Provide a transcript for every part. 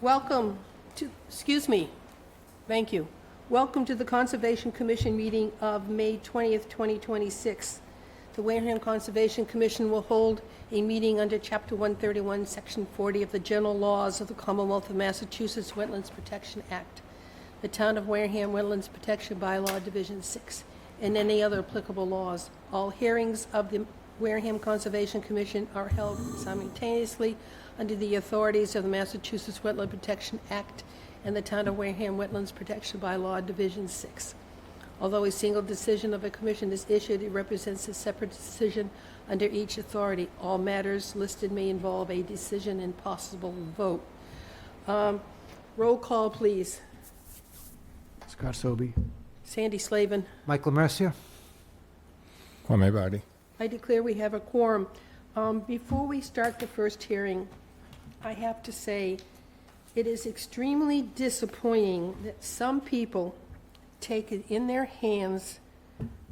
Welcome to, excuse me, thank you. Welcome to the Conservation Commission meeting of May 20th, 2026. The Wareham Conservation Commission will hold a meeting under Chapter 131, Section 40 of the General Laws of the Commonwealth of Massachusetts Wetlands Protection Act, the Town of Wareham Wetlands Protection Bylaw, Division 6, and any other applicable laws. All hearings of the Wareham Conservation Commission are held simultaneously under the authorities of the Massachusetts Wetland Protection Act and the Town of Wareham Wetlands Protection Bylaw, Division 6. Although a single decision of a commission is issued, it represents a separate decision under each authority. All matters listed may involve a decision and possible vote. Roll call, please. Scott Sobey. Sandy Slavin. Michael Mercier. Kwame Badi. I declare we have a quorum. Before we start the first hearing, I have to say, it is extremely disappointing that some people take it in their hands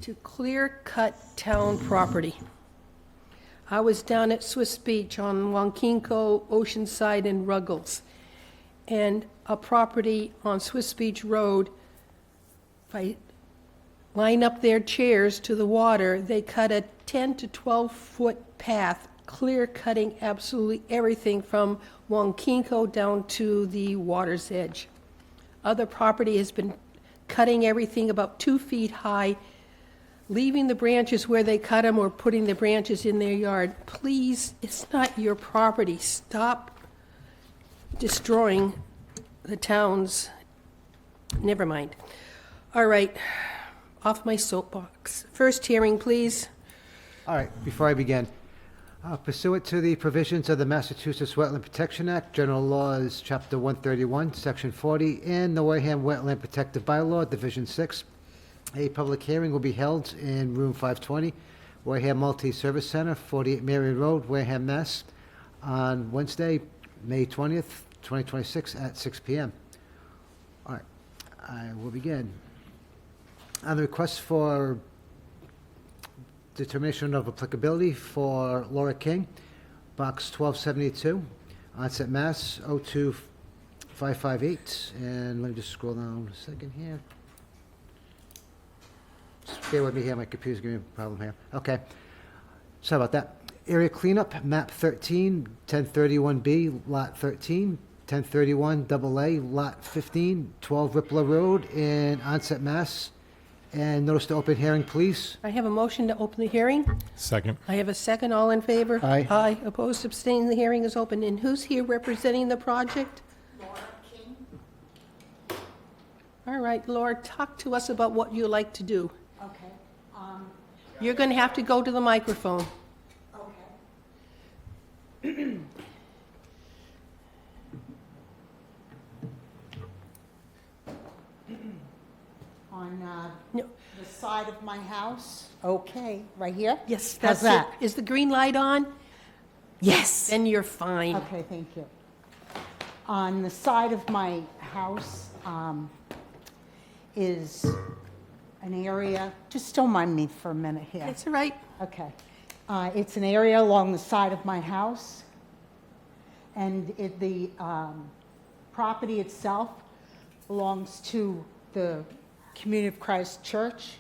to clear-cut town property. I was down at Swiss Beach on Wankinko, Oceanside, and Ruggles, and a property on Swiss Beach Road, if I line up their chairs to the water, they cut a 10 to 12-foot path, clear-cutting absolutely everything from Wankinko down to the water's edge. Other property has been cutting everything about 2 feet high, leaving the branches where they cut them or putting the branches in their yard. Please, it's not your property. Stop destroying the town's... Never mind. All right, off my soapbox. First hearing, please. All right, before I begin, pursuant to the provisions of the Massachusetts Wetland Protection Act, General Laws, Chapter 131, Section 40, and the Wareham Wetland Protective Bylaw, Division 6, a public hearing will be held in Room 520, Wareham Multi-Service Center, 48 Marion Road, Wareham, Mass., on Wednesday, May 20th, 2026, at 6 p.m. All right, I will begin. On the request for determination of applicability for Laura King, Box 1272, Onset, Mass. 02558. And let me just scroll down a second here. Just bear with me here. My computer's giving me a problem here. Okay. Sorry about that. Area cleanup, map 13, 1031B, lot 13, 1031 AA, lot 15, 12 Rippler Road in Onset, Mass. And notice to open hearing, please. I have a motion to open the hearing. Second. I have a second. All in favor? Aye. Aye. Opposed, abstaining, the hearing is open. And who's here representing the project? Laura King. All right, Laura, talk to us about what you like to do. Okay. You're going to have to go to the microphone. Okay. On No. the side of my house. Okay, right here? Yes, How's that's it. that? Is the green light on? Yes. Then you're fine. Okay, thank you. On the side of my house is an area, just don't mind me for a minute here. It's all right. Okay. It's an area along the side of my house, and the property itself belongs to the Community of Christ Church,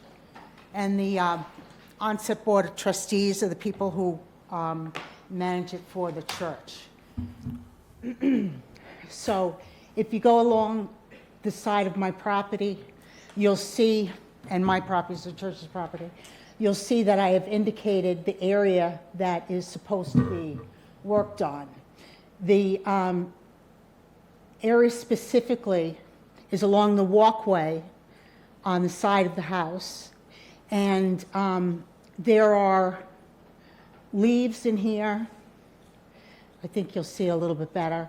and the Onset Board of Trustees are the people who manage it for the church. So if you go along the side of my property, you'll see, and my property is the church's property, you'll see that I have indicated the area that is supposed to be worked on. The area specifically is along the walkway on the side of the house, and there are leaves in here. I think you'll see a little bit better.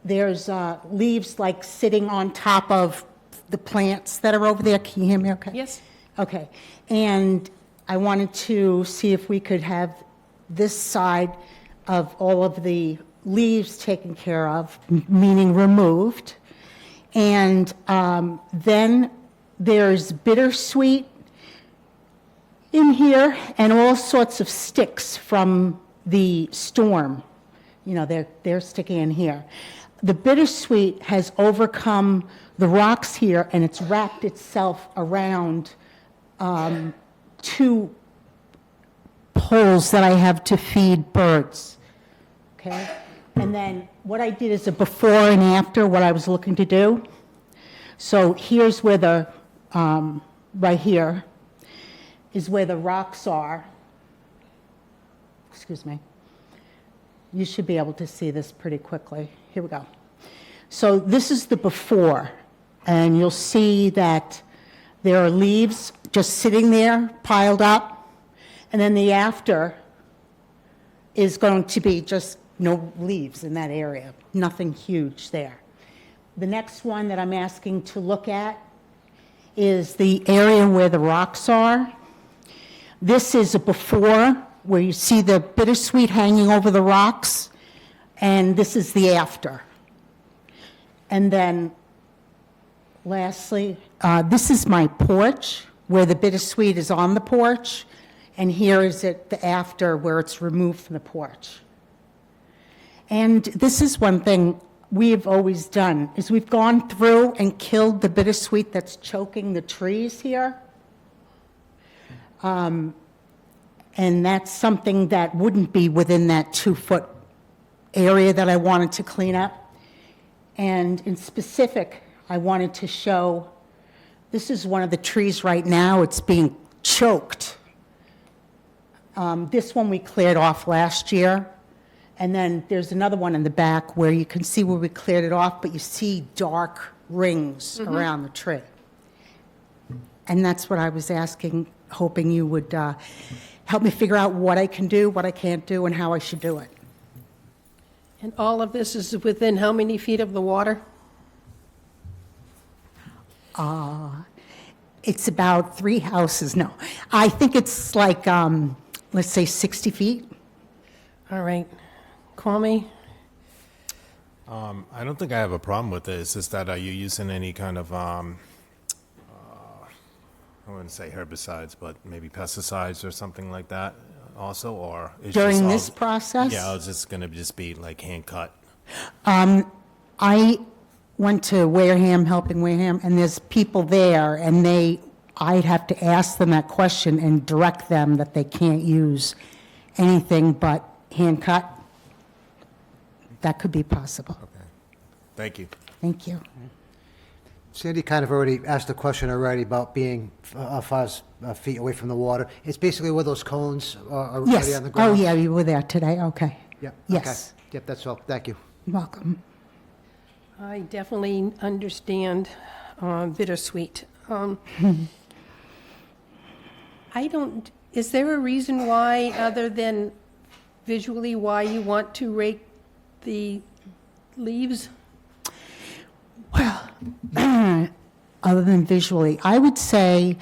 There's leaves like sitting on top of the plants that are over there. Can you hear me okay? Yes? Okay, and I wanted to see if we could have this side of all of the leaves taken care of, meaning removed. And then there's bittersweet in here and all sorts of sticks from the storm you know, they're sticking in here. The bittersweet has overcome the rocks here, and it's wrapped itself around two poles that I have to feed birds, okay? And then what I did is a before and after, what I was looking to do. So here's where the, right here, is where the rocks are. Excuse me. You should be able to see this pretty quickly. Here we go. So this is the before, and you'll see that there are leaves just sitting there, piled up, and then the after is going to be just no leaves in that area, nothing huge there. The next one that I'm asking to look at is the area where the rocks are. This is a before, where you see the bittersweet hanging over the rocks, and this is the after. And then lastly, this is my porch, where the bittersweet is on the porch, and here is it the after, where it's removed from the porch. And this is one thing we've always done, is we've gone through and killed the bittersweet that's choking the trees here. And that's something that wouldn't be within that 2-foot area that I wanted to clean up. And in specific, I wanted to show, this is one of the trees right now, it's being choked. This one we cleared off last year. And then there's another one in the back where you can see where we cleared it off, but you see dark rings around the tree. And that's what I was asking, hoping you would help me figure out what I can do, what I can't do, and how I should do it. And all of this is within how many feet of the water? It's about 3 houses, no. I think it's like, let's say 60 feet. All right. Kwame? I don't think I have a problem with it. It's just that are you using any kind of, I wouldn't say herbicides, but maybe pesticides or something like that also, or? It's just During all- this process? Yeah, it's just going to just be like hand cut. I went to Wareham, helping Wareham, and there's people there, and I'd have to ask them that question and direct them that they can't use anything but hand cut. That could be possible. Okay. Thank you. Thank you. Sandy kind of already asked the question already about being 5 feet away from the water. It's basically where those cones are already Yes. on the Oh, ground. yeah, you were there today, okay. Yep. Yes. Okay. Yep, that's all. Thank you. Welcome. I definitely understand bittersweet. Is there a reason why, other than visually, why you want to rake the leaves? Well, other than visually, I would say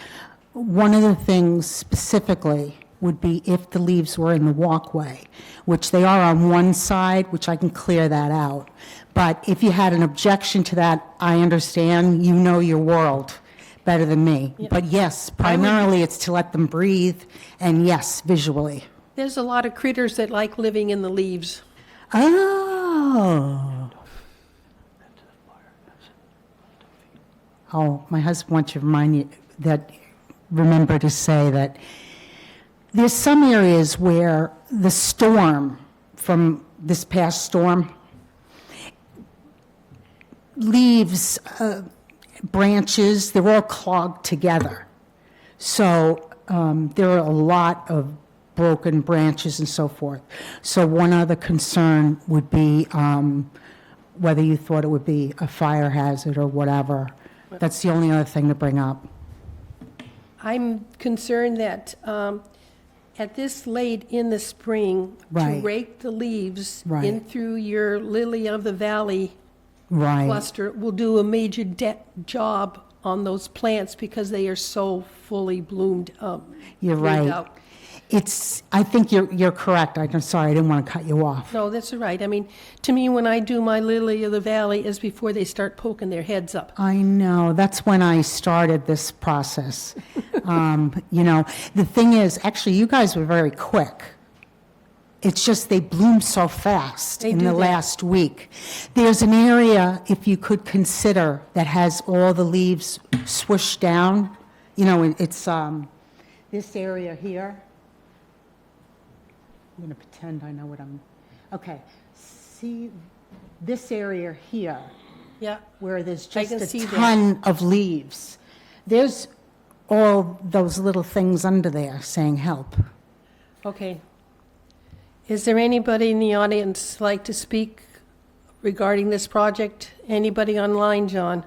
one of the things specifically would be if the leaves were in the walkway, which they are on one side, which I can clear that out. But if you had an objection to that, I understand, you know your world better than me. Yeah. But yes, primarily it's to let them breathe, and yes, visually. There's a lot of critters that like living in the leaves. Oh. Oh, my husband wants to remind you that, remember to say that there's some areas where the storm from this past storm leaves, branches, they're all clogged together. So there are a lot of broken branches and so forth. So one other concern would be whether you thought it would be a fire hazard or whatever. That's the only other thing to bring up. I'm concerned that at this late in the spring, to Right. rake the leaves Right. in through your lily of the valley Right. cluster will do a major job on those plants because they are so fully bloomed up. You're bloomed right. out. I think you're correct. I'm sorry, I didn't want to cut you off. No, that's all right. I mean, to me, when I do my lily of the valley is before they start poking their heads up. I know, that's when I started this process. You know, the thing is, actually, you guys were very quick It's just they bloom so fast They in do the that. last week. There's an area, if you could consider, that has all the leaves swooshed down. You know, it's this area here. I'm going to pretend I know what I'm, okay. See this area here, Yeah, where there's I just can a see that. ton of leaves. There's all those little things under there saying help. okay. Is there anybody in the audience like to speak regarding this project? Anybody online, John?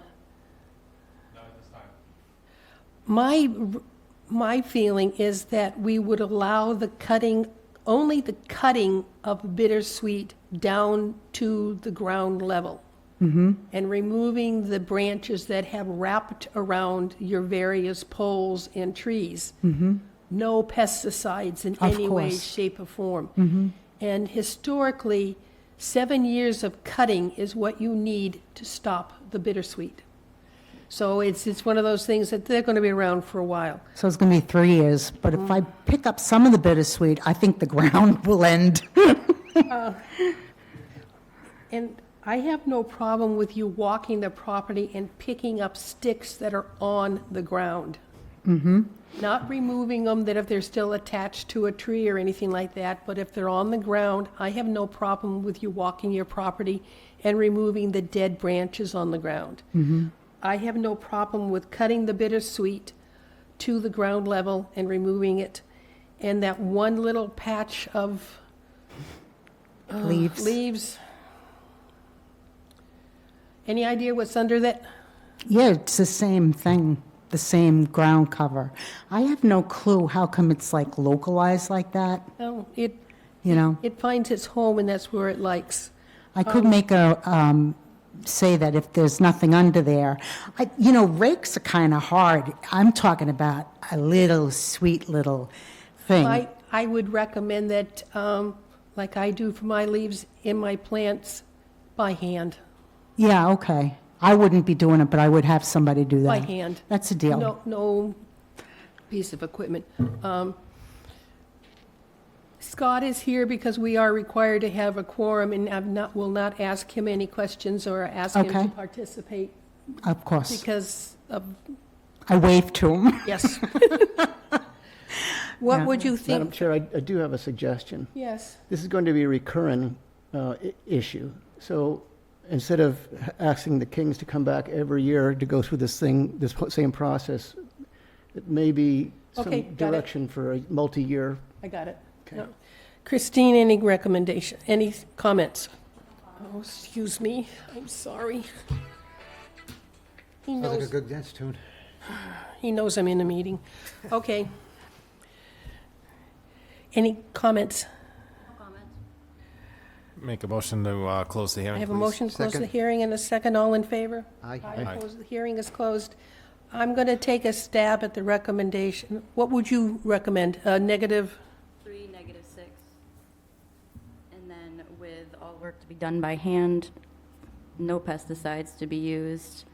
No, at this time. My feeling is that we would allow the cutting, only the cutting of bittersweet down to the ground level. And removing the branches that have wrapped around your various poles and trees. No pesticides in Of any way, course. shape, or form. And historically, 7 years of cutting is what you need to stop the bittersweet. So it's one of those things that they're going to be around for a while. So it's going to be 3 years, but if I pick up some of the bittersweet, I think the ground will end. And I have no problem with you walking the property and picking up sticks that are on the ground. Not removing them, that if they're still attached to a tree or anything like that, but if they're on the ground, I have no problem with you walking your property and removing the dead branches on the ground. I have no problem with cutting the bittersweet to the ground level and removing it. And that one little patch of Leaves. leaves. Any idea what's under that? Yeah, it's the same thing, the same ground cover. I have no clue how come it's like localized like that, Oh, you know? it finds its home and that's where it likes. I could make a, say that if there's nothing under there. You know, rakes are kind of hard. I'm talking about a little, sweet little thing. I would recommend that, like I do for my leaves in my plants, by hand. Yeah, okay. I wouldn't be doing it, but I would have somebody do that. By hand. That's a deal. No piece of equipment. Scott is here because we are required to have a quorum, and will not ask him any questions or ask him Okay. to participate Of course. because of, I waved to him. yes. What Yeah. would you Madam think? Chair, I do have a suggestion. Yes, This is going to be a recurring issue. So instead of asking the Kings to come back every year to go through this same process, it may be Okay, some got it. direction for a multi-year. I got it. Okay. No. Christine, any recommendation, any comments? Oh, excuse me, I'm sorry. He Sounds like a knows, good dance tune. he knows I'm in a meeting. Okay. Any comments? Make a motion to close the I hearing, have a please. motion to close the Second. hearing and a second. All in favor? Aye. Aye. Opposed? The hearing is closed. I'm going to take a stab at the recommendation. What would you recommend? Negative? 3, -6. And then with all work to be done by hand, no pesticides to be used.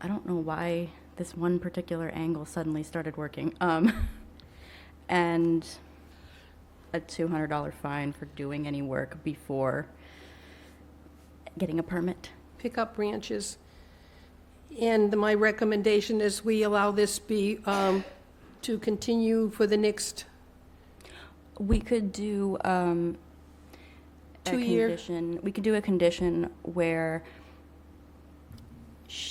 I don't know why this one particular angle suddenly started working. And a $200 fine for doing any work before getting a permit. Pick up branches. And my recommendation is we allow this be, to continue for the next, We could do a 2 year. condition. We could do a condition where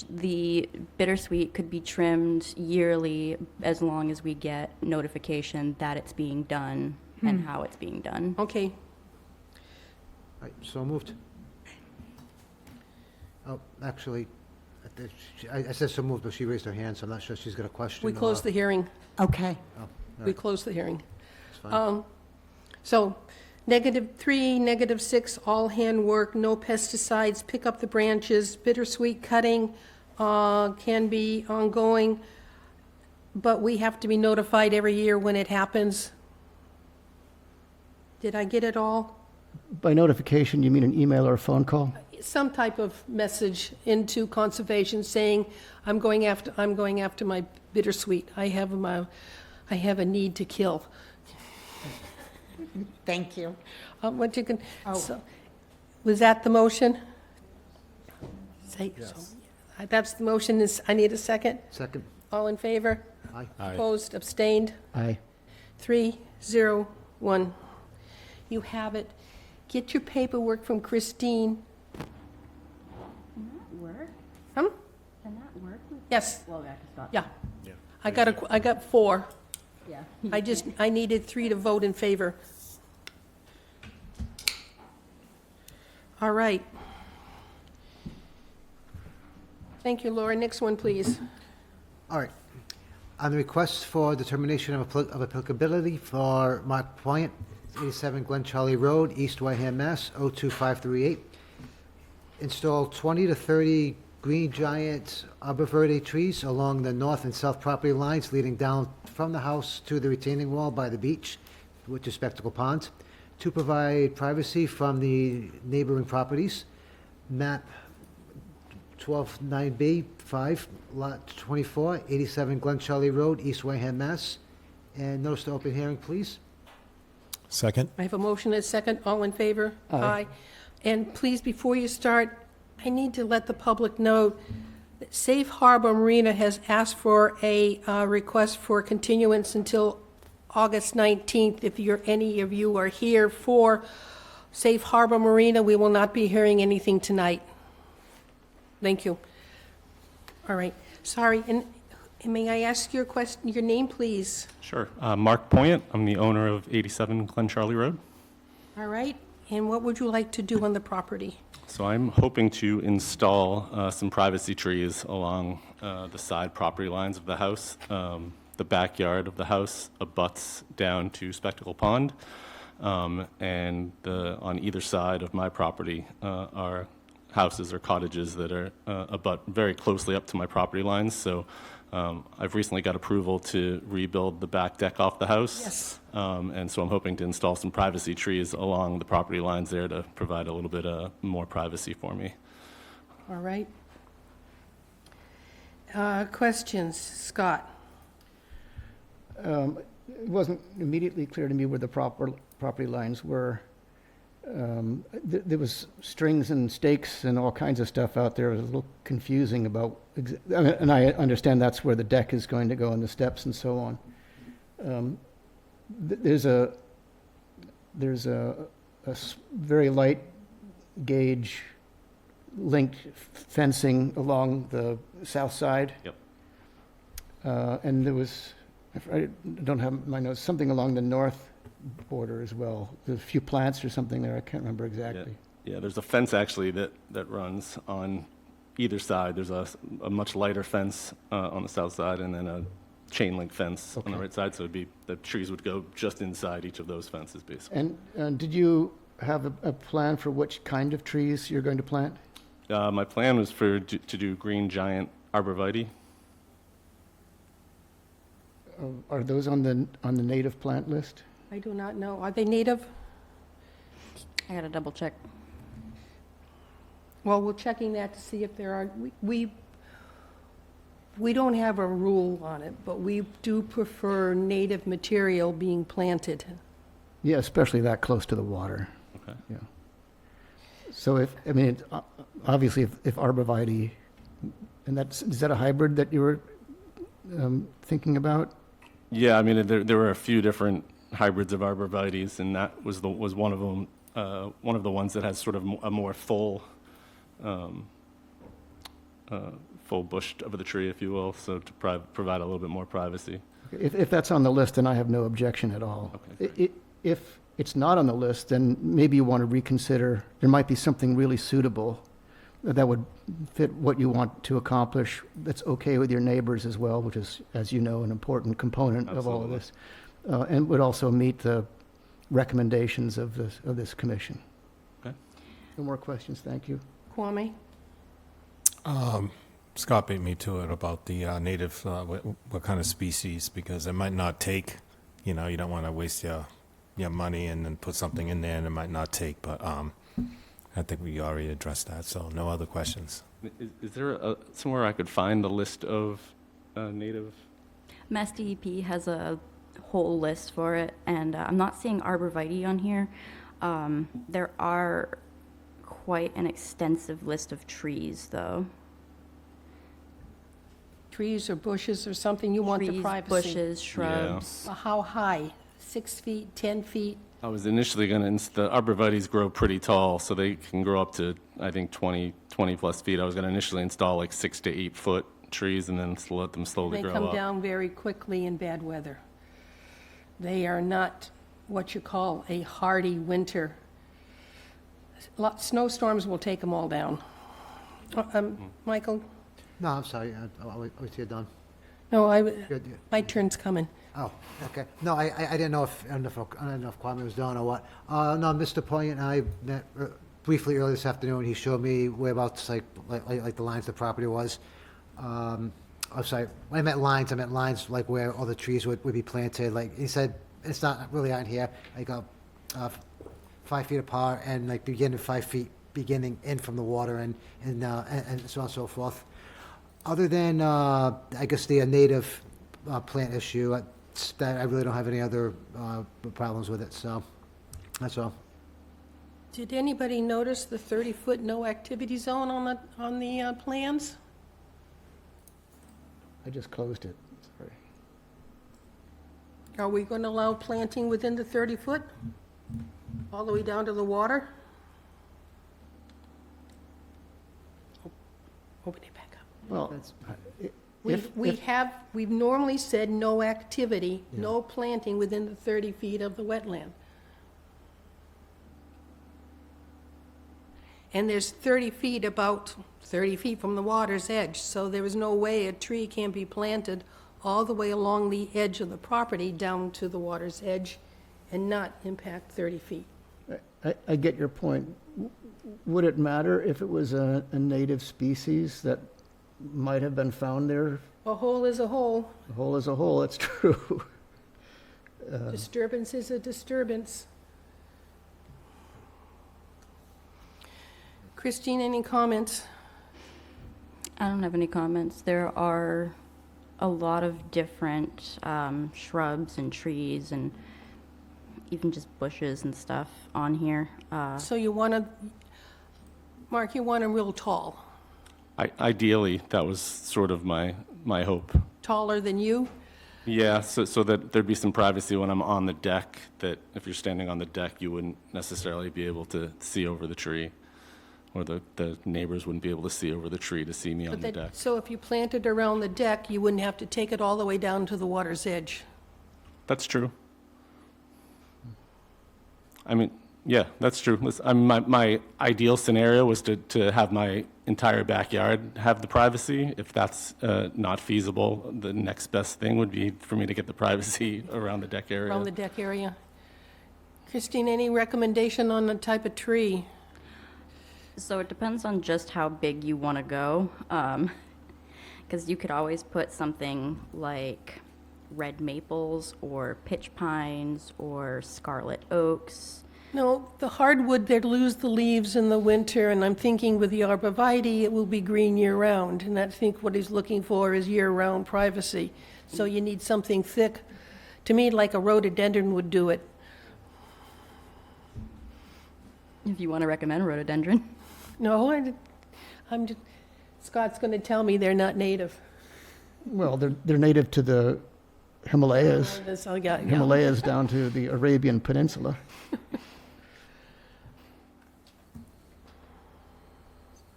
the bittersweet could be trimmed yearly as long as we get notification that it's being done and how it's being done. Okay, Right, so moved. Oh, actually, I said so moved, but she raised her hand, so I'm not sure she's got a question. we close the hearing. Okay. Oh, all We right, close the hearing. it's fine. So, -3, -6, all handwork, no pesticides, pick up the branches, bittersweet cutting can be ongoing, but we have to be notified every year when it happens. Did I get it all? By notification, you mean an email or a phone call? Some type of message into conservation saying, I'm going after my bittersweet. I have a need to kill. Thank you. What you can, Oh. so, was that the motion? Say, so, that's the motion, is, I need a second. Second. All in favor? Aye. Aye. Opposed, abstained? Aye. 3-0-1. You have it. Get your paperwork from Christine. Can that work? Hmm? Can that work? Yes, Well, I can stop. yeah. Yeah. I got 4. Yeah. I needed 3 to vote in favor. All right. Thank you, Laura. Next one, please. All right. On the request for determination of applicability for Mark Poynt, 87 Glen Charlie Road, East Wareham, Mass. 02538. Install 20 to 30 green giant arborvitae trees along the north and south property lines leading down from the house to the retaining wall by the beach, which is Spectacle Pond, to provide privacy from the neighboring properties. Map 129B5, Lot 24, 87 Glen Charlie Road, East Wareham, Mass. And notice to open hearing, please. Second? I have a motion and a second. All in favor? Aye. And please, before you start, I need to let the public know that Safe Harbor Marina has asked for a request for continuance until August 19th. If any of you are here for Safe Harbor Marina, we will not be hearing anything tonight. Thank you. All right. Sorry, and may I ask your name, please? Sure. Mark Poynt. I'm the owner of 87 Glen Charlie Road. All right. And what would you like to do on the property? So I'm hoping to install some privacy trees along the side property lines of the house. The backyard of the house abuts down to Spectacle Pond, and on either side of my property are houses or cottages that are abut very closely up to my property lines. So I've recently got approval to rebuild the back deck off the house. Yes. And so I'm hoping to install some privacy trees along the property lines there to provide a little bit more privacy for me. All right. Questions? Scott? It wasn't immediately clear to me where the property lines were. There was strings and stakes and all kinds of stuff out there. It was a little confusing about, and I understand that's where the deck is going to go and the steps and so on. There's a very light gauge linked fencing along the south side. Yep. And there was, I don't have my notes, something along the north border as well. There's a few plants or something there, I can't remember exactly. Yeah, there's a fence actually that runs on either side. There's a much lighter fence on the south side and then a chain link fence on the Okay. right side. So the trees would go just inside each of those fences, basically. And did you have a plan for which kind of trees you're going to plant? My plan was to do green giant arborvitae. Are those on the native plant list? I do not know. Are they native? I gotta double check. Well, we're checking that to see if there are, we don't have a rule on it, but we do prefer native material being planted. Yeah, especially that close to the water. Okay. Yeah. So obviously if arborvitae, and is that a hybrid that you were thinking about? Yeah, I mean, there were a few different hybrids of arborvitaes, and that was one of them. One of the ones that has sort of a more full bush of the tree, if you will, so to provide a little bit more privacy. If that's on the list, then I have no objection at all. Okay, If it's not on the list, then maybe you want to reconsider. There might be something really suitable that would fit what you want to accomplish, that's okay with your neighbors as well, which is, as you know, an important component of all of this, and would also meet the recommendations of this commission. Okay. No more questions, thank you. Kwame? Scott beat me to it about the native, what kind of species, because it might not take, you don't want to waste your money and then put something in there and it might not take, but I think we already addressed that, so no other questions. Is there somewhere I could find a list of native? Mass DEP has a whole list for it, and I'm not seeing arborvitae on here. There are quite an extensive list of trees, though. Trees or bushes or something, you want the Trees, privacy? bushes, shrubs. How high? 6 feet, 10 feet? I was initially going to, the arborvitaes grow pretty tall, so they can grow up to, I think, 20 plus feet. I was going to initially install like 6 to 8 foot trees and then let them slowly They grow come up. down very quickly in bad weather. They are not what you call a hardy winter. Snowstorms will take them all down. Michael? No, I'm sorry, I was here done. No, Good. my turn's coming. Oh, okay. No, I didn't know if, I don't know if Kwame was done or what. No, Mr. Poynt and I met briefly earlier this afternoon. He showed me whereabouts, like the lines of the property was. I'm sorry, when I meant lines like where all the trees would be planted. Like, he said, it's not really on here, like, 5 feet apart and like beginning 5 feet beginning in from the water and so on and so forth. Other than, I guess, the native plant issue, that I really don't have any other problems with it, so that's all. Did anybody notice the 30-foot no activity zone on the plans? I just closed it, sorry. Are we going to allow planting within the 30-foot? All the way down to the water? Open it back up. Well, We've normally said no activity, no planting within the 30 feet of the wetland. And there's 30 feet, about 30 feet from the water's edge, so there is no way a tree can be planted all the way along the edge of the property down to the water's edge and not impact 30 feet. I get your point. Would it matter if it was a native species that might have been found there? A hole is a hole. The whole as a whole, it's true. Disturbance is a disturbance. Christine, any comments? I don't have any comments. There are a lot of different shrubs and trees and even just bushes and stuff on here. So you want to, Mark, you want them real tall, Ideally, that was sort of my hope. taller than you? Yeah, so that there'd be some privacy when I'm on the deck, that if you're standing on the deck, you wouldn't necessarily be able to see over the tree, or the neighbors wouldn't be able to see over the tree to see me on But the that- deck. So if you planted around the deck, you wouldn't have to take it all the way down to the water's edge. That's true. I mean, yeah, that's true. My ideal scenario was to have my entire backyard have the privacy. If that's not feasible, the next best thing would be for me to get the privacy around the deck area. Around the deck area. Christine, any recommendation on the type of tree? So it depends on just how big you want to go. Because you could always put something like red maples or pitch pines or scarlet oaks. No, the hardwood, they'd lose the leaves in the winter, and I'm thinking with the arborvitae, it will be green year-round, and I think what he's looking for is year-round privacy. So you need something thick. To me, like a rhododendron would do it. If you want to recommend rhododendron. No, I'm just, Scott's going to tell me they're not native. Well, they're native to the Himalayas. So, yeah. Himalayas down to the Arabian Peninsula.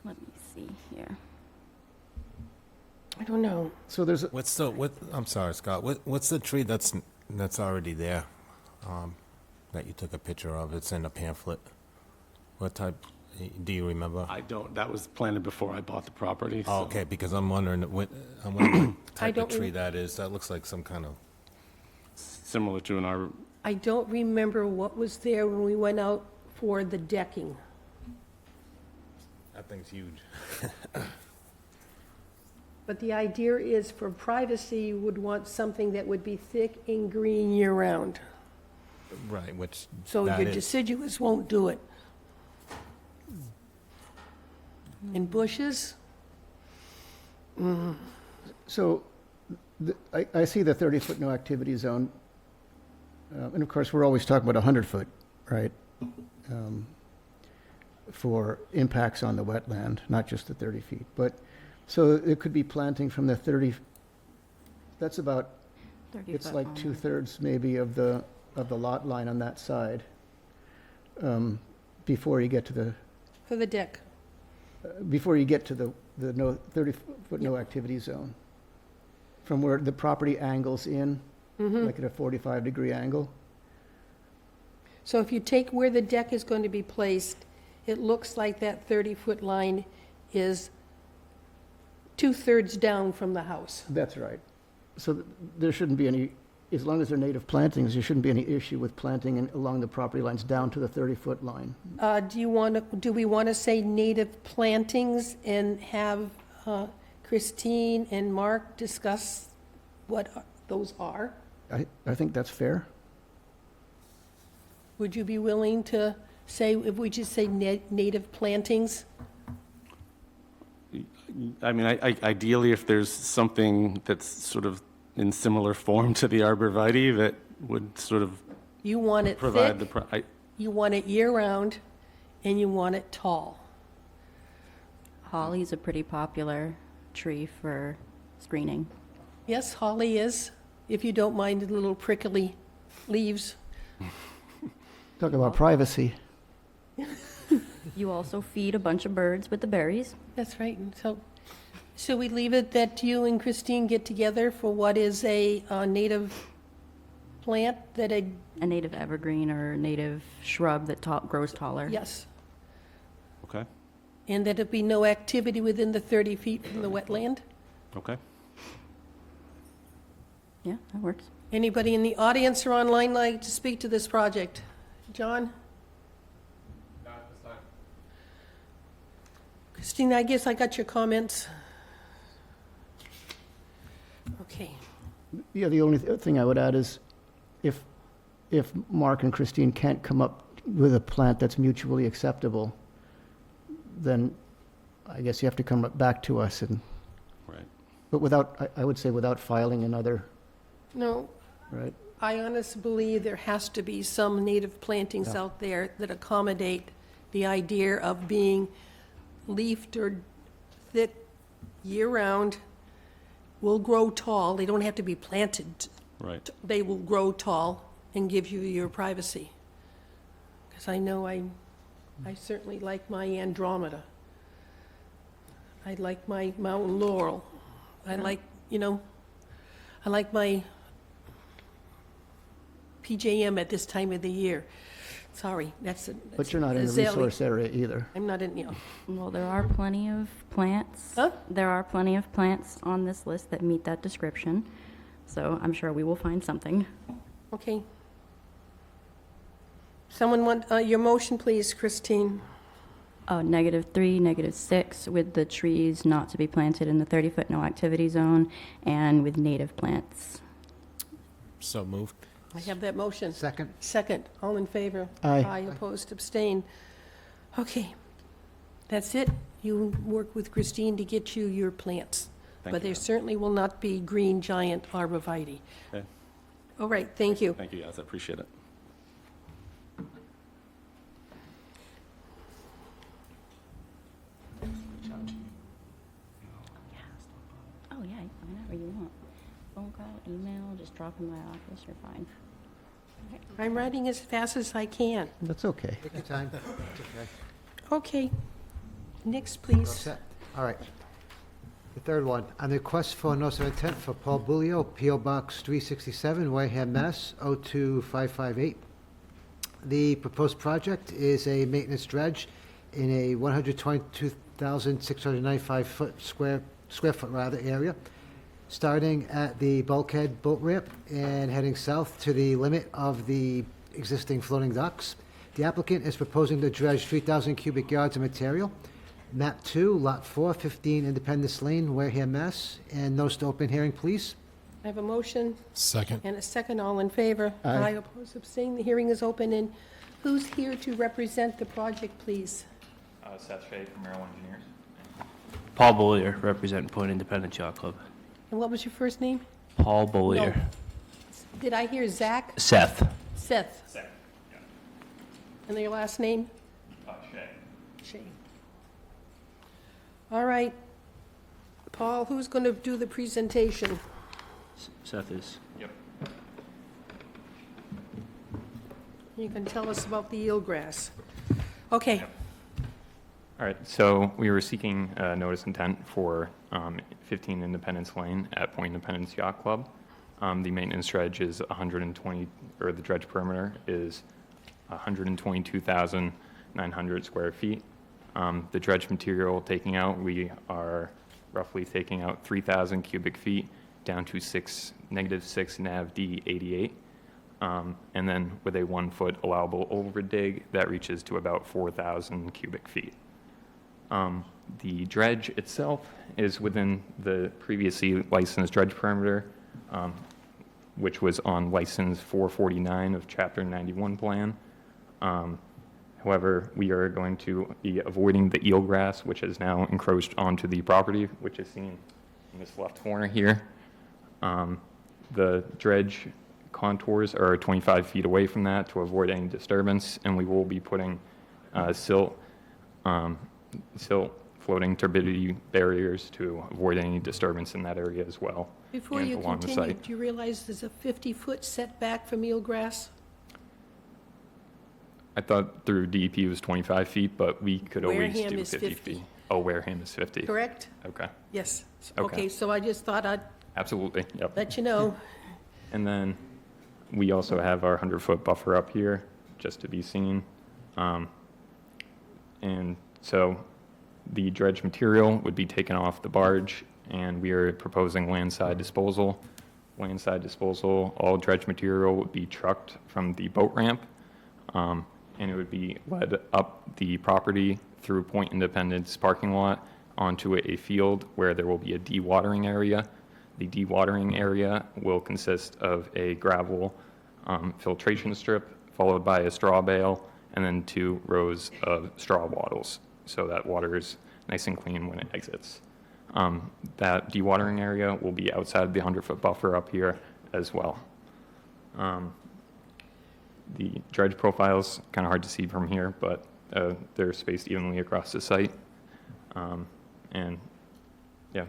Let me see here. I don't know. So there's, I'm sorry, Scott, what's the tree that's already there, that you took a picture of? It's in a pamphlet. What type, do you remember? I don't, that was planted before I bought the property. Oh, so- okay, because I'm wondering what type of don't tree rem- that is. That looks like some kind of, Similar to an arbor. I don't remember what was there when we went out for the decking. that thing's huge. But the idea is for privacy, you would want something that would be thick and green year-round. Right, which So that your is. deciduous won't do it. And bushes, so I see the 30-foot no activity zone. And of course, we're always talking about 100-foot, right? For impacts on the wetland, not just the 30 feet. But, so it could be planting from the 30, that's about, 30 it's foot like on. 2/3 maybe of the lot line on that side, before you get to the, For the deck. before you get to the no, 30-foot no activity zone. From where the property angles in, like at a 45-degree angle. So if you take where the deck is going to be placed, it looks like that 30-foot line is 2/3 down from the house. That's right. So there shouldn't be any, as long as they're native plantings, there shouldn't be any issue with planting along the property lines down to the 30-foot line. Do we want to say native plantings and have Christine and Mark discuss what those are? I think that's fair. Would you be willing to say, if we just say native plantings? I mean, ideally, if there's something that's sort of in similar form to the arborvitae that would sort of You want it provide the, thick, you want it year-round, and you want it tall. Holly's a pretty popular tree for screening. Yes, holly is, if you don't mind the little prickly leaves. Talk about privacy. You also feed a bunch of birds with the berries. That's right, and so, should we leave it that you and Christine get together for what is a native plant that A native evergreen or native shrub that grows taller. yes, okay, and that it be no activity within the 30 feet from the wetland? okay. Yeah, that works. Anybody in the audience or online like to speak to this project? John? Christine, I guess I got your comments. Okay. Yeah, the only thing I would add is if Mark and Christine can't come up with a plant that's mutually acceptable, then I guess you have to come back to us and, Right. but without, I would say without filing another, No, right? I honestly believe there has to be some native plantings Yeah. out there that accommodate the idea of being leafed or thick year-round, will grow tall. They don't have to be planted. Right. They will grow tall and give you your privacy. Because I know I certainly like my Andromeda. I like my mountain laurel. I like, I like my PJM at this time of the year. Sorry, that's a. But you're not in the azalea. resource area either. I'm not in, Well, there are plenty of plants. Huh? There are plenty of plants on this list that meet that description. So I'm sure we will find something. okay. Someone want, your motion, please, Christine? -3, -6, with the trees not to be planted in the 30-foot no activity zone and with native plants. So moved. I have that motion. Second? Second, all in favor? Aye. Opposed, abstain. Okay, that's it. You work with Christine to get you your plants. Thank But you. there certainly will not be green giant arborvitae. Okay. All right, thank you. Thank you, guys. I appreciate it. Oh, yeah, whenever you want. Phone call, email, just drop in my office, you're fine. I'm writing as fast as I can. That's okay. Take your time. It's okay. Okay, next, All please. set. All right. The third one, on the request for notice of intent for Paul Bulio, P.O. Box 367, Wareham, Mass. 02558. The proposed project is a maintenance dredge in a 122,695 square foot area, starting at the bulkhead boat ramp and heading south to the limit of the existing floating docks. The applicant is proposing to dredge 3,000 cubic yards of material. Map 2, Lot 4, 15 Independence Lane, Wareham, Mass. And notice to open hearing, please. I have a motion Second. and a second, all in favor? Aye. Opposed, abstain. The hearing is open, and who's here to represent the project, please? Seth Shea from Merrill Engineers. Paul Bollier, representing Point Independent Yacht Club. And what was your first name? Paul Bollier. Did I hear Zach? Seth. Seth. Seth. Yeah. And their last name? Shay. Shane. All right. Paul, who's going to do the presentation? Seth is. Yep. You can tell us about the eelgrass. Okay. All right, so we were seeking notice intent for 15 Independence Lane at Point Independence Yacht Club. The maintenance dredge is 120, or the dredge perimeter is 122,900 square feet. The dredge material taking out, we are roughly taking out 3,000 cubic feet down to -6 nav D 88. And then with a 1 foot allowable overdig, that reaches to about 4,000 cubic feet. The dredge itself is within the previously licensed dredge perimeter, which was on license 449 of Chapter 91 plan. However, we are going to be avoiding the eelgrass, which has now encroached onto the property, which is seen in this left corner here. The dredge contours are 25 feet away from that to avoid any disturbance, and we will be putting silt floating turbidity barriers to avoid any disturbance in that area as well. Before and you along the continue, site. do you realize there's a 50-foot setback from eelgrass? I thought through DEP was 25 feet, but we could always Wareham do is 50 50. feet. Oh, Wareham is 50. Correct? Okay, Yes. Okay. Okay, so I just thought I'd absolutely, yep. let you know. And then we also have our 100-foot buffer up here, just to be seen. And so the dredge material would be taken off the barge, and we are proposing landside disposal. Landside disposal, all dredge material would be trucked from the boat ramp, and it would be led up the property through Point Independence parking lot onto a field where there will be a dewatering area. The dewatering area will consist of a gravel filtration strip, followed by a straw bale, and then 2 rows of straw wattles, so that water is nice and clean when it exits. That dewatering area will be outside the 100-foot buffer up here as well. The dredge profile's kind of hard to see from here, but they're spaced evenly across the site. And yeah,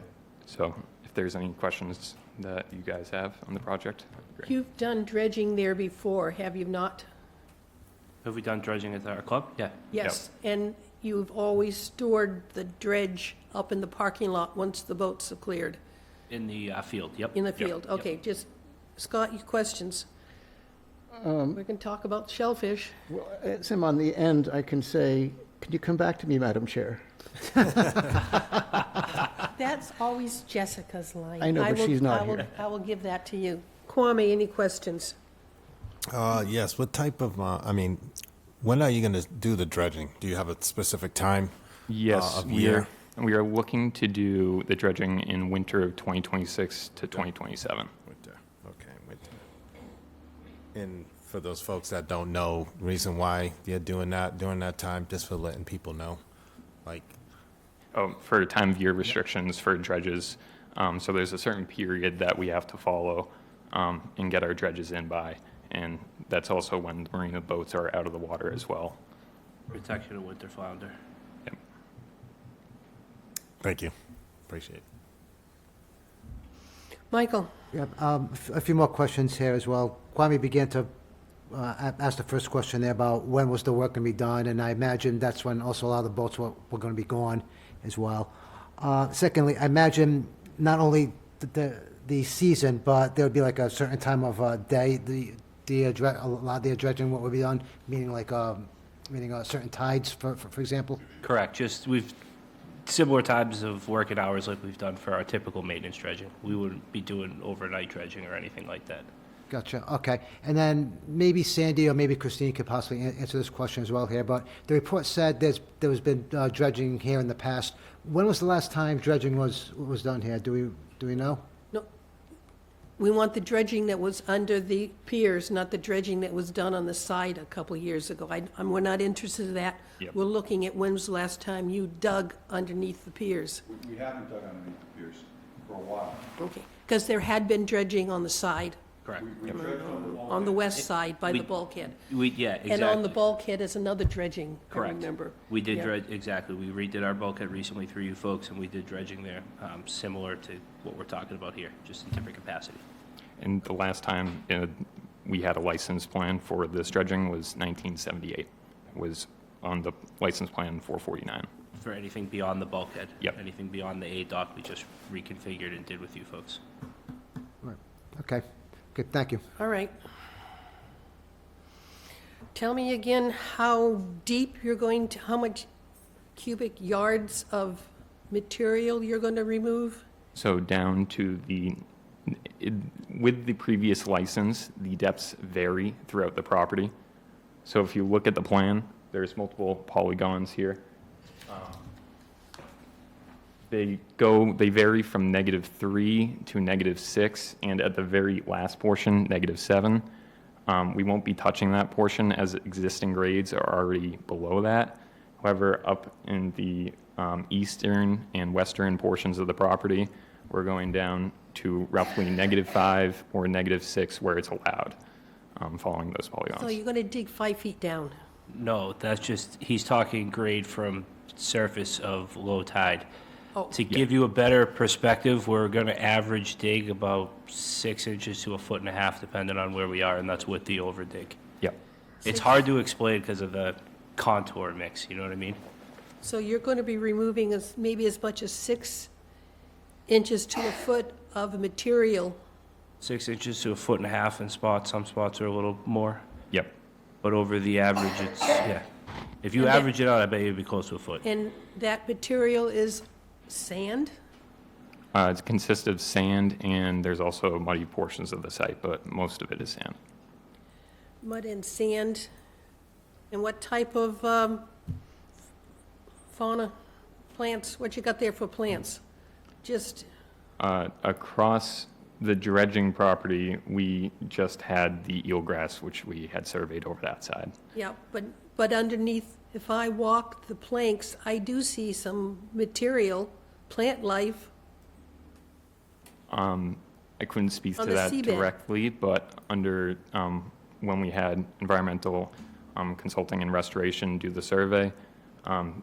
so if there's any questions that you guys have on the project, that'd be great. You've done dredging there before, have you not? Have we done dredging at our club? Yeah. Yes. And you've always stored the dredge up in the parking lot once the boats are cleared, In the field, yep. in the Yep, field? yep. Okay, just, Scott, your questions? We can talk about shellfish. Well, Sim, on the end, I can say, could you come back to me, Madam Chair? That's always Jessica's line. I know, but will- she's not I will- here. I will give that to you. Kwame, any questions? Yes, what type of, when are you going to do the dredging? Do you have a specific time? Yes, of we year? are looking to do the dredging in winter of 2026 to 2027. Winter, okay, winter. And for those folks that don't know, reason why you're doing that during that time, just for letting people know, like, Oh, for time of year restrictions for dredges. So there's a certain period that we have to follow and get our dredges in by. And that's also when the marina boats are out of the water as well. Protection of winter flounder. Yep. thank you, appreciate it. Michael? Yeah, a few more questions here as well. Kwame began to ask the first question there about when was the work going to be done, and I imagine that's when also a lot of the boats were going to be gone as well. Secondly, I imagine not only the season, but there would be like a certain time of day, a lot of the dredging what would be done, meaning like certain tides, for example. Correct, just we've, similar times of working hours like we've done for our typical maintenance dredging. We wouldn't be doing overnight dredging or anything like that. Gotcha, okay. And then maybe Sandy or maybe Christine could possibly answer this question as well here, but the report said there's been dredging here in the past. When was the last time dredging was done here? Do we know? No. We want the dredging that was under the piers, not the dredging that was done on the side a couple of years ago. We're not interested in that. Yep. We're looking at when was the last time you dug underneath the piers? We haven't dug underneath the piers for a while. Okay, because there had been dredging on the side. Correct. On the west side by the bulkhead. Yeah, exactly. And on the bulkhead is another dredging, I Correct. remember. We did Yeah. dredge, exactly. We redid our bulkhead recently through you folks, and we did dredging there, similar to what we're talking about here, just in different capacity. And the last time we had a license plan for this dredging was 1978. It was on the license plan 449. For anything beyond the bulkhead. Yep. Anything beyond the A dock, we just reconfigured and did with you folks. Okay, good, thank you. All right. Tell me again how deep you're going to, how much cubic yards of material you're going to remove? So down to with the previous license, the depths vary throughout the property. So if you look at the plan, there's multiple polygons here. They vary from -3 to -6, and at the very last portion, -7. We won't be touching that portion as existing grades are already below that. However, up in the eastern and western portions of the property, we're going down to roughly -5 or -6 where it's allowed, following those polygons. So you're going to dig 5 feet down? No, that's just, he's talking grade from surface of low tide. Oh, To give you a better perspective, we're going to average dig about 6 inches to 1.5 feet, depending on where we are, and that's with the overdig. Yep. It's hard to explain because of the contour mix, you know what I mean? so you're going to be removing maybe as much as 6 inches to a foot of material? 6 inches to 1.5 feet in spots. Some spots are a little more, Yep. but over the average, it's, yeah. If you And that- average it out, I bet you'd be close to a foot. And that material is sand? It consists of sand, and there's also muddy portions of the site, but most of it is sand. Mud and sand? And what type of fauna, plants, what you got there for plants? Just, Across the dredging property, we just had the eelgrass, which we had surveyed over that side. yeah, but underneath, if I walk the planks, I do see some material, plant life. I couldn't speak to On the that seabed. directly, but under, when we had environmental consulting and restoration do the survey,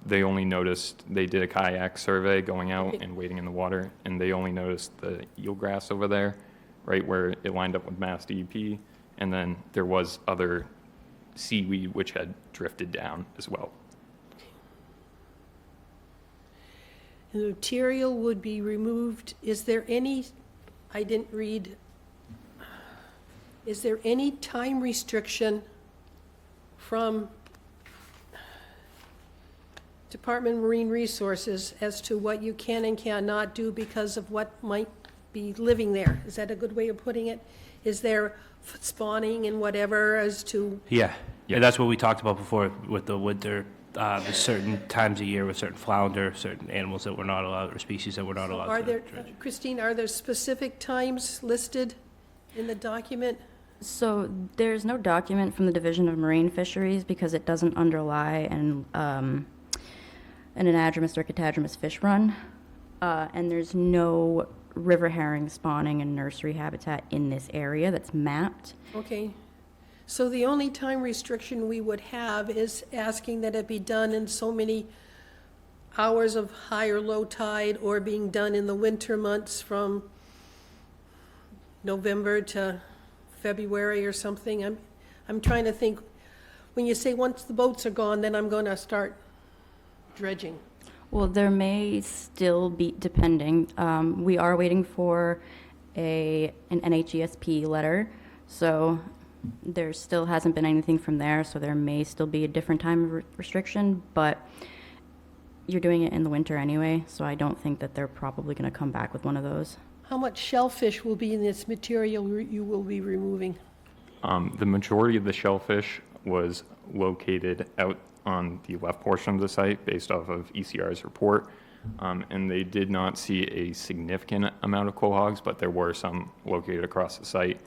they only noticed, they did a kayak survey going out Okay. and wading in the water, and they only noticed the eelgrass over there, right where it lined up with Mass DEP, and then there was other seaweed which had drifted down as well. The material would be removed, is there any, I didn't read, is there any time restriction from Department of Marine Resources as to what you can and cannot do because of what might be living there? Is that a good way of putting it? Is there spawning and whatever as to, Yeah, Yeah. and that's what we talked about before with the winter. There's certain times a year with certain flounder, certain animals that we're not allowed, or species that we're not allowed are to there, dredge. Christine, are there specific times listed in the document? So there's no document from the Division of Marine Fisheries because it doesn't underlie an anadromous or catadromous fish run. And there's no river herring spawning and nursery habitat in this area that's mapped. Okay, so the only time restriction we would have is asking that it be done in so many hours of high or low tide, or being done in the winter months from November to February or something. I'm trying to think, when you say once the boats are gone, then I'm gonna start dredging. Well, there may still be, depending, we are waiting for an NHESP letter, so there still hasn't been anything from there, so there may still be a different time restriction, but you're doing it in the winter anyway, so I don't think that they're probably going to come back with one of those. How much shellfish will be in this material you will be removing? The majority of the shellfish was located out on the left portion of the site based off of ECR's report, and they did not see a significant amount of quahogs, but there were some located across the site.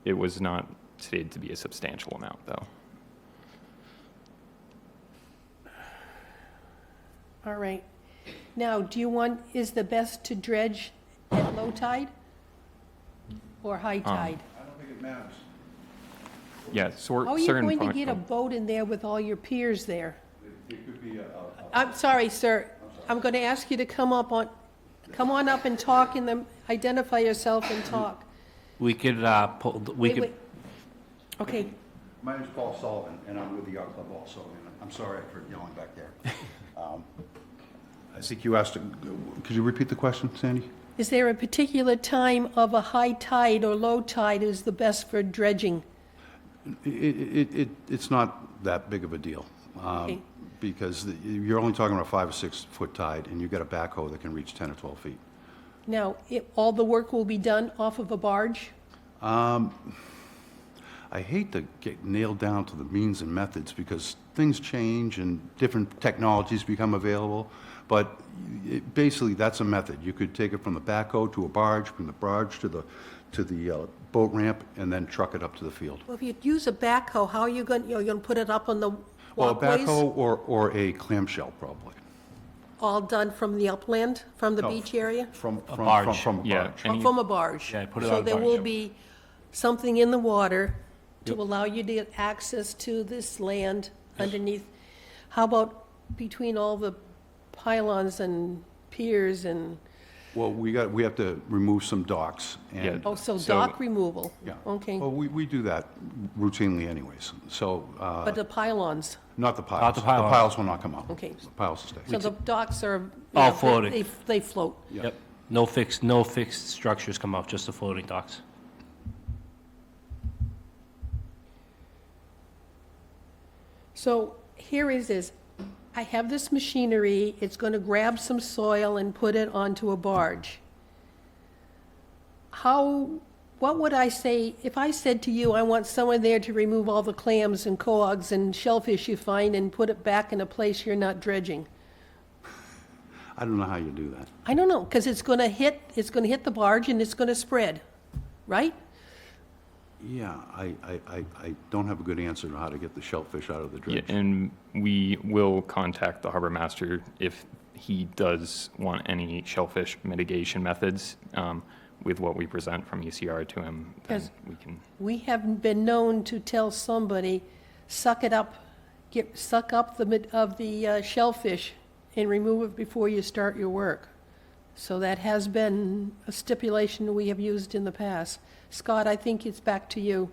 It was not stated to be a substantial amount, though. All right. Now, is the best to dredge at low tide? or high tide? Yeah, How are you certain going to point- get a boat in there with all your piers there? I'm sorry, sir. I'm going to ask you to come on up and talk and then identify yourself and talk. We could, Wait. Okay, My name's Paul Sullivan, and I'm with the Yacht Club also, and I'm sorry for yelling back there. I think you asked, could you repeat the question, Sandy? is there a particular time of a high tide or low tide is the best for dredging? It's not that big of a deal, Okay. because you're only talking about 5 or 6 foot tide, and you've got a backhoe that can reach 10 or 12 feet. Now, all the work will be done off of a barge? I hate to get nailed down to the means and methods, because things change and different technologies become available, but basically, that's a method. You could take it from the backhoe to a barge, from the barge to the boat ramp, and then truck it up to the field. Well, if you use a backhoe, how are you going, you're going to put it up on the Well, a walkways? backhoe or a clamshell, probably. All done from the upland, from the No, beach area? From A barge. From a Yeah, barge. and- From a barge? Yeah, put it So on a there barge. will be something in the water to allow you to get access to this land underneath. How about between all the pylons and piers and, Well, we have to remove some docks, and... oh, so dock removal? Yeah. Okay, Well, we do that routinely anyways, so, but the pylons, not the piles. Not the piles. The piles will not come out. Okay. The piles will stay. so the docks are... All yeah, floating. They float. Yep. No fixed structures come out, just the floating docks. So here is this, I have this machinery, it's going to grab some soil and put it onto a barge. What would I say, if I said to you, I want someone there to remove all the clams and cohogs and shellfish you find and put it back in a place you're not dredging? I don't know how you do that. I don't know, because it's going to hit the barge and it's going to spread, right? Yeah, I don't have a good answer to how to get the shellfish out of the Yeah, dredge. and we will contact the harbor master if he does want any shellfish mitigation methods with what we present from ECR to him. Then Yes. we can. We have been known to tell somebody, suck up the shellfish and remove it before you start your work. So that has been a stipulation we have used in the past. Scott, I think it's back to you.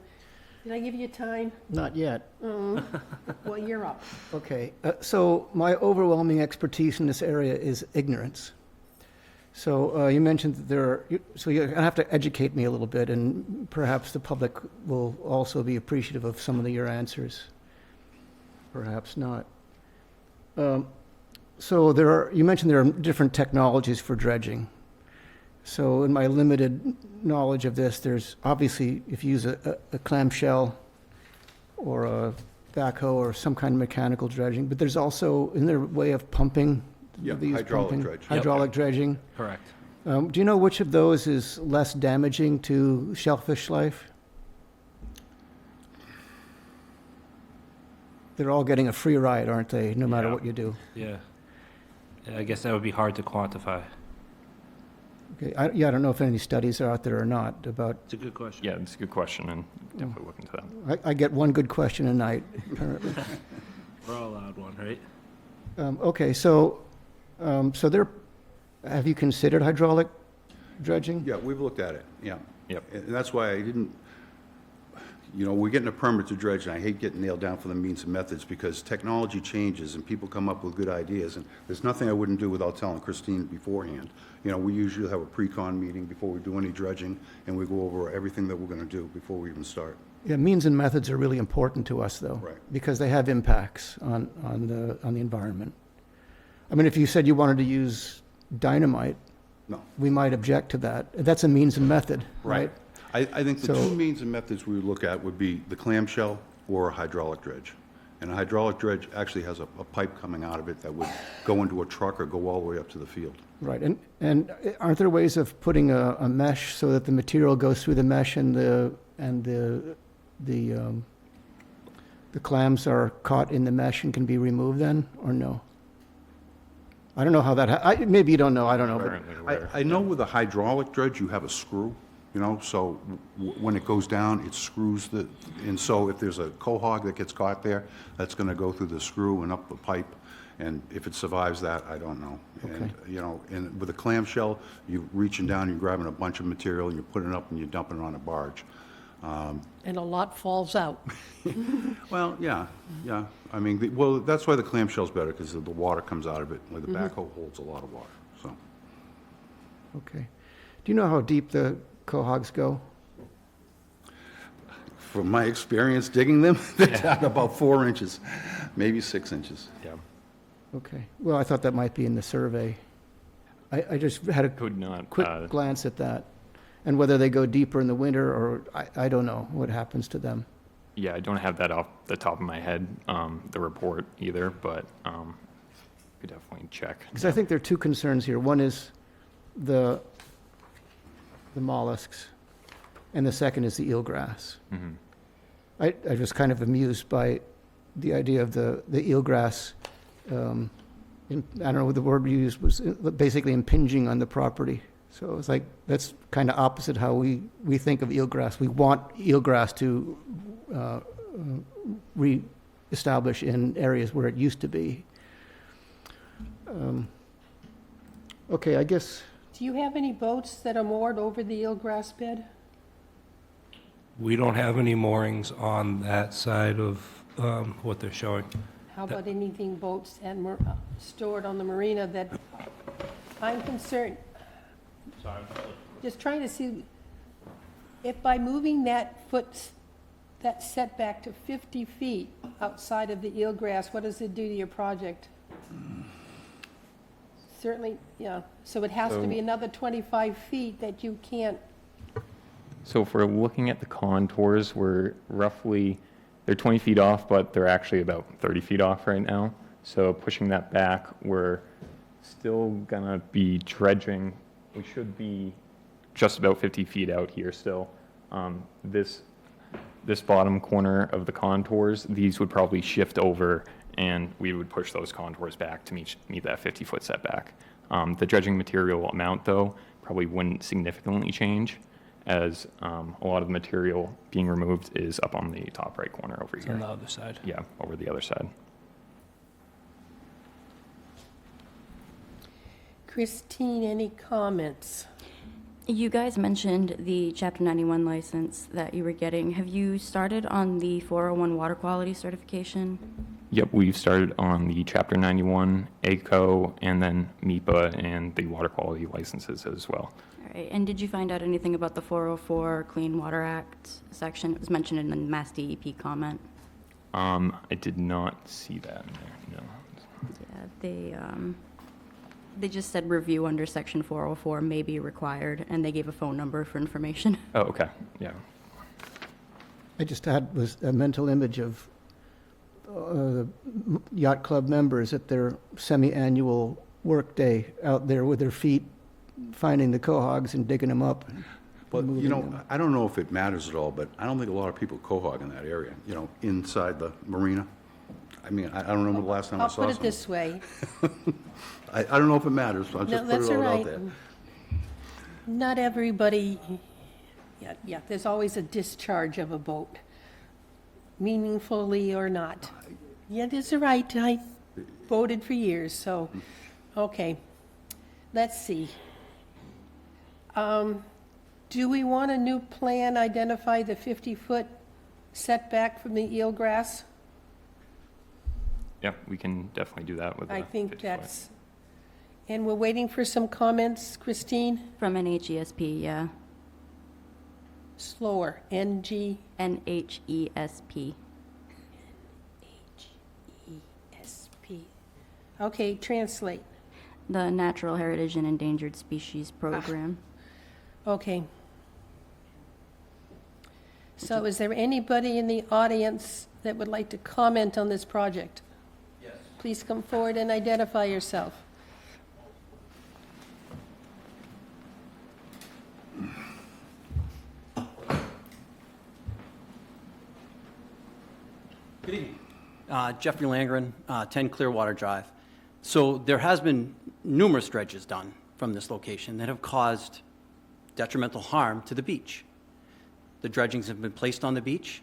Did I give you time? Not yet. Well, you're up. Okay, so my overwhelming expertise in this area is ignorance. So you mentioned that so you're going to have to educate me a little bit, and perhaps the public will also be appreciative of some of your answers. Perhaps not. So you mentioned there are different technologies for dredging. So in my limited knowledge of this, there's obviously, if you use a clamshell or a backhoe or some kind of mechanical dredging, but there's also, isn't there a way of pumping? Yeah, They use hydraulic pumping? dredge. Hydraulic dredging. Correct. Do you know which of those is less damaging to shellfish life? They're all getting a free ride, aren't they, no matter Yeah. what you do? Yeah. I guess that would be hard to quantify. Okay, I don't know if any studies are out there or not about, It's a good question. Yeah, it's a good question, and definitely look into that. I get one good question a night, apparently. We're all allowed one, right? Okay, so have you considered hydraulic dredging? Yeah, we've looked at it, yeah. Yep. And that's why I didn't, we're getting a permit to dredge, and I hate getting nailed down for the means and methods, because technology changes and people come up with good ideas, and there's nothing I wouldn't do without telling Christine beforehand. We usually have a pre-con meeting before we do any dredging, and we go over everything that we're gonna do before we even start. Yeah, means and methods are really important to us, though. Right. Because they have impacts on the environment. I mean, if you said you wanted to use dynamite, No. we might object to that. That's a means and method, right? I think the So- two means and methods we would look at would be the clamshell or a hydraulic dredge. And a hydraulic dredge actually has a pipe coming out of it that would go into a truck or go all the way up to the field. Right, and aren't there ways of putting a mesh so that the material goes through the mesh and the clams are caught in the mesh and can be removed then, or no? I don't know how that, maybe you don't know, I don't know. but- Currently aware. I know with a hydraulic dredge, you have a screw, so when it goes down, it screws and so if there's a quahog that gets caught there, that's going to go through the screw and up the pipe, and if it survives that, I don't know. And, and with a clamshell, you're reaching down, you're grabbing a bunch of material, and you're putting it up and you're dumping it on a barge. And a lot falls out. Well, yeah. I mean, that's why the clamshell's better, because the water comes out of it, like the backhoe holds a lot of water, so. Okay. Do you know how deep the quahogs go? From my experience digging them, they're down about 4 inches, maybe 6 inches. Yeah. Okay. Well, I thought that might be in the survey. I just had a Could not. quick glance at that. And whether they go deeper in the winter, or I don't know what happens to them. Yeah, I don't have that off the top of my head, the report either, but could definitely check. Because I think there are two concerns here. One is the mollusks, and the second is the eelgrass. Mhm. I was kind of amused by the idea of the eelgrass, I don't know what the word you used, was basically impinging on the property. So it's like, that's kind of opposite how we think of eelgrass. We want eelgrass to re-establish in areas where it used to be. Okay, I guess, Do you have any boats that are moored over the eelgrass bed? We don't have any moorings on that side of what they're showing. How about anything boats and stored on the marina that, I'm concerned, just trying to see if by moving that setback to 50 feet outside of the eelgrass, what does it do to your project? Certainly, yeah, so it has to be So- another 25 feet that you can't, So if we're looking at the contours, we're roughly, they're 20 feet off, but they're actually about 30 feet off right now. So pushing that back, we're still gonna be dredging. We should be just about 50 feet out here still. This bottom corner of the contours, these would probably shift over, and we would push those contours back to meet that 50-foot setback. The dredging material amount, though, probably wouldn't significantly change, as a lot of the material being removed is up on the top right corner over It's here. on the other side. Yeah, over the other side. Christine, any comments? You guys mentioned the Chapter 91 license that you were getting. Have you started on the 401 water quality certification? Yep, we've started on the Chapter 91, ACO, and then MEPA and the water quality licenses as well. All right, and did you find out anything about the 404 Clean Water Act section? It was mentioned in the Mass DEP comment. I did not see that in there, no. Yeah, they just said review under section 404 may be required, and they gave a phone number for information. Oh, okay, yeah. I just had was a mental image of the yacht club members at their semi-annual work day out there with their feet finding the quahogs and digging them up. But, moving them. I don't know if it matters at all, but I don't think a lot of people quahog in that area, inside the marina. I mean, I don't remember the last time I I'll saw put it some. this way. I don't know if it matters, so I'll No, just put that's it all all out right. there. Not everybody, yeah, there's always a discharge of a boat, meaningfully or not. Yeah, that's all right, I voted for years, so, okay. Let's see. Do we want a new plan identify the 50-foot setback from the eelgrass? Yeah, we can definitely do that with I the think 50-foot. that's, and we're waiting for some comments, Christine? From NHESP, yeah. Slower, NG. NHESP. H-E-S-P. Okay, translate. The Natural Heritage and Endangered Species Program. Okay. So is there anybody in the audience that would like to comment on this project? Yes. Please come forward and identify yourself. Good evening. Jeffrey Langren, 10 Clearwater Drive. So there has been numerous dredges done from this location that have caused detrimental harm to the beach. The dredgings have been placed on the beach,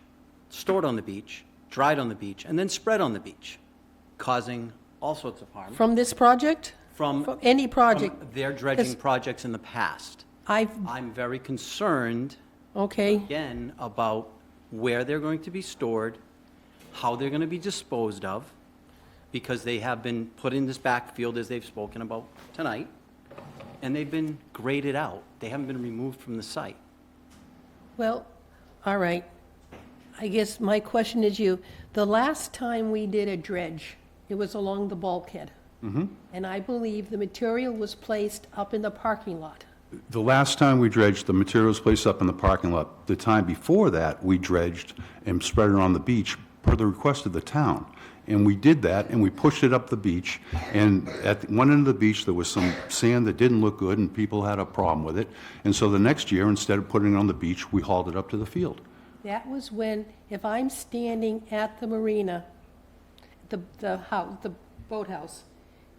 stored on the beach, dried on the beach, and then spread on the beach, causing all sorts of harm From this project? from From any project? from their dredging 'Cause projects in the past. I've, I'm very concerned, okay, again, about where they're going to be stored, how they're going to be disposed of, because they have been put in this backfield, as they've spoken about tonight, and they've been graded out. They haven't been removed from the site. well, all right. I guess my question is you, the last time we did a dredge, it was along the bulkhead. And I believe the material was placed up in the parking lot. The last time we dredged, the material was placed up in the parking lot. The time before that, we dredged and spread it on the beach per the request of the town. And we did that, and we pushed it up the beach, and at one end of the beach, there was some sand that didn't look good, and people had a problem with it. And so the next year, instead of putting it on the beach, we hauled it up to the field. That was when, if I'm standing at the marina, the house, the boathouse,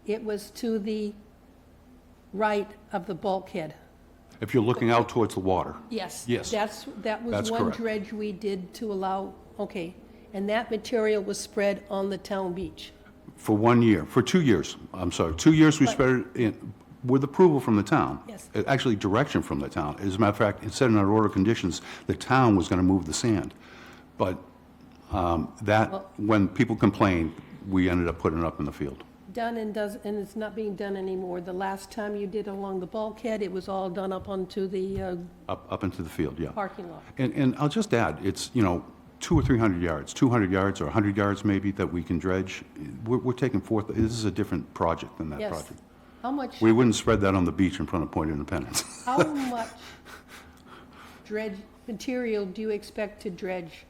it was to the right of the bulkhead. If you're looking out towards the water. Yes. Yes. That was That's one correct. dredge we did to allow, okay. And that material was spread on the town beach. For 1 year, for 2 years, I'm sorry, 2 years we But- spread it in, with approval from the town. Yes. Actually, direction from the town. As a matter of fact, it said in our order of conditions, the town was gonna move the sand. But, Well- when people complained, we ended up putting it up in the field. Done and it's not being done anymore. The last time you did along the bulkhead, it was all done up onto the Up into the field, yeah. parking lot. And I'll just add, it's, 200 or 300 yards, 200 yards or 100 yards maybe that we can dredge. We're taking forth, this is a different project than that Yes. project. How much, We wouldn't spread that on the beach in front of Point Independence. how much dredge material do you expect to dredge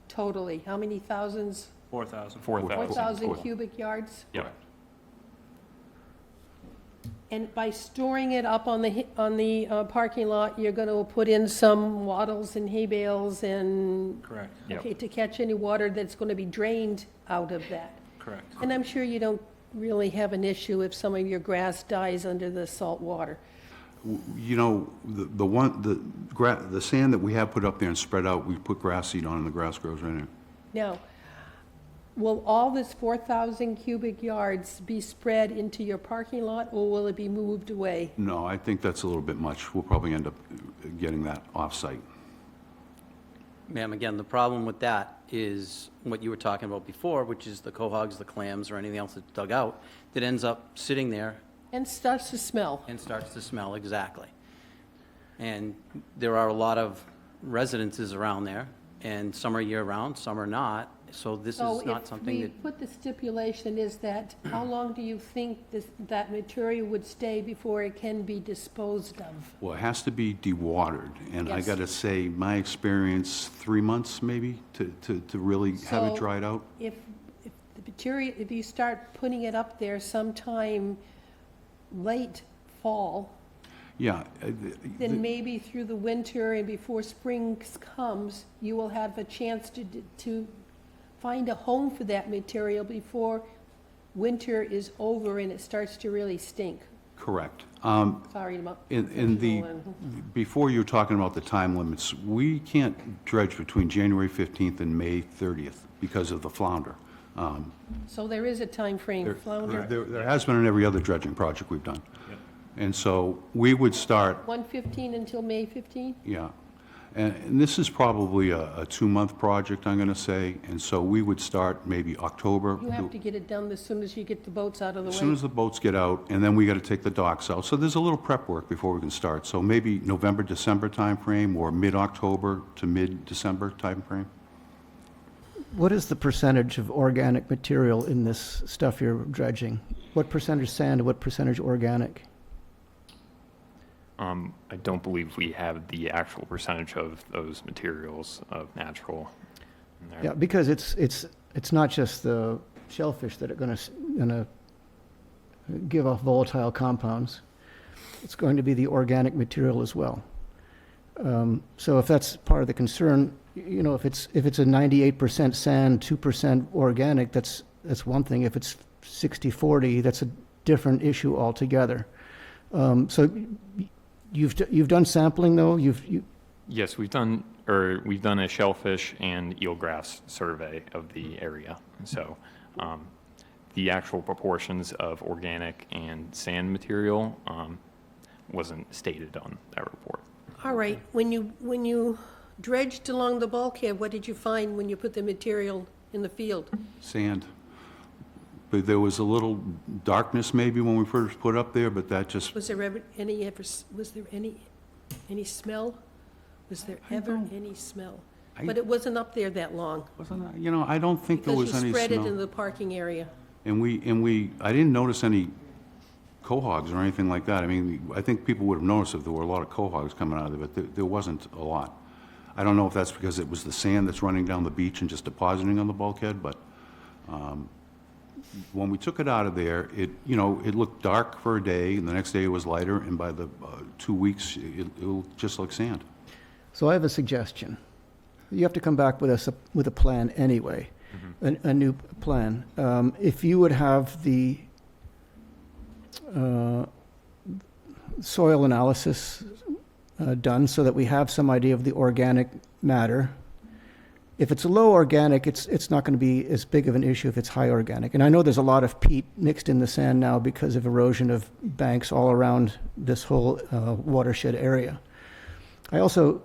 totally? How many thousands? 4,000. 4,000 cubic yards? Yep. And by storing it up on the parking lot, you're going to put in some wattles and hay bales and, Correct, Yep. okay, to catch any water that's going to be drained out of that. correct. And I'm sure you don't really have an issue if some of your grass dies under the salt water. The sand that we have put up there and spread out, we put grass seed on and the grass grows right in it. Now, will all this 4,000 cubic yards be spread into your parking lot, or will it be moved away? No, I think that's a little bit much. We'll probably end up getting that off-site. Ma'am, again, the problem with that is what you were talking about before, which is the quahogs, the clams, or anything else that's dug out, that ends up sitting there And starts to smell. and starts to smell, exactly. And there are a lot of residences around there, and some are year-round, some are not, so this So is not if something we that, put the stipulation is that, how long do you think that material would stay before it can be disposed of? Well, it has to be dewatered, and I Yes. got to say, my experience, 3 months maybe to really have it So- dried out. If the material, if you start putting it up there sometime late fall, Yeah. then maybe through the winter and before spring comes, you will have a chance to find a home for that material before winter is over and it starts to really stink. Correct. Sorry, I'm In the, before you were talking about the time limits, we can't dredge between January 15th and May 30th because of the flounder. So there is a time frame, flounder. There has been in every other dredging project we've done. And so we would start, 1/15 until May 15? yeah, and this is probably a 2-month project, I'm going to say, and so we would start maybe October. You have to get it done as soon as you get the boats out of the As soon way. as the boats get out, and then we got to take the docks out. So there's a little prep work before we can start. So maybe November, December timeframe, or mid-October to mid-December timeframe. What is the percentage of organic material in this stuff you're dredging? What percentage sand, what percentage organic? I don't believe we have the actual percentage of those materials of natural in there. Yeah, because it's not just the shellfish that are gonna give off volatile compounds. It's going to be the organic material as well. So if that's part of the concern, if it's a 98% sand, 2% organic, that's one thing. If it's 60-40, that's a different issue altogether. So You've done sampling, though? Yes, we've done a shellfish and eelgrass survey of the area. So the actual proportions of organic and sand material wasn't stated on that report. All right, when you dredged along the bulkhead, what did you find when you put the material in the field? Sand. But there was a little darkness maybe when we first put up there, but that just, Was there ever any smell? Was there ever any smell? But it wasn't up there that long. I don't think there was any Because you spread it in smell. the parking area. And I didn't notice any quahogs or anything like that. I mean, I think people would have noticed if there were a lot of quahogs coming out of it, but there wasn't a lot. I don't know if that's because it was the sand that's running down the beach and just depositing on the bulkhead, but when we took it out of there, it looked dark for a day, and the next day it was lighter, and by the 2 weeks, it looked just like sand. So I have a suggestion. You have to come back with a plan anyway, a new plan. If you would have the soil analysis done so that we have some idea of the organic matter. If it's low organic, it's not going to be as big of an issue if it's high organic. And I know there's a lot of peat mixed in the sand now because of erosion of banks all around this whole watershed area. I also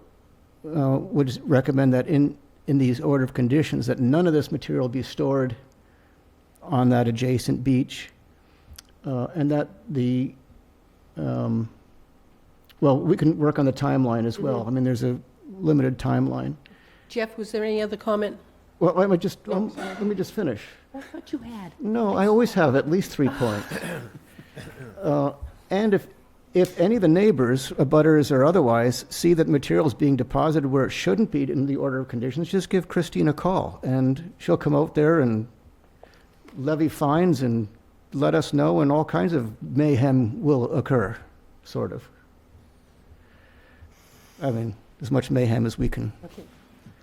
would recommend that in these order of conditions that none of this material be stored on that adjacent beach, and that we can work on the timeline as well. I mean, there's a limited timeline. Jeff, was there any other comment? Well, let me just finish. I thought you had. No, I always have at least 3 points. And if any of the neighbors, abutters or otherwise, see that material is being deposited where it shouldn't be in the order of conditions, just give Christine a call, and she'll come out there and levy fines and let us know, and all kinds of mayhem will occur, sort of. I mean, as much mayhem as we can. Okay.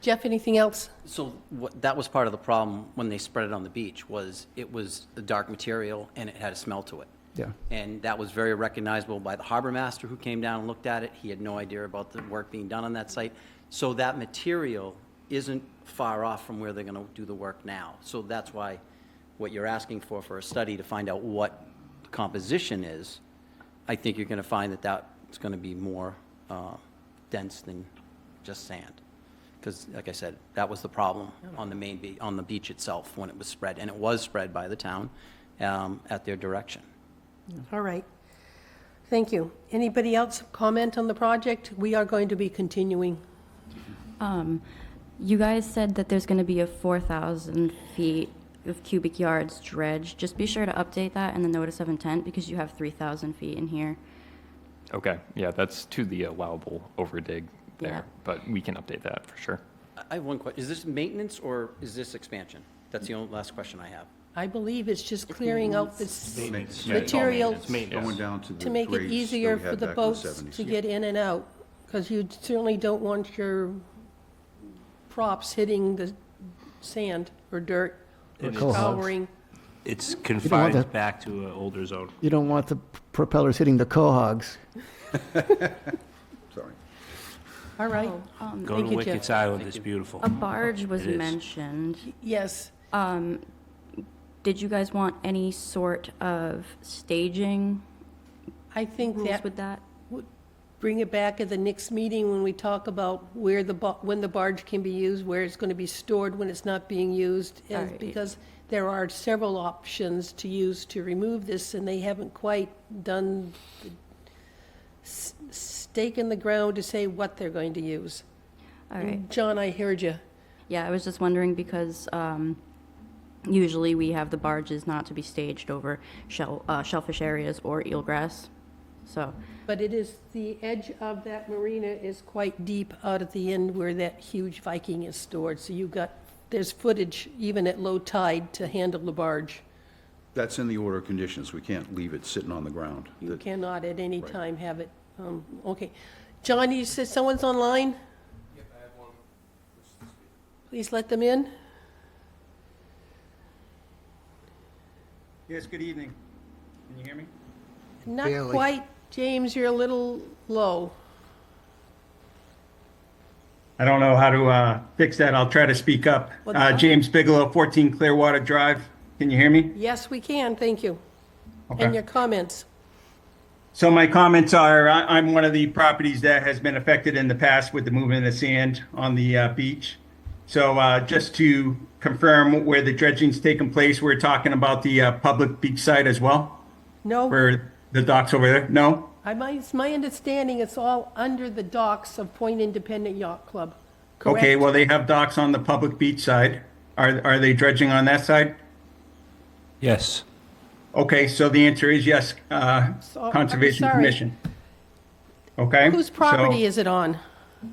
Jeff, anything else? So that was part of the problem when they spread it on the beach, was it was a dark material and it had a smell to it. Yeah. And that was very recognizable by the harbor master who came down and looked at it. He had no idea about the work being done on that site. So that material isn't far off from where they're going to do the work now. So that's why what you're asking for a study to find out what the composition is, I think you're going to find that that's going to be more dense than just sand. Because, like I said, that was the problem on the beach itself when it was spread, and it was spread by the town at their direction. All right. Thank you. Anybody else comment on the project? We are going to be continuing. You guys said that there's going to be a 4,000 feet of cubic yards dredge. Just be sure to update that in the notice of intent because you have 3,000 feet in here. Okay, yeah, that's to the allowable overdig there, Yeah. but we can update that for sure. I have one question. Is this maintenance or is this expansion? That's the only last question I have. I believe it's just clearing out this Maintenance. material It's maintenance. Going down to the to make it grades easier that we for had the back in the boats 70s. to get in and out. Because you certainly don't want your props hitting the sand or dirt or It is. scouring. It's that. confined back to an older zone. You don't want the propellers hitting the quahogs. Sorry. All right. Go Thank to you, Wickett's Jeff. Island, it's beautiful. A barge was It is. mentioned. Yes. Did you guys want any sort of staging I think rules that with that? bring it back at the next meeting when we talk about where when the barge can be used, where it's going to be stored when it's not being used. All And right. because there are several options to use to remove this, and they haven't quite done the stake in the ground to say what they're going to use. All right. And John, I heard you. Yeah, I was just wondering because usually we have the barges not to be staged over shellfish areas or eelgrass. So, But it is, the edge of that marina is quite deep out at the end where that huge Viking is stored. So there's footage even at low tide to handle the barge. That's in the order of conditions. We can't leave it sitting on the ground. You cannot at any time have it, okay. John, you said someone's online? Yep, I have one. Please let them in. Yes, good evening. Can you hear me? Not Barely. quite James, you're a little low. I don't know how to fix that. I'll try to speak up. Well, James Bigelow, 14 Clearwater Drive. Can you hear me? Yes, we can, thank you. Okay. And your comments? So my comments are, I'm one of the properties that has been affected in the past with the movement of sand on the beach. So just to confirm where the dredging's taken place, we're talking about the public beach side as well? No, Where the docks over there? No? it's my understanding it's all under the docks of Point Independent Yacht Club, Okay, correct? well, they have docks on the public beach side. Are they dredging on that side? Yes. Okay, so the answer is yes, So, Conservation sorry. Commission. Okay? Whose property so is it on?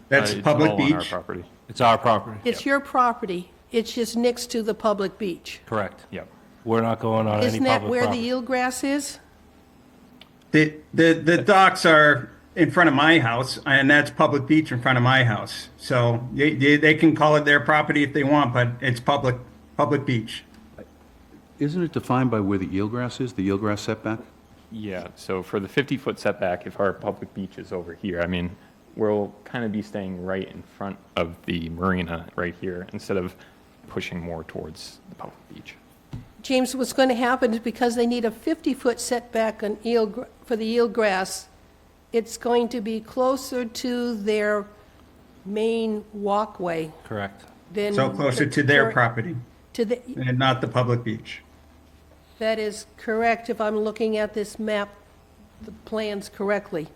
That's It's public all on our beach. property. It's our property. It's your property, it's just next to the public beach. Correct. Yep. We're not going on any Isn't that public where the property. eelgrass is? The docks are in front of my house, and that's public beach in front of my house. So they can call it their property if they want, but it's public beach. Isn't it defined by where the eelgrass is, the eelgrass setback? Yeah, so for the 50-foot setback, if our public beach is over here, I mean, we'll kind of be staying right in front of the marina right here instead of pushing more towards the public beach. James, what's going to happen is because they need a 50-foot setback on for the eelgrass, it's going to be closer to their main walkway Correct. than... So closer the to their current- property To the, and not the public beach. that is correct, if I'm looking at this map, the plans correctly.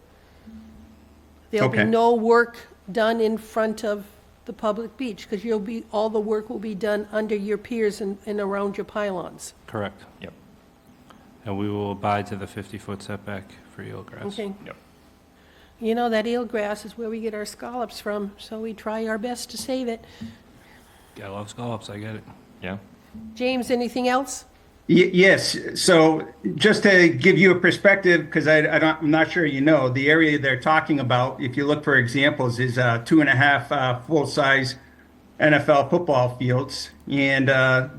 There'll be Okay. no work done in front of the public beach, because all the work will be done under your piers and around your pylons. Correct. Yep. And we will abide to the 50-foot setback for eelgrass. Okay? Yep. You know, that eelgrass is where we get our scallops from, so we try our best to save it. I love scallops, I get it. Yeah. James, anything else? Yes, so just to give you a perspective, because I'm not sure you know, the area they're talking about, if you look for examples, is 2.5 full-size NFL football fields. And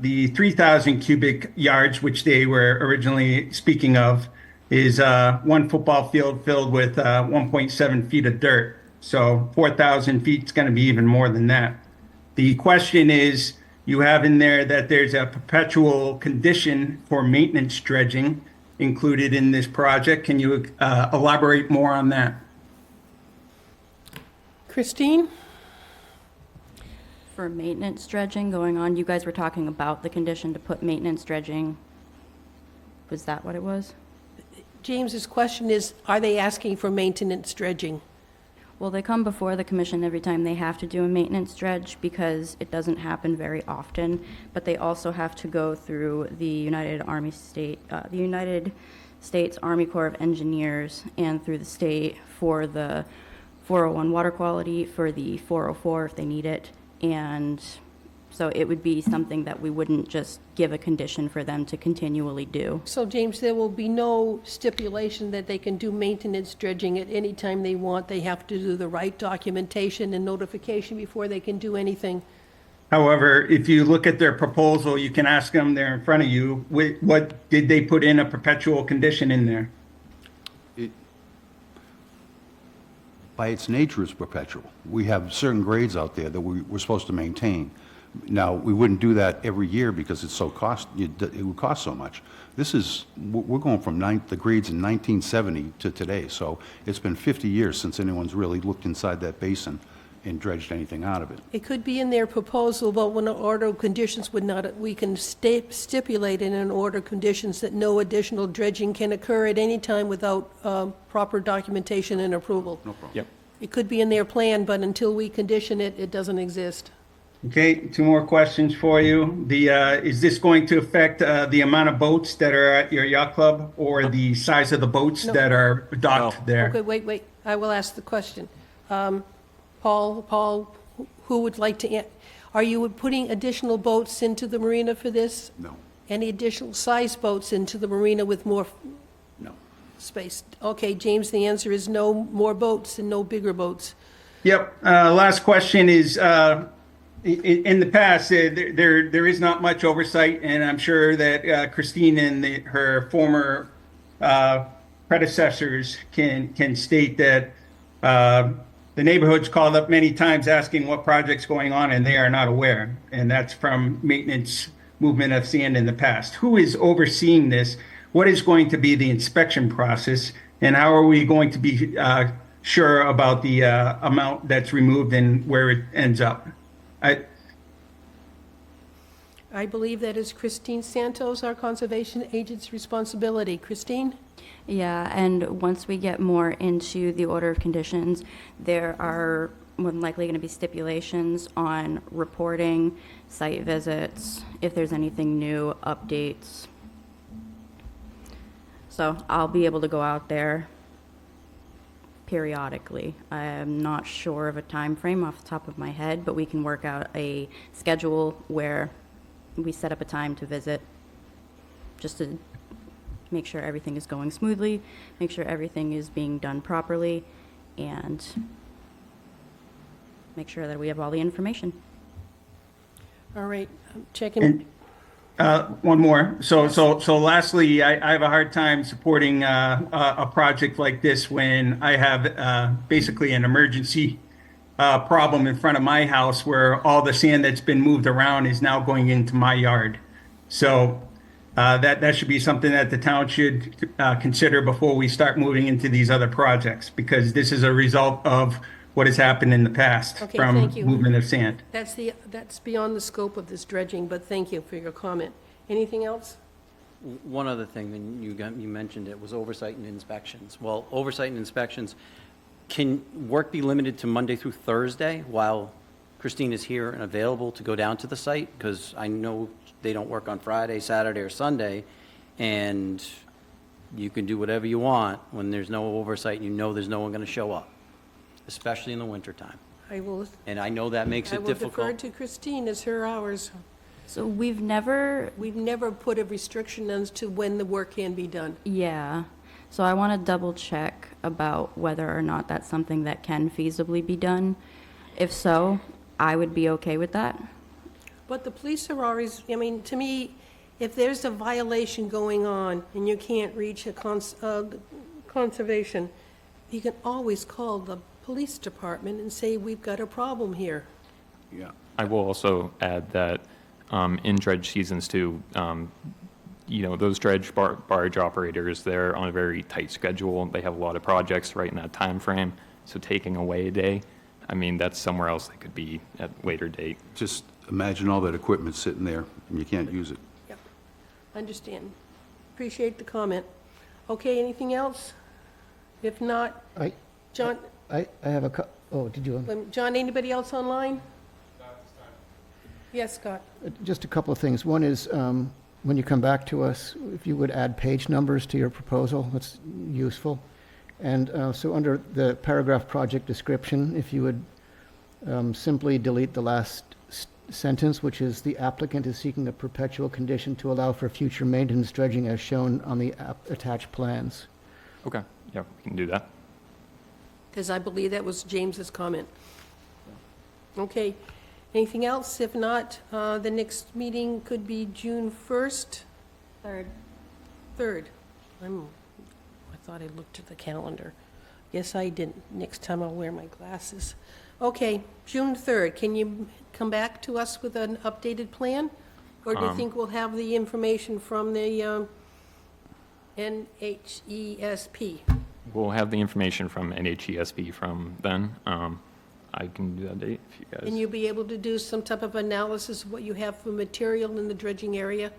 the 3,000 cubic yards, which they were originally speaking of, is one football field filled with 1.7 feet of dirt. So 4,000 feet is going to be even more than that. The question is, you have in there that there's a perpetual condition for maintenance dredging included in this project. Can you elaborate more on that? Christine? For maintenance dredging going on, you guys were talking about the condition to put maintenance dredging. Was that what it was? James's question is, are they asking for maintenance dredging? Well, they come before the commission every time they have to do a maintenance dredge because it doesn't happen very often. But they also have to go through the United States Army Corps of Engineers and through the state for the 401 water quality, for the 404 if they need it. And so it would be something that we wouldn't just give a condition for them to continually do. So, James, there will be no stipulation that they can do maintenance dredging at any time they want. They have to do the right documentation and notification before they can do anything. However, if you look at their proposal, you can ask them there in front of you, what did they put in a perpetual condition in there? By its nature, it's perpetual. We have certain grades out there that we're supposed to maintain. Now, we wouldn't do that every year because it's so it would cost so much. We're going from the grades in 1970 to today, so it's been 50 years since anyone's really looked inside that basin and dredged anything out of it. It could be in their proposal, but when an order of conditions would not, we can stipulate in an order of conditions that no additional dredging can occur at any time without proper documentation and approval. No problem. Yep. It could be in their plan, but until we condition it, it doesn't exist. Okay, 2 more questions for you. Is this going to affect the amount of boats that are at your yacht club or the size of the boats No. that are docked there? Okay, wait, I will ask the question. Paul, who would like to, are you putting additional boats into the marina for this? No, Any additional size boats into the marina with more no. space? Okay, James, the answer is no more boats and no bigger boats. Yep. Last question is, in the past, there is not much oversight, and I'm sure that Christine and her former predecessors can state that the neighborhood's called up many times asking what project's going on, and they are not aware. And that's from maintenance movement of sand in the past. Who is overseeing this? What is going to be the inspection process? And how are we going to be sure about the amount that's removed and where it ends up? I believe that is Christine Santos, our conservation agent's responsibility. Christine? Yeah, and once we get more into the order of conditions, there are more than likely going to be stipulations on reporting, site visits, if there's anything new, updates. So I'll be able to go out there periodically. I am not sure of a time frame off the top of my head, but we can work out a schedule where we set up a time to visit, just to make sure everything is going smoothly, make sure everything is being done properly, and make sure that we have all the information. All right, I'm checking. One more. So lastly, I have a hard time supporting a project like this when I have basically an emergency problem in front of my house where all the sand that's been moved around is now going into my yard. So that should be something that the town should consider before we start moving into these other projects, because this is a result of what has happened in the past Okay, from thank you. movement of sand. That's beyond the scope of this dredging, but thank you for your comment. Anything else? One other thing, and you mentioned it, was oversight and inspections. Well, oversight and inspections, can work be limited to Monday through Thursday while Christine is here and available to go down to the site? Because I know they don't work on Friday, Saturday, or Sunday, and you can do whatever you want when there's no oversight and you know there's no one going to show up, especially in the wintertime. I will And I know that makes it difficult. defer to Christine as her hours. So we've never, We've never put a restriction as to when the work can be done. yeah, so I want to double check about whether or not that's something that can feasibly be done. If so, I would be okay with that. But the police are always, I mean, to me, if there's a violation going on and you can't reach a conservation, you can always call the police department and say, we've got a problem here. Yeah. I will also add that in dredge seasons too, those dredge barge operators, they're on a very tight schedule. They have a lot of projects right in that time frame. So taking away a day, I mean, that's somewhere else that could be at a later date. Just imagine all that equipment sitting there and you can't use it. Yep, understand. Appreciate the comment. Okay, anything else? If not, John, I have did you? John, anybody else online? Yes, Scott. Just a couple of things. One is, when you come back to us, if you would add page numbers to your proposal, that's useful. And so under the paragraph project description, if you would simply delete the last sentence, which is the applicant is seeking a perpetual condition to allow for future maintenance dredging as shown on the attached plans. Okay, yeah, we can do that. Because I believe that was James's comment. Okay, anything else? If not, the next meeting could be June 1st? 3rd. I thought I looked at the calendar. Yes, I didn't. Next time I'll wear my glasses. Okay, June 3rd. Can you come back to us with an updated plan? Or do you think we'll have the information from the NHESP? We'll have the information from NHESP from then. I can do that date if you guys. And you'll be able to do some type of analysis of what you have for material in the dredging area?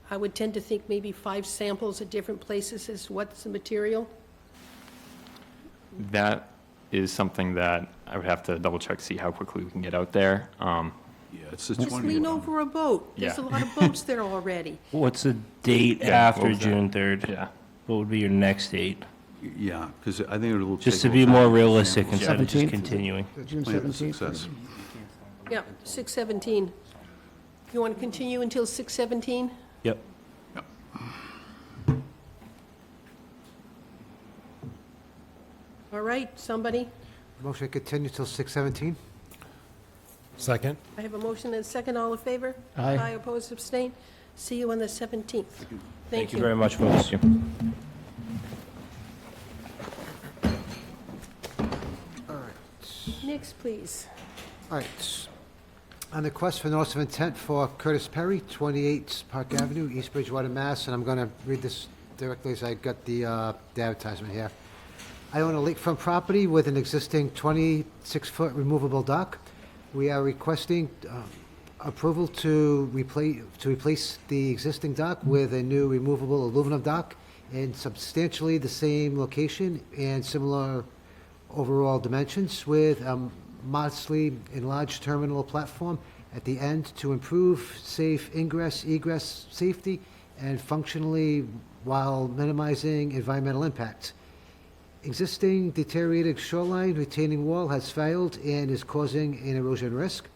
I would tend to think maybe 5 samples at different places is what's the material? That is something that I would have to double check, see how quickly we can get out there. Yeah, it's the 20th. Just lean over a boat. There's a Yeah. lot of boats there already. What's the date Yeah, after what was that? June 3rd? Yeah. What would be your next date? Yeah, because I think it'll Just take to a be little more time to get realistic samples. instead of just 17th? continuing. June Plan for 17th? success. Yeah, 6/17. You want to continue until 6/17? Yep. All right, somebody? Motion to continue till 6:17? Second? I have a motion and a second. All in favor? Aye. Opposed, abstain. See you on the 17th. Thank you very much, folks. Next, please. All right. On the quest for notice of intent for Curtis Perry, 28 Park Avenue, East Bridgewater, Mass., and I'm going to read this directly as I got the advertisement here. I own a lakefront property with an existing 26-foot removable dock. We are requesting approval to replace the existing dock with a new removable aluminum dock in substantially the same location and similar overall dimensions with modestly enlarged terminal platform at the end to improve safe ingress, egress safety and functionally while minimizing environmental impact. Existing deteriorated shoreline retaining wall has failed and is causing an erosion risk.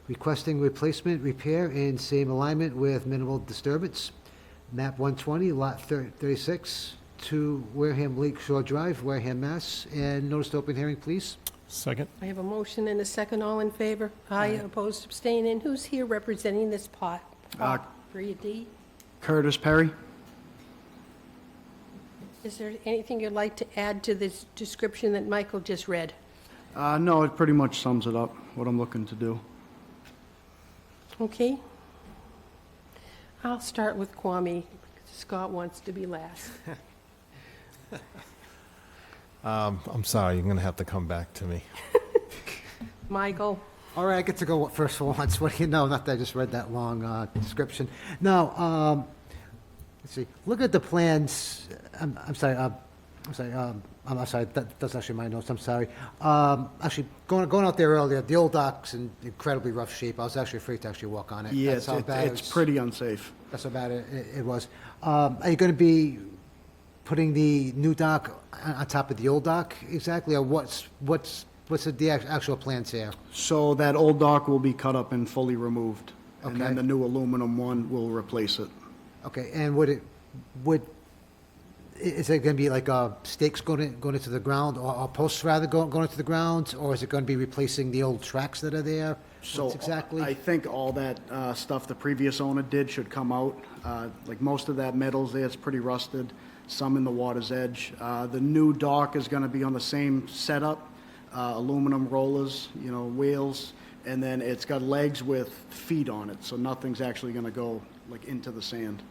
Requesting replacement, repair in same alignment with minimal disturbance. Map 120, Lot 36, to Wareham Lake Shore Drive, Wareham, Mass. And notice to open hearing, please. Second? I have a motion and a second. All in favor? Aye. Opposed, abstained. And who's here representing this Property D? Curtis Perry. Is there anything you'd like to add to this description that Michael just read? No, it pretty much sums it up, what I'm looking to do. Okay. I'll start with Kwame. Scott wants to be last. I'm sorry, you're going to have to come back to me. Michael? All right, I get to go first for once. What do you know? Not that I just read that long description. No, let's see. Look at the plans. I'm sorry. I'm sorry. That's actually my notes. I'm sorry. Actually, going out there earlier, the old dock's in incredibly rough shape. I was actually afraid to actually walk on it. Yeah, That's how bad it's pretty unsafe. That's how bad it was. Are you going to be putting the new dock on top of the old dock exactly, or what's the actual plans here? So that old dock will be cut up and fully removed. And Okay. then the new aluminum one will replace it. Okay, and is it going to be like stakes going into the ground, or posts rather going into the ground, or is it going to be replacing the old tracks that are there? So What's exactly? I think all that stuff the previous owner did should come out. Like most of that metal's there, it's pretty rusted, some in the water's edge. The new dock is going to be on the same setup, aluminum rollers, wheels, and then it's got legs with feet on it, so nothing's actually going to go like into the sand.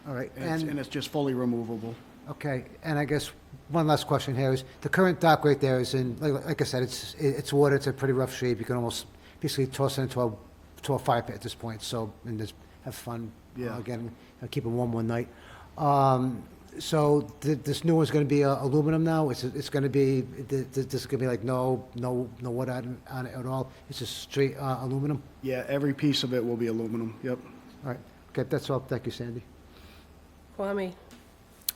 All right, And it's just fully removable. okay, and I guess one last question here is, the current dock right there is in, like I said, it's water, it's in pretty rough shape. You can almost basically toss it into a fire pit at this point, so, and just have fun. Yeah. Again, keep it warm one night. So this new one's going to be aluminum now? It's going to be, this is going to be like no wood on it at all? It's just straight aluminum? Yeah, every piece of it will be aluminum, yep. All right, okay, that's all. Thank you, Sandy. Kwame?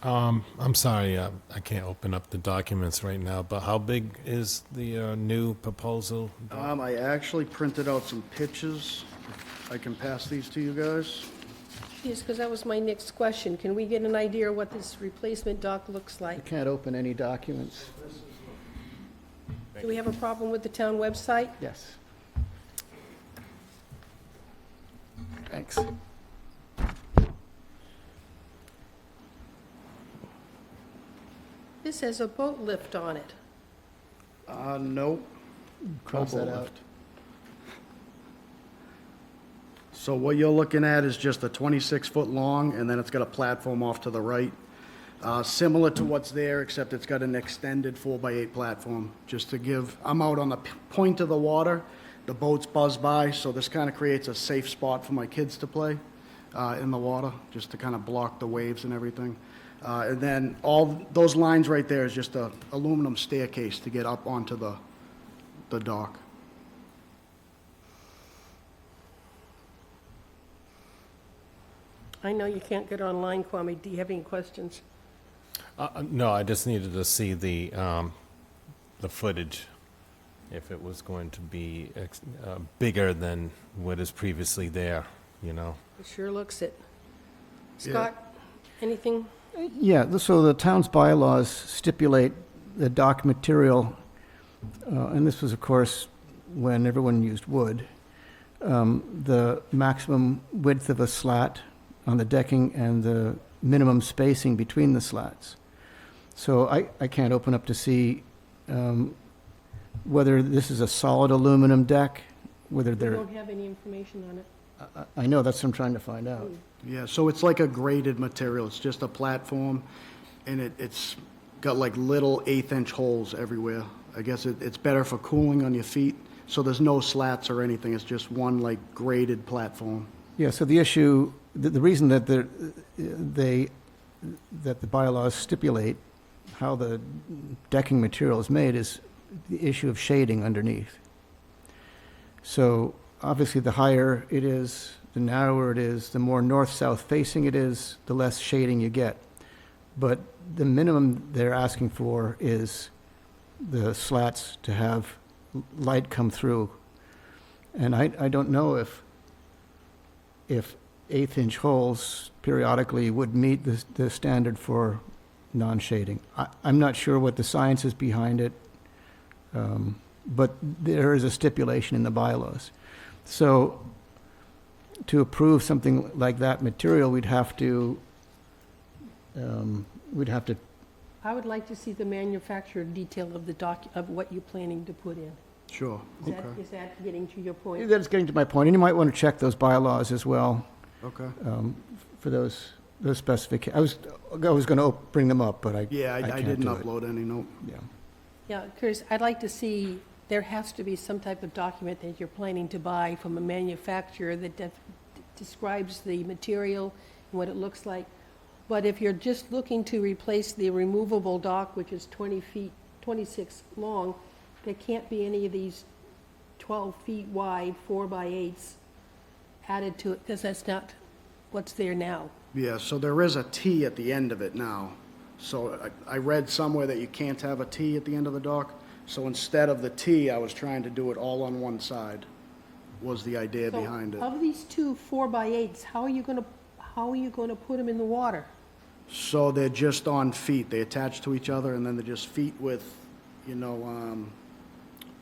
I'm sorry, I can't open up the documents right now, but how big is the new proposal? I actually printed out some pictures. I can pass these to you guys. Yes, because that was my next question. Can we get an idea of what this replacement dock looks I like? can't open any documents. Do we have a problem with the town website? Yes. Thanks. This has a boat lift on it. Nope. Cross No that boat out. lift. So what you're looking at is just a 26-foot long, and then it's got a platform off to the right. Similar to what's there, except it's got an extended 4x8 platform, just to give, I'm out on the point of the water, the boats buzz by, so this kind of creates a safe spot for my kids to play in the water, just to kind of block the waves and everything. And then all those lines right there is just a aluminum staircase to get up onto the dock. I know you can't get online, Kwame. Do you have any questions? No, I just needed to see the footage, if it was going to be bigger than what is previously there, It sure looks it. Scott, anything? Yeah, so the town's bylaws stipulate the dock material, and this was, of course, when everyone used wood, the maximum width of a slat on the decking and the minimum spacing between the slats. So I can't open up to see whether this is a solid aluminum deck, whether We they're, don't have any information on it. I know, that's what I'm trying to find out. Yeah, so it's like a graded material. It's just a platform, and it's got like little 1/8-inch holes everywhere. I guess it's better for cooling on your feet, so there's no slats or anything. It's just one like graded platform. Yeah, so the issue, the reason that that the bylaws stipulate how the decking material is made is the issue of shading underneath. So obviously, the higher it is, the narrower it is, the more north-south facing it is, the less shading you get. But the minimum they're asking for is the slats to have light come through. And I don't know if 1/8-inch holes periodically would meet the standard for non-shading. I'm not sure what the science is behind it, but there is a stipulation in the bylaws. So to approve something like that material, we'd have to, I would like to see the manufacturer detail of the of what you're planning to put in. Sure, Is that, okay, is that getting to your point? that's getting to my point, and you might want to check those bylaws as well, okay. for those specifications. I was going to bring them up, but I Yeah, I can't didn't do it. upload any, nope. Yeah. Yeah, Chris, I'd like to see, there has to be some type of document that you're planning to buy from a manufacturer that describes the material and what it looks like. But if you're just looking to replace the removable dock, which is 20 feet, 26 long, there can't be any of these 12 feet wide 4x8s added to it, because that's not what's there now. Yeah, so there is a T at the end of it now. So I read somewhere that you can't have a T at the end of the dock. So instead of the T, I was trying to do it all on one side, was the idea So, behind it. of these two 4x8s, how are you gonna put them in the water? So they're just on feet. They attach to each other, and then they're just feet with,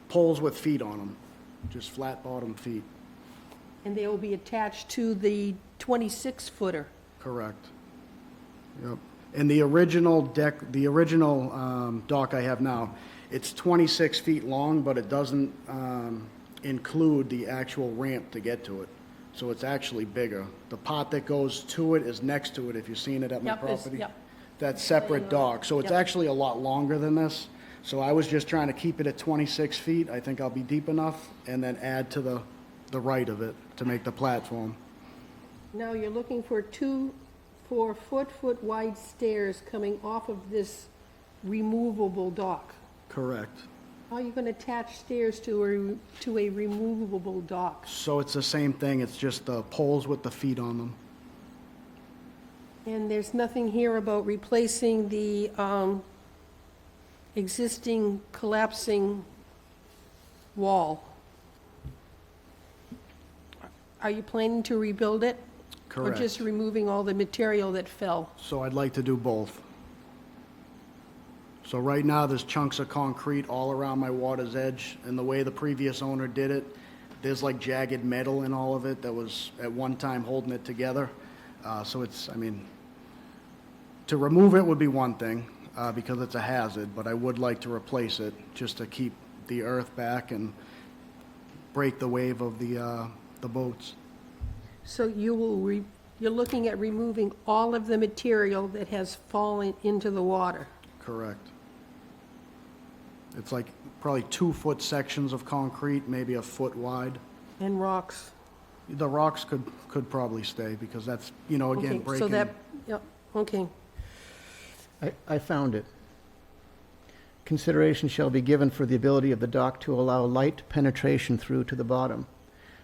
poles with feet on them, just flat bottom feet. And they will be attached to the 26-footer. Correct. Yep. And the original dock I have now, it's 26 feet long, but it doesn't include the actual ramp to get to it. So it's actually bigger. The part that goes to it is next to it, if you've seen it at my Yep, it's- property. yep. That separate dock. So it's Yep. actually a lot longer than this. So I was just trying to keep it at 26 feet. I think I'll be deep enough, and then add to the right of it to make the platform. Now, you're looking for foot wide stairs coming off of this removable dock. Correct. How are you gonna attach stairs to a removable dock? So it's the same thing. It's just the poles with the feet on them. And there's nothing here about replacing the existing collapsing wall. Are you planning to rebuild it? Correct. Or just removing all the material that fell? So I'd like to do both. So right now, there's chunks of concrete all around my water's edge, and the way the previous owner did it, there's like jagged metal in all of it that was at one time holding it together. So it's, to remove it would be one thing, because it's a hazard, but I would like to replace it just to keep the earth back and break the wave of the boats. So you're looking at removing all of the material that has fallen into the water? Correct. It's like probably 2-foot sections of concrete, maybe a foot wide. And rocks? The rocks could probably stay, because that's, again, Okay, breaking. so that, yep, okay. I found it. Consideration shall be given for the ability of the dock to allow light penetration through to the bottom.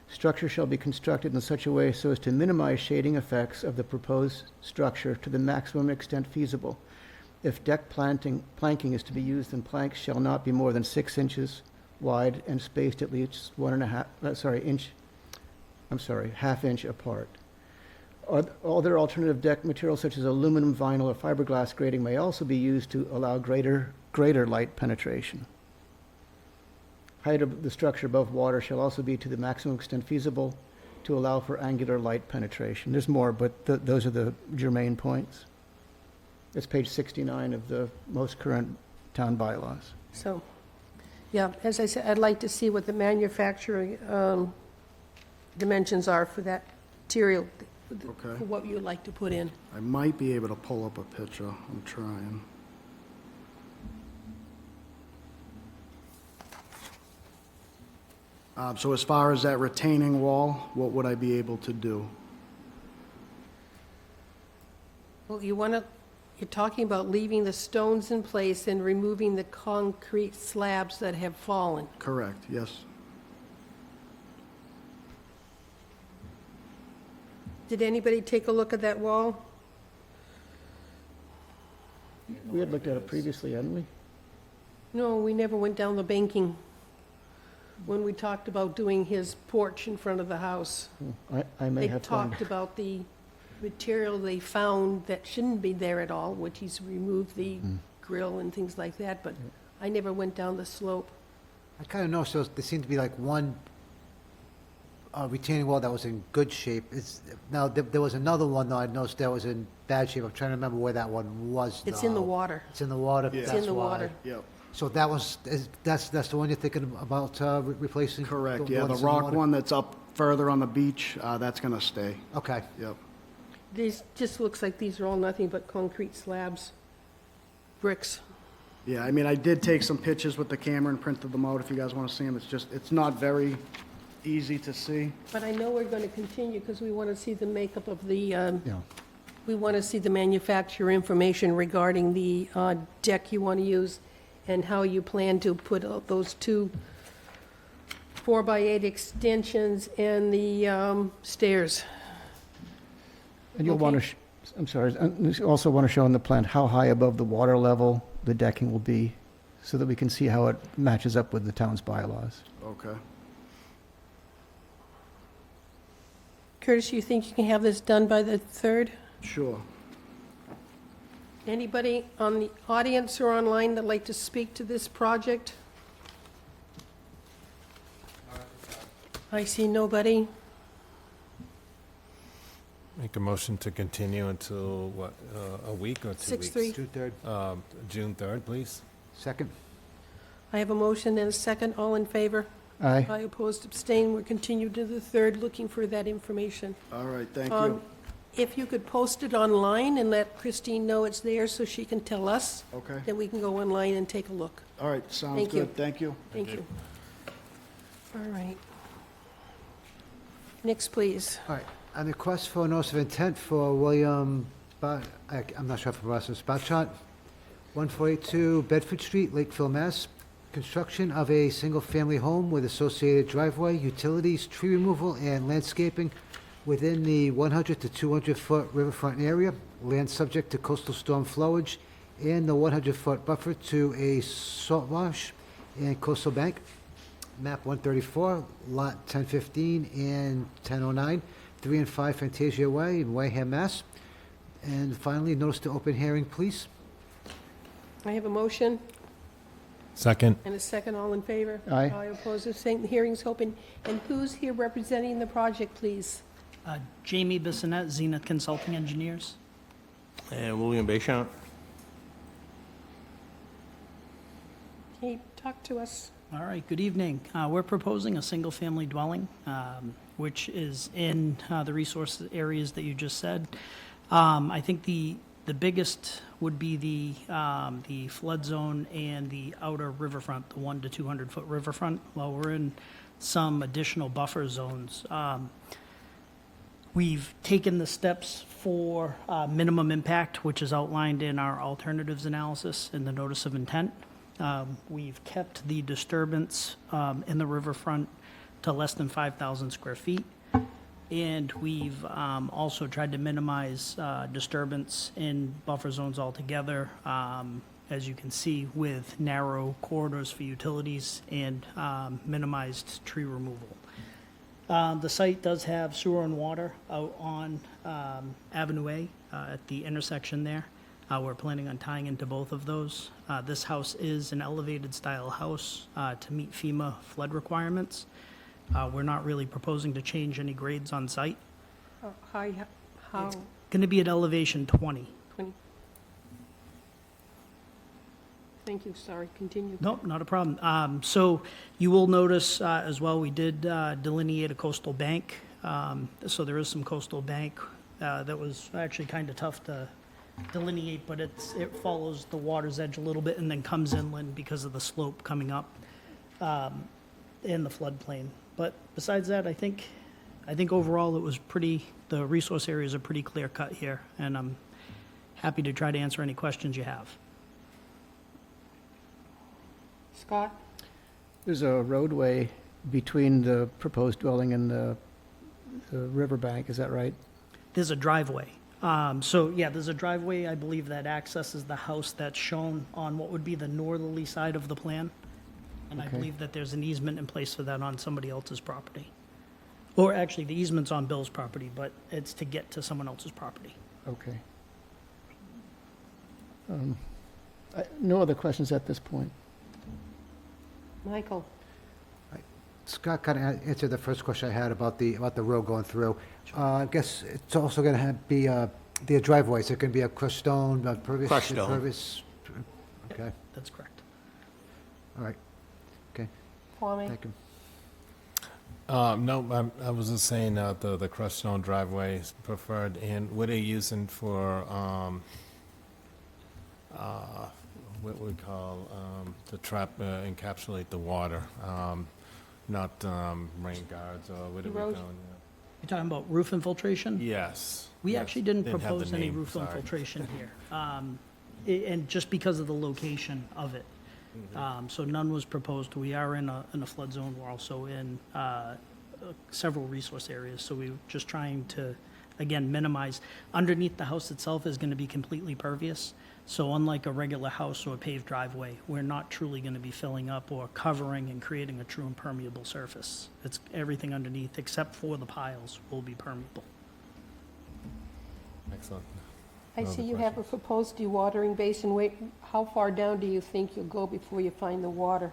Structure shall be constructed in such a way so as to minimize shading effects of the proposed structure to the maximum extent feasible. If deck planking is to be used, then planks shall not be more than 6 inches wide and spaced at least half inch apart. Other alternative deck materials such as aluminum, vinyl, or fiberglass grating may also be used to allow greater light penetration. Height of the structure above water shall also be to the maximum extent feasible to allow for angular light penetration. There's more, but those are the germane points. It's page 69 of the most current town bylaws. So Yeah, as I said, I'd like to see what the manufacturing dimensions are for that material, Okay. for what you'd like to put in. I might be able to pull up a picture. I'm trying. So as far as that retaining wall, what would I be able to do? Well, you're talking about leaving the stones in place and removing the concrete slabs that have fallen. Correct, yes. Did anybody take a look at that wall? We had looked at it previously, hadn't we? No, we never went down the banking when we talked about doing his porch in front of the house. I may They have gone. talked about the material they found that shouldn't be there at all, which he's removed the grill and things like that, but I never went down the slope. I kind of noticed there seemed to be like one retaining wall that was in good shape. Now, there was another one, though, I noticed that was in bad shape. I'm trying to remember where that one was, It's in the though. water. It's in the water, Yeah. It's that's in the why. water. Yep, So that's the one you're thinking about replacing? correct, yeah, the that's in rock water? one that's up further on the beach, that's gonna stay, Okay. yep. These, just looks like these are all nothing but concrete slabs, bricks. Yeah, I mean, I did take some pictures with the camera and printed them out if you guys wanna see them. It's not very easy to see. But I know we're going to continue because we want to see the makeup of the, Yeah. we want to see the manufacturer information regarding the deck you want to use and how you plan to put out those two 4x8 extensions and the stairs. And you'll want to, I'm sorry, you also want to show on the plan how high above the water level the decking will be, so that we can see how it matches up with the town's bylaws. Okay. Curtis, you think you can have this done by the 3rd? Sure. Anybody on the audience or online that'd like to speak to this project? I see nobody. Make a motion to continue until, what, a week or 2 weeks? 6/3. June 3rd. June 3rd, please. Second? I have a motion and a second. All in favor? Aye. I opposed, abstain. We're continued to the 3rd, looking for that information. All right, thank Um, you. If you could post it online and let Christine know it's there so she can tell us, Okay, then we can go online and take a look. all right, sounds Thank you. good, thank you. Thank you. All right. Next, please. All right, on the request for a notice of intent for William, I'm not sure if I'm pronouncing this, Bachat, 1482 Bedford Street, Lakeville, Mass. Construction of a single-family home with associated driveway, utilities, tree removal, and landscaping within the 100 to 200-foot riverfront area, land subject to coastal storm flowage, and the 100-foot buffer to a salt marsh and coastal bank. Map 134, Lot 1015 and 1009, 3 and 5 Fantasia Way in Wareham, Mass. And finally, notice to open hearing, please. I have a motion Second. and a second. All in favor? Aye. I oppose, abstain. The hearing's open. And who's here representing the project, please? Jamie Bissonette, Zenith Consulting Engineers. And William Bayshant. Can you talk to us? All right, good evening. We're proposing a single-family dwelling, which is in the resource areas that you just said. I think the biggest would be the flood zone and the outer riverfront, the 1 to 200-foot riverfront, while we're in some additional buffer zones. We've taken the steps for minimum impact, which is outlined in our alternatives analysis in the notice of intent. We've kept the disturbance in the riverfront to less than 5,000 square feet. And we've also tried to minimize disturbance in buffer zones altogether, as you can see, with narrow corridors for utilities and minimized tree removal. The site does have sewer and water out on Avenue A at the intersection there. We're planning on tying into both of those. This house is an elevated style house to meet FEMA flood requirements. We're not really proposing to change any grades on site. How? Going to be at elevation 20. 20? Thank you, sorry, continue. Nope, not a problem. So you will notice as well, we did delineate a coastal bank. So there is some coastal bank that was actually kind of tough to delineate, but it follows the water's edge a little bit and then comes inland because of the slope coming up in the floodplain. But besides that, I think overall it was the resource areas are pretty clear cut here, and I'm happy to try to answer any questions you have. Scott? There's a roadway between the proposed dwelling and the riverbank, is that right? There's a driveway. There's a driveway, I believe, that accesses the house that's shown on what would be the northerly side of the plan. And I Okay. believe that there's an easement in place for that on somebody else's property. Or actually, the easement's on Bill's property, but it's to get to someone else's property. Okay. No other questions at this point. Michael? Scott kind of answered the first question I had about the road going through. I guess it's also going to be the driveway. Is it going to be a crushed stone, pervious? Crushed stone. Pervious? Okay, That's correct. all right. Okay, Kwame? thank you. No, I was just saying the crushed stone driveway is preferred, and what are you using for, what we call, to trap, encapsulate the water? Not rain guards, or what are we Erosion. calling You're talking about roof infiltration? it? Yes. We yes. actually didn't have propose the any name, roof sorry. infiltration here. And just because of the location of it. So none was proposed. We are in a flood zone. We're also in several resource areas. So we're just trying to, again, minimize. Underneath the house itself is going to be completely pervious. So unlike a regular house or a paved driveway, we're not truly going to be filling up or covering and creating a true impermeable surface. It's everything underneath, except for the piles, will be permeable. Excellent. I No see other you have a proposed dewatering basin. Wait, how far down do you think you'll go before you find the water?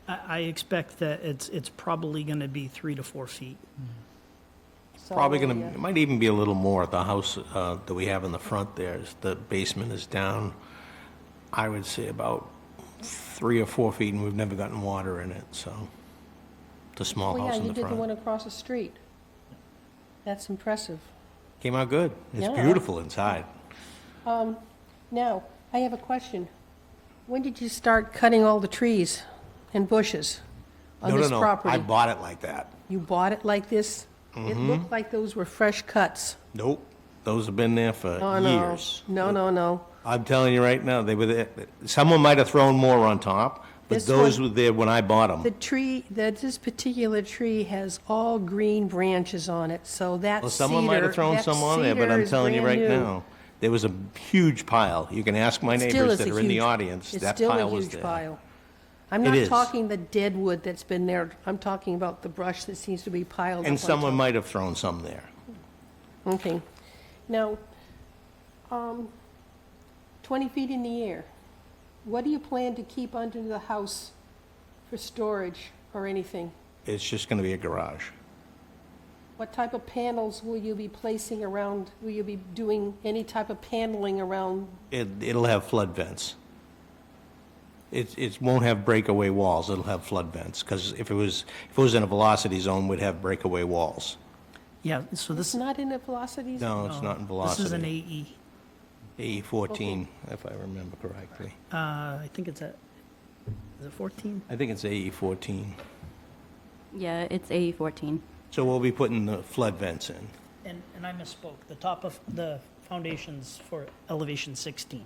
I expect that it's probably going to be 3 to 4 feet. So, Probably yeah. it might even be a little more. The house that we have in the front there, the basement is down, I would say about 3 or 4 feet, and we've never gotten water in it, so. It's a small Oh, yeah, house in you the did the one front. across the street. That's impressive. Came out good. It's Yeah. beautiful inside. Now, I have a question. When did you start cutting all the trees and bushes on this No, property? I bought it like that. You bought it like this? It looked like those were fresh cuts. Nope, those have been there for Oh, no. years. No. I'm telling you right now, they were there. Someone might have thrown more on top, but This those one- were there when I bought them. The tree, this particular tree has all green branches on it, so that Well, someone might have thrown that some on there, but cedar I'm is telling you right brand new. now, there was a huge pile. You can ask my Still neighbors is that a are in the huge- audience, It's that still pile a was huge there. pile. I'm It not is. talking the dead wood that's been there. I'm talking about the brush that seems to be piled up on And someone top. might have thrown some there. Okay. Now, 20 feet in the air, what do you plan to keep under the house for storage or anything? It's just gonna be a garage. What type of panels will you be placing around, will you be doing any type of paneling around? It'll have flood vents. It won't have breakaway walls, it'll have flood vents, because if it was in a velocity zone, we'd have breakaway walls. Yeah, so It's this, not in a velocity zone? No, it's not in this velocity. is an AE. AE14, if I remember correctly. I think it's is it 14? I think it's AE14. Yeah, it's AE14. So we'll be putting the flood vents in. And I misspoke. The top of the foundation's for elevation 16.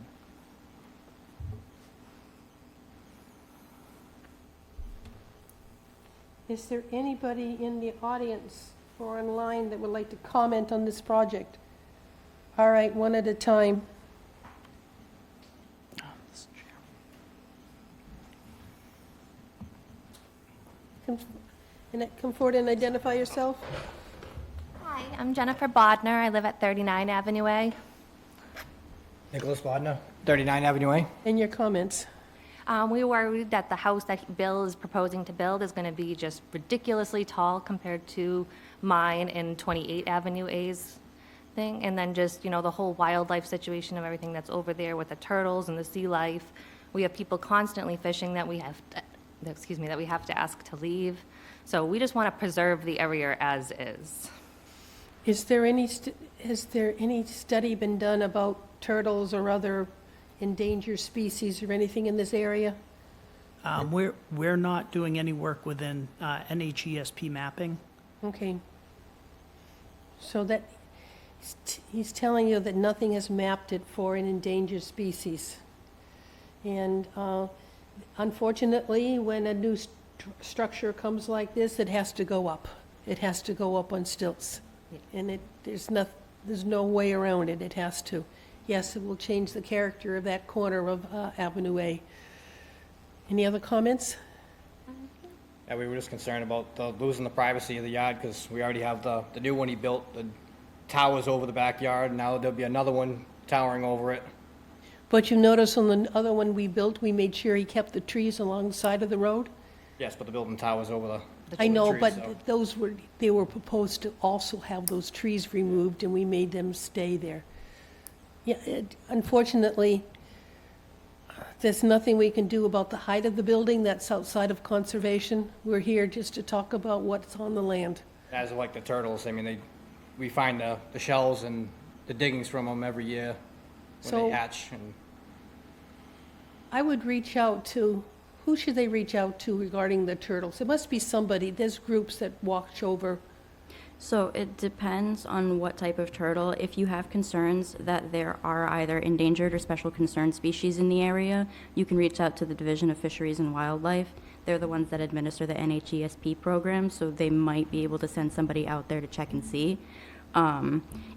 Is there anybody in the audience or online that would like to comment on this project? All right, one at a time. Come forward and identify yourself. Hi, I'm Jennifer Bodner. I live at 39 Avenue A. Nicholas Bodner, 39 Avenue A. And your comments. We were worried that the house that Bill is proposing to build is going to be just ridiculously tall compared to mine in 28 Avenue A's thing. And then just, the whole wildlife situation of everything that's over there with the turtles and the sea life. We have people constantly fishing that we have to ask to leave. So we just want to preserve the area as is. Has there any study been done about turtles or other endangered species or anything in this area? We're not doing any work within NHESP mapping. Okay. So that, he's telling you that nothing has mapped it for an endangered species. And unfortunately, when a new structure comes like this, it has to go up. It has to go up on stilts. And there's no way around it. It has to. Yes, it will change the character of that corner of Avenue A. Any other comments? Yeah, we were just concerned about losing the privacy of the yard because we already have the new one he built, the towers over the backyard, and now there'll be another one towering over it. But you notice on the other one we built, we made sure he kept the trees along the side of the road? Yes, but the building towers over the I know, trees, so- but they were proposed to also have those trees removed, and we made them stay there. Yeah, unfortunately, there's nothing we can do about the height of the building. That's outside of conservation. We're here just to talk about what's on the land. As like the turtles, I mean, we find the shells and the diggings from them every year when So- they hatch. And I would reach out to, who should they reach out to regarding the turtles? It must be somebody, there's groups that watch over. So it depends on what type of turtle. If you have concerns that there are either endangered or special concern species in the area, you can reach out to the Division of Fisheries and Wildlife. They're the ones that administer the NHESP program, so they might be able to send somebody out there to check and see.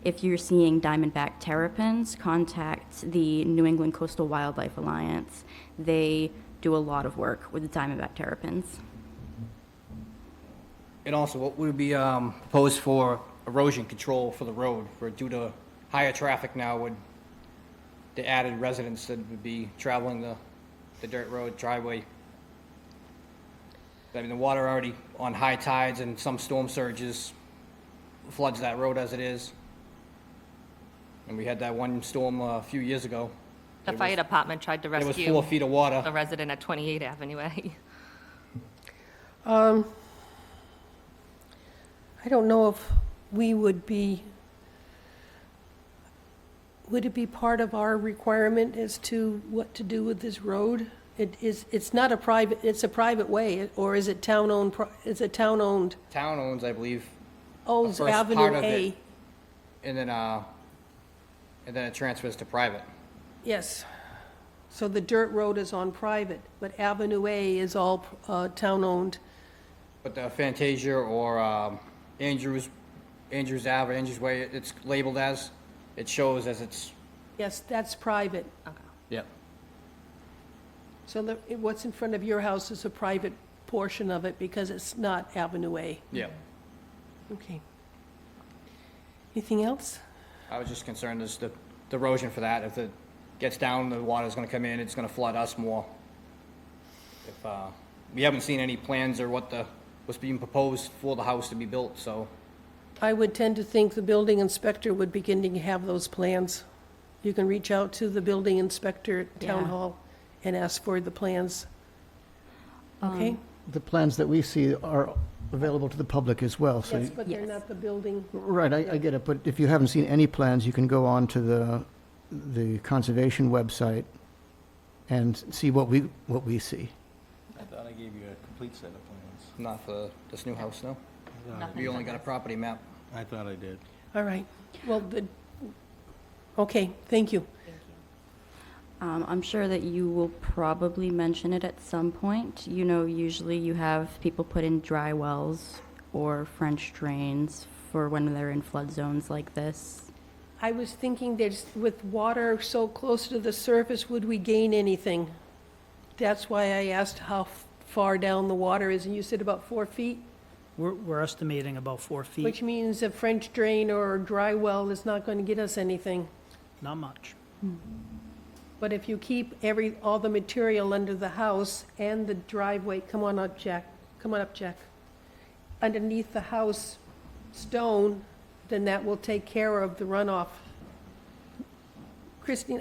If you're seeing diamondback terrapins, contact the New England Coastal Wildlife Alliance. They do a lot of work with the diamondback terrapins. And also, what would be proposed for erosion control for the road, for due to higher traffic now with the added residents that would be traveling the dirt road driveway? I mean, the water already on high tides and some storm surges floods that road as it is. And we had that one storm a few years ago. The fire department tried to There was rescue 4 feet of water. a resident at 28 Avenue A. I don't know if we would it be part of our requirement as to what to do with this road? It's not a private, it's a private way, or is it town-owned, is it town-owned? Town owns, I believe, Owns first part Avenue of A? it. and then it transfers to private. Yes. So the dirt road is on private, but Avenue A is all town-owned. But the Fantasia or Andrews Ave, or Andrews Way, it's labeled as, it shows as it's, Yes, that's private. yep. So what's in front of your house is a private portion of it because it's not Avenue A. Yep. Okay. Anything else? I was just concerned as the erosion for that. If it gets down, the water's gonna come in, it's gonna flood us more. If, we haven't seen any plans or what's being proposed for the house to be built, so. I would tend to think the building inspector would begin to have those plans. You can reach out to the building inspector at Town Yeah. Hall and ask for the plans. Okay? The plans that we see are available to the public as well, so. Yes, but they're not the building. Right, I get it, but if you haven't seen any plans, you can go on to the conservation website and see what we see. I thought I gave you a complete set of plans. Not for this new house, no? Nothing. We only got a property map. I thought I did. All right. Well, okay, thank you. I'm sure that you will probably mention it at some point. You know, usually you have people put in dry wells or French drains for when they're in flood zones like this. I was thinking with water so close to the surface, would we gain anything? That's why I asked how far down the water is, and you said about 4 feet? We're estimating about 4 feet. Which means a French drain or a dry well is not going to get us anything. Not much. But if you keep all the material under the house and the driveway, come on up, Jack, underneath the house stone, then that will take care of the runoff. Christine,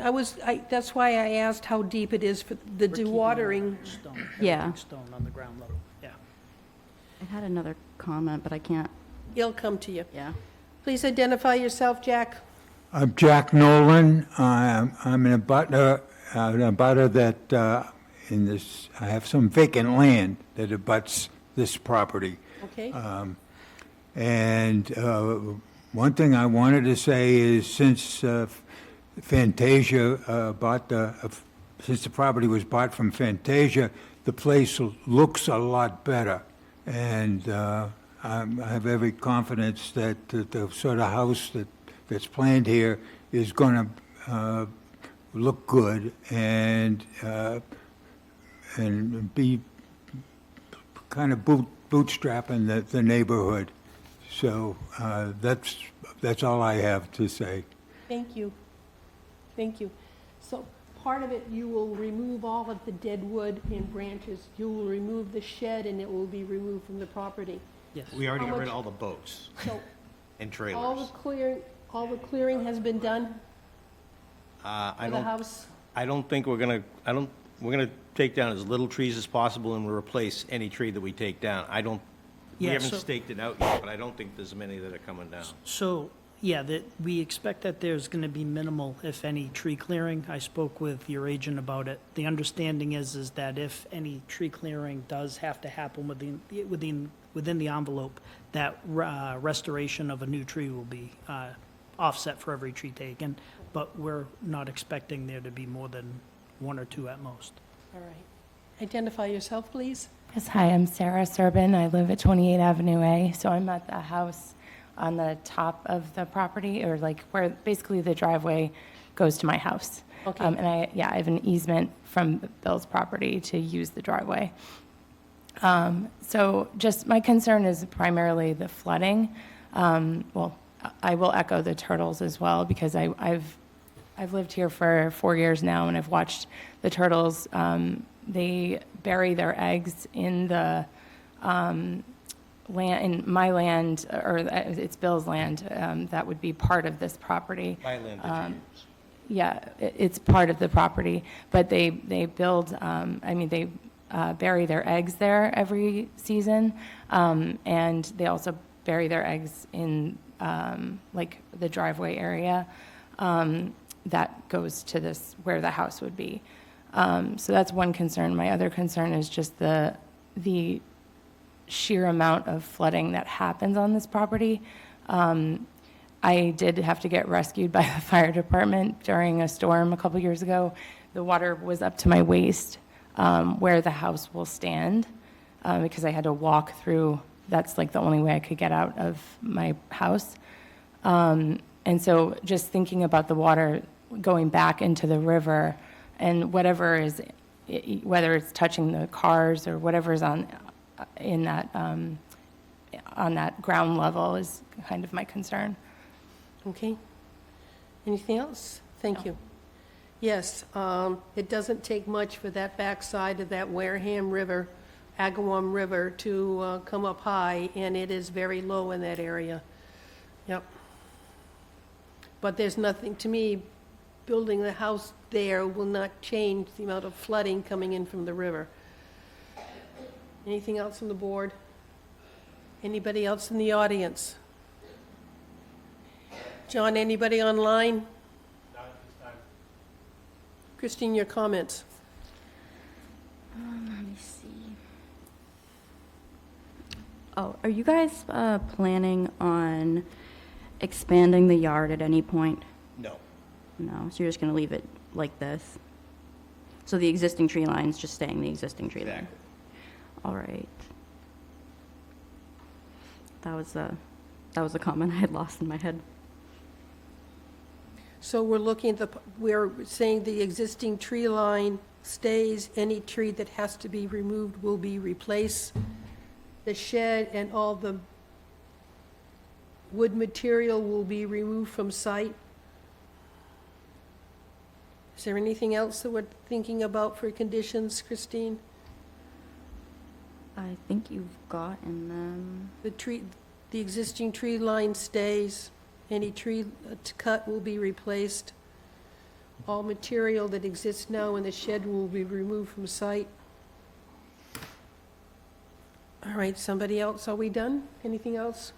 that's why I asked how deep it is for the We're keeping dewatering. Stone, Yeah. everything's stone on the ground level, yeah. I had another comment, but I can't, It'll come to you. yeah. Please identify yourself, Jack. I'm Jack Nolan. I'm in a butter that in this, I have some vacant land that abuts this property. Okay? And one thing I wanted to say is since Fantasia since the property was bought from Fantasia, the place looks a lot better. And I have every confidence that the sort of house that's planned here is going to look good and be kind of bootstrapping the neighborhood. So that's all I have to say. Thank you. Thank you. So part of it, you will remove all of the dead wood and branches. You will remove the shed, and it will be removed from the property. Yes. We already How got rid much- of all the boats So and all the trailers. clearing has been done I for the don't, house? I don't think we're gonna, we're gonna take down as little trees as possible and we'll replace any tree that we take down. We Yeah, haven't so- staked it out yet, but I don't think there's many that are coming down. So, yeah, that, we expect that there's gonna be minimal, if any, tree clearing. I spoke with your agent about it. The understanding is that if any tree clearing does have to happen within the envelope, that restoration of a new tree will be offset for every tree taken, but we're not expecting there to be more than one or two at most. All right. Identify yourself, please. Yes, hi, I'm Sarah Serbin. I live at 28 Avenue A, so I'm at the house on the top of the property, or like where basically the driveway goes to my house. Okay. And I have an easement from Bill's property to use the driveway. So just my concern is primarily the flooding. Well, I will echo the turtles as well, because I've lived here for 4 years now, and I've watched the turtles. They bury their eggs in the land, in my land, or it's Bill's land. That would be part of this property. My land that you use. Yeah, it's part of the property, but they build, they bury their eggs there every season, and they also bury their eggs in, like, the driveway area that goes to this, where the house would be. So that's one concern. My other concern is just the sheer amount of flooding that happens on this property. I did have to get rescued by the fire department during a storm a couple years ago. The water was up to my waist where the house will stand, because I had to walk through. That's like the only way I could get out of my house. And so just thinking about the water going back into the river, and whatever is, whether it's touching the cars or whatever's on that ground level, is kind of my concern. Okay. Anything else? Thank you. Yes, it doesn't take much for that backside of that Wareham River, Agawam River, to come up high, and it is very low in that area. Yep. But there's nothing, to me, building the house there will not change the amount of flooding coming in from the river. Anything else on the board? Anybody else in the audience? John, anybody online? Not at this time. Christine, your comments? Let me see. Oh, are you guys planning on expanding the yard at any point? No. No, so you're just gonna leave it like this? So the existing tree line's just staying the existing tree line? Exactly. All right. That was a comment I had lost in my head. So we're saying the existing tree line stays, any tree that has to be removed will be replaced. The shed and all the wood material will be removed from site. Is there anything else that we're thinking about for conditions, Christine? I think you've gotten them. The existing tree line stays, any tree to cut will be replaced. All material that exists now in the shed will be removed from site. All right, somebody else, are we done? Anything else?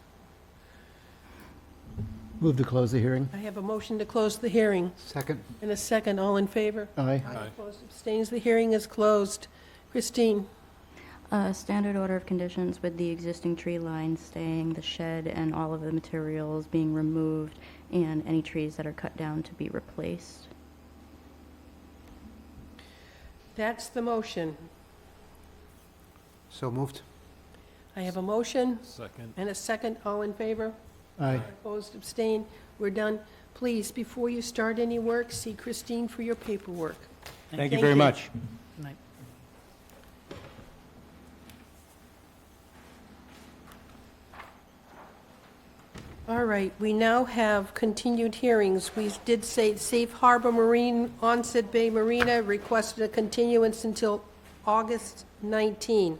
Move to close the hearing. I have a motion to close the hearing. Second. And a second, all in favor? Aye. Opposed, abstains, the hearing is closed. Christine? Standard order of conditions with the existing tree line staying, the shed and all of the materials being removed, and any trees that are cut down to be replaced. That's the motion. So moved. I have a motion Second. and a second, all in favor? Aye. Opposed, abstain, we're done. Please, before you start any work, see Christine for your paperwork. Thank you very much. Night. All right, we now have continued hearings. We did say Safe Harbor Marine, Onset Bay Marina requested a continuance until August 19.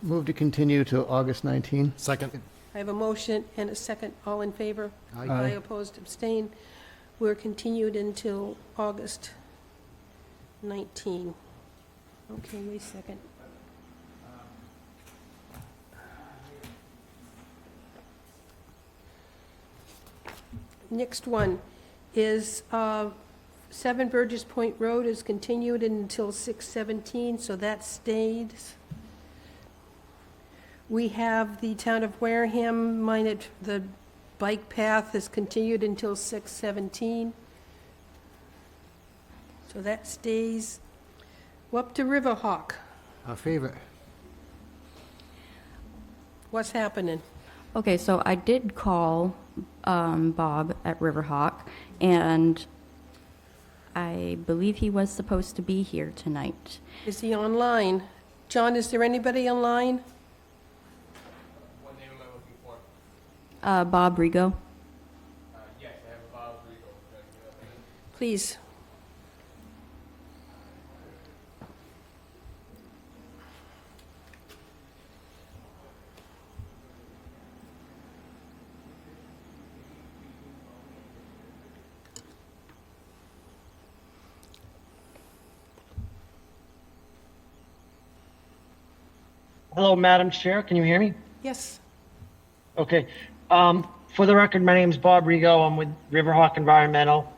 Move to continue to August 19. Second. I have a motion and a second. All in favor? Aye. Aye. Opposed, abstain. We're continued until August 19. Okay, wait a second. Next one is 7 Burgess Point Road is continued until 6/17, so that stays. We have the town of Wareham, the bike path is continued until 6/17. So that stays. We're up to Riverhawk. Our favorite. What's happening? Okay, so I did call Bob at Riverhawk, and I believe he was supposed to be here tonight. Is he online? John, is there anybody online? What name am I looking for? Bob Rigo. Yes, I have Bob Rigo. Please. Hello, Madam Chair. Can you hear me? Yes. Okay. For the record, my name is Bob Rigo. I'm with Riverhawk Environmental.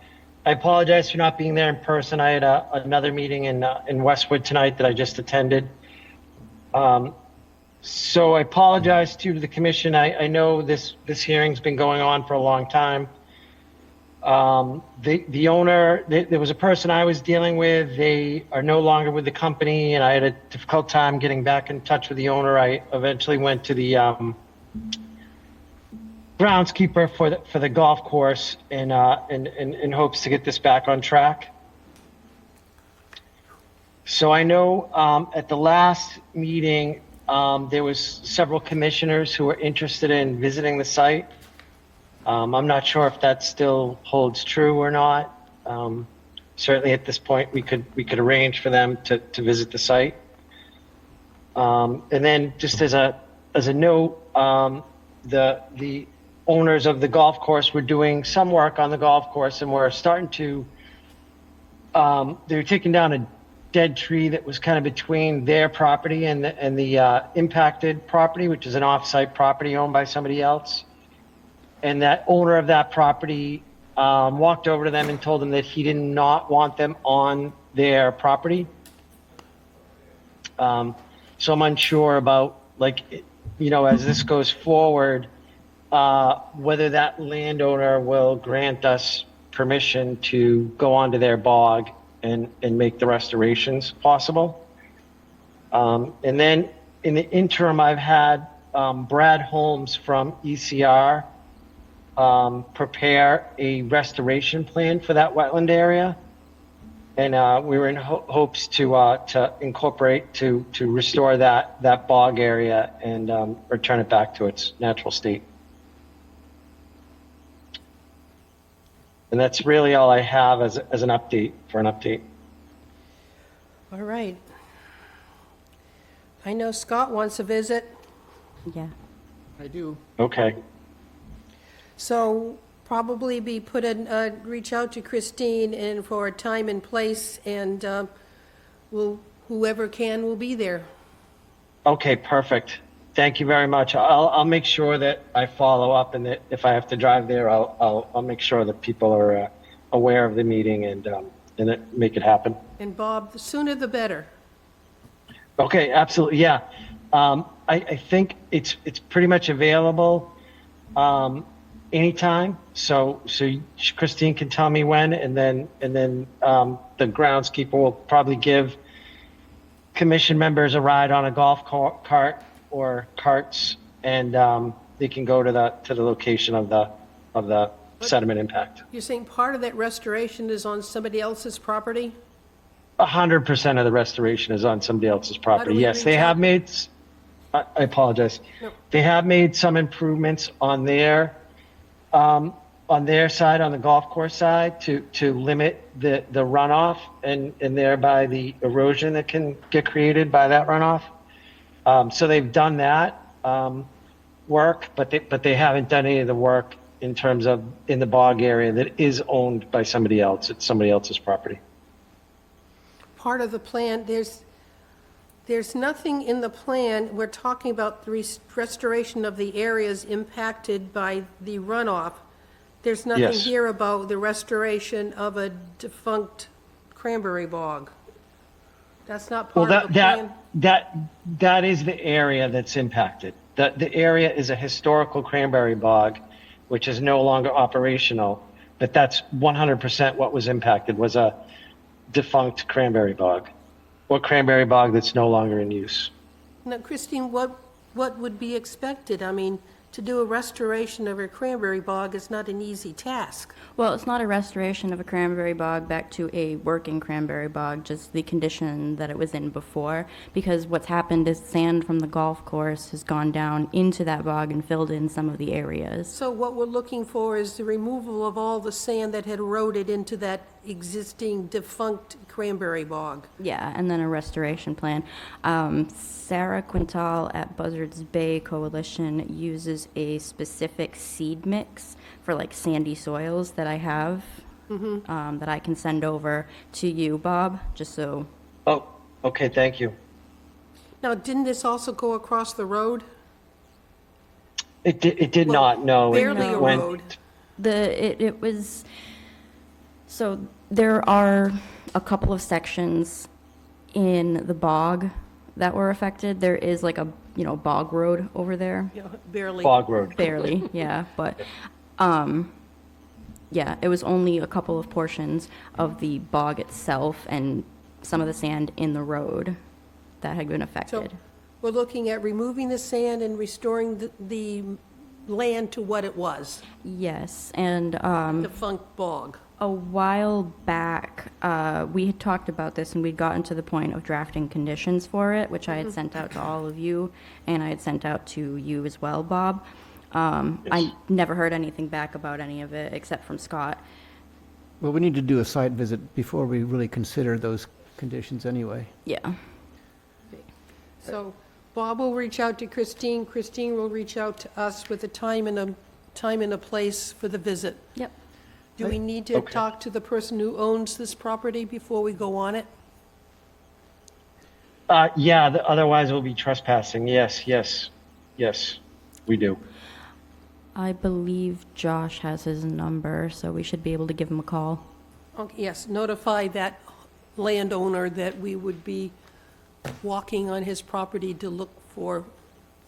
I apologize for not being there in person. I had another meeting in Westwood tonight that I just attended. So I apologize to the commission. I know this hearing's been going on for a long time. The owner, there was a person I was dealing with. They are no longer with the company, and I had a difficult time getting back in touch with the owner. I eventually went to the groundskeeper for the golf course in hopes to get this back on track. So I know at the last meeting there was several commissioners who were interested in visiting the site. I'm not sure if that still holds true or not. Certainly at this point, we could arrange for them to visit the site. And then just as a note, the owners of the golf course were doing some work on the golf course, and we're starting to, they were taking down a dead tree that was kind of between their property and the impacted property, which is an off-site property owned by somebody else. And that owner of that property walked over to them and told them that he did not want them on their property. So I'm unsure about, as this goes forward, whether that landowner will grant us permission to go onto their bog and make the restorations possible. And then in the interim, I've had Brad Holmes from ECR prepare a restoration plan for that wetland area. And we were in hopes to incorporate, to restore that bog area and return it back to its natural state. And that's really all I have as an update, for an update. All right. I know Scott wants a visit. Yeah. I do. Okay. So probably be put in, reach out to Christine and for a time and place, and whoever can will be there. Okay, perfect. Thank you very much. I'll make sure that I follow up, and that if I have to drive there, I'll make sure that people are aware of the meeting and make it happen. And Bob, the sooner the better. Okay, absolutely, yeah. I think it's pretty much available anytime. So Christine can tell me when, and then the groundskeeper will probably give commission members a ride on a golf cart or carts, and they can go to the location of the sediment impact. You're saying part of that restoration is on somebody else's property? 100% of the restoration is on somebody else's property. we Yes, they reach have out? made, I apologize. No. They have made some improvements on their side, on the golf course side, to limit the runoff and thereby the erosion that can get created by that runoff. So they've done that work, but they haven't done any of the work in terms of in the bog area that is owned by somebody else. It's somebody else's property. Part of the plan, there's nothing in the plan, we're talking about the restoration of the areas impacted by the runoff. There's nothing Yes. here about the restoration of a defunct cranberry bog. That's not Well, part of the plan? that is the area that's impacted. The area is a historical cranberry bog, which is no longer operational, but that's 100% what was impacted, was a defunct cranberry bog, or cranberry bog that's no longer in use. Now, Christine, what would be expected? I mean, to do a restoration of a cranberry bog is not an easy task. Well, it's not a restoration of a cranberry bog back to a working cranberry bog, just the condition that it was in before, because what's happened is sand from the golf course has gone down into that bog and filled in some of the areas. So what we're looking for is the removal of all the sand that had eroded into that existing defunct cranberry bog. Yeah, and then a restoration plan. Sarah Quintal at Buzzards Bay Coalition uses a specific seed mix for like sandy soils that I have, that I can send over to you, Bob, just so. Oh, okay, thank you. Now, didn't this also go across the road? It did not, no. Barely It a went- road. It was, so there are a couple of sections in the bog that were affected. There is like a, bog road over there. Yeah, barely. Bog road. Barely, yeah, but, yeah, it was only a couple of portions of the bog itself and some of the sand in the road that had been So affected. we're looking at removing the sand and restoring the land to what it was, Yes, and, defunct bog. a while back, we had talked about this and we'd gotten to the point of drafting conditions for it, which I had sent out to all of you, and I had sent out to you as well, Bob. I never heard anything back about any of it except from Scott. Well, we need to do a site visit before we really consider those conditions anyway. Yeah. So Bob will reach out to Christine, Christine will reach out to us with a time and a place for the visit. Yep. Do we need to Okay. talk to the person who owns this property before we go on it? Yeah, otherwise we'll be trespassing. Yes, we do. I believe Josh has his number, so we should be able to give him a call. Okay, yes, notify that landowner that we would be walking on his property to look for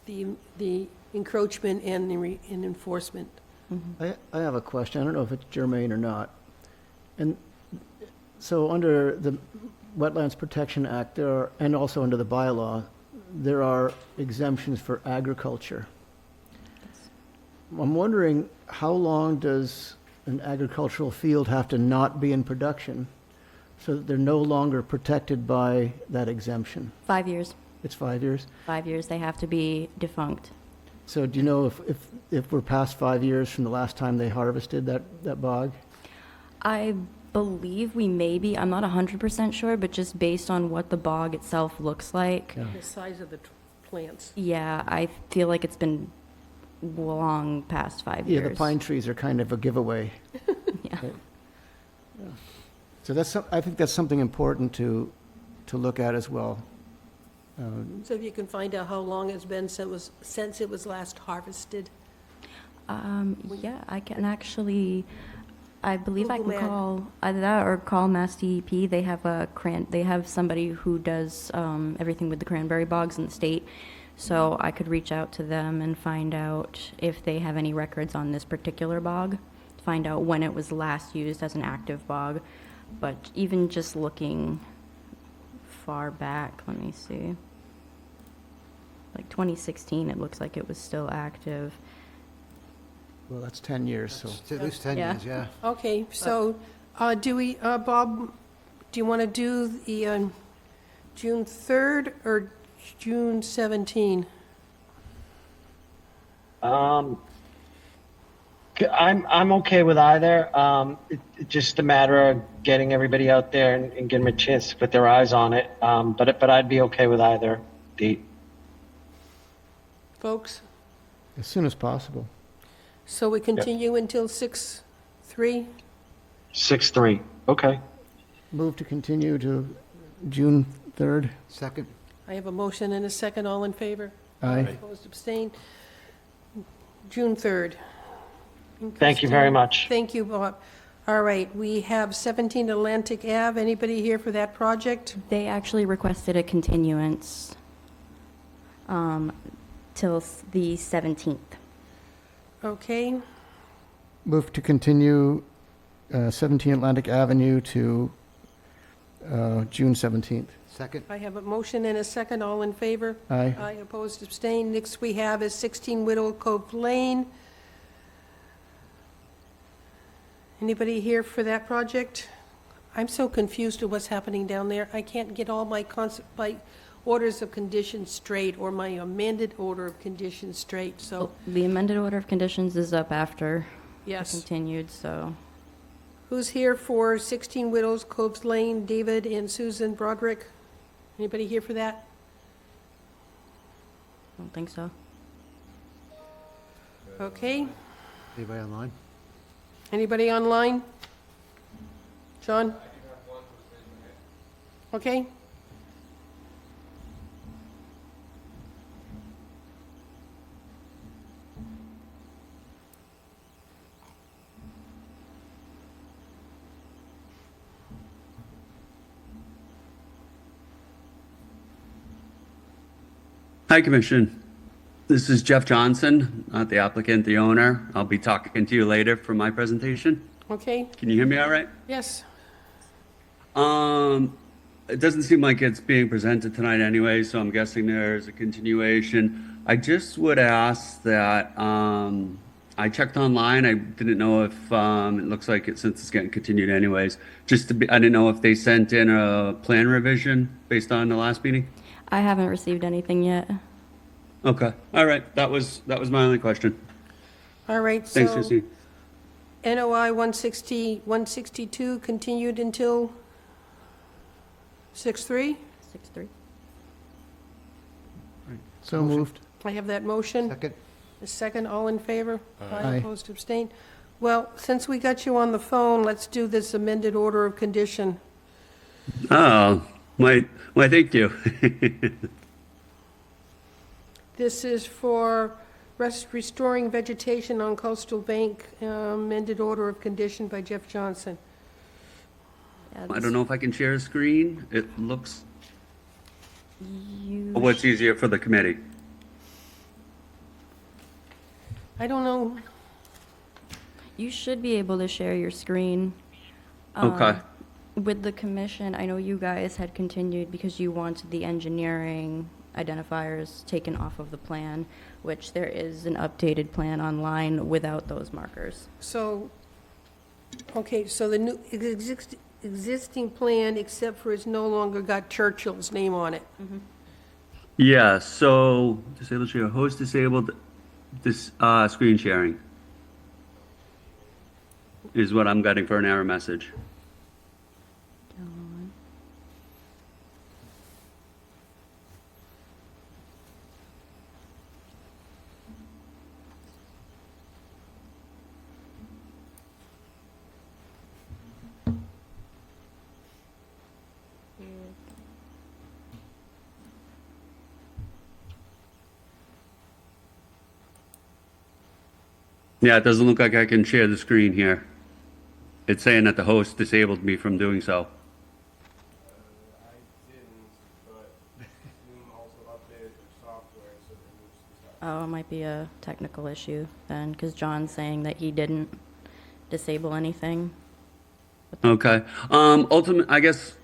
the encroachment and and enforcement. I have a question. I don't know if it's germane or not. And so under the Wetlands Protection Act, and also under the bylaw, there are exemptions for agriculture. I'm wondering, how long does an agricultural field have to not be in production so that they're no longer protected by that exemption? 5 years. It's 5 years? 5 years, they have to be defunct. So do you know if we're past 5 years from the last time they harvested that bog? I believe we may be, I'm not 100% sure, but just based on what the bog itself looks like, The size of the plants. yeah, I feel like it's been long past 5 Yeah, years. the pine trees are kind of a giveaway. Yeah. Yeah. So I think that's something important to look at as well. So if you can find out how long it's been since it was last harvested. Yeah, I can actually, I believe I Google can Map. call either that or call Mass DEP. They have somebody who does everything with the cranberry bogs in the state. So I could reach out to them and find out if they have any records on this particular bog, find out when it was last used as an active bog. But even just looking far back, let me see. Like 2016, it looks like it was still active. Well, that's 10 years, so. It's at least 10 Yeah. years, yeah. Okay, so, do we, Bob, do you want to do the, June 3rd or June 17? I'm okay with either. It's just a matter of getting everybody out there and getting them a chance to put their eyes on it. But I'd be okay with either date. Folks? As soon as possible. So we continue until 6/3? 6/3. Okay. Move to continue to June 3rd. Second. I have a motion and a second. All in favor? Aye. Opposed, abstained? June 3rd. Thank you very much. Thank you, Bob. All right, we have 17 Atlantic Ave. Anybody here for that project? They actually requested a continuance till the 17th. Okay, Move to continue 17 Atlantic Avenue to June 17th. Second. I have a motion and a second. All in favor? Aye. Aye, opposed, abstained. Next we have is 16 Whittle Cove Lane. Anybody here for that project? I'm so confused with what's happening down there. I can't get all my orders of conditions straight or my amended order of conditions straight, so, The amended order of conditions is up after yes. continued, so Who's here for 16 Widows Coves Lane, David and Susan Broderick? Anybody here for that? I don't think so. Okay. Anybody online? Anybody online? John? Okay. Hi, Commission. This is Jeff Johnson, not the applicant, the owner. I'll be talking to you later for my presentation. Okay. Can you hear me all right? Yes. It doesn't seem like it's being presented tonight anyway, so I'm guessing there's a continuation. I just would ask that, I checked online. I didn't know if, it looks like since it's getting continued anyways, I didn't know if they sent in a plan revision based on the last meeting. I haven't received anything yet. Okay, all right. That was my only question. All right, Thanks, so Christine. NOI 162 continued until 6/3? 6/3. So moved. I have that motion. Second. A second, all in favor? Aye. Opposed, abstained? Well, since we got you on the phone, let's do this amended order of condition. Oh, why, thank you. This is for restoring vegetation on coastal bank, amended order of condition by Jeff Johnson. I don't know if I can share a screen. It looks, You what's easier for the committee? I don't know. You should be able to share your screen. Okay. With the commission, I know you guys had continued because you wanted the engineering identifiers taken off of the plan, which there is an updated plan online without those markers. So, okay, so the new existing plan, except for it's no longer got Churchill's name on it. Yeah, so disabled share, host disabled, this screen sharing is what I'm getting for an error message. Yeah, it doesn't look like I can share the screen here. It's saying that the host disabled me from doing so. Oh, it might be a technical issue then, because John's saying that he didn't disable anything. Okay. I guess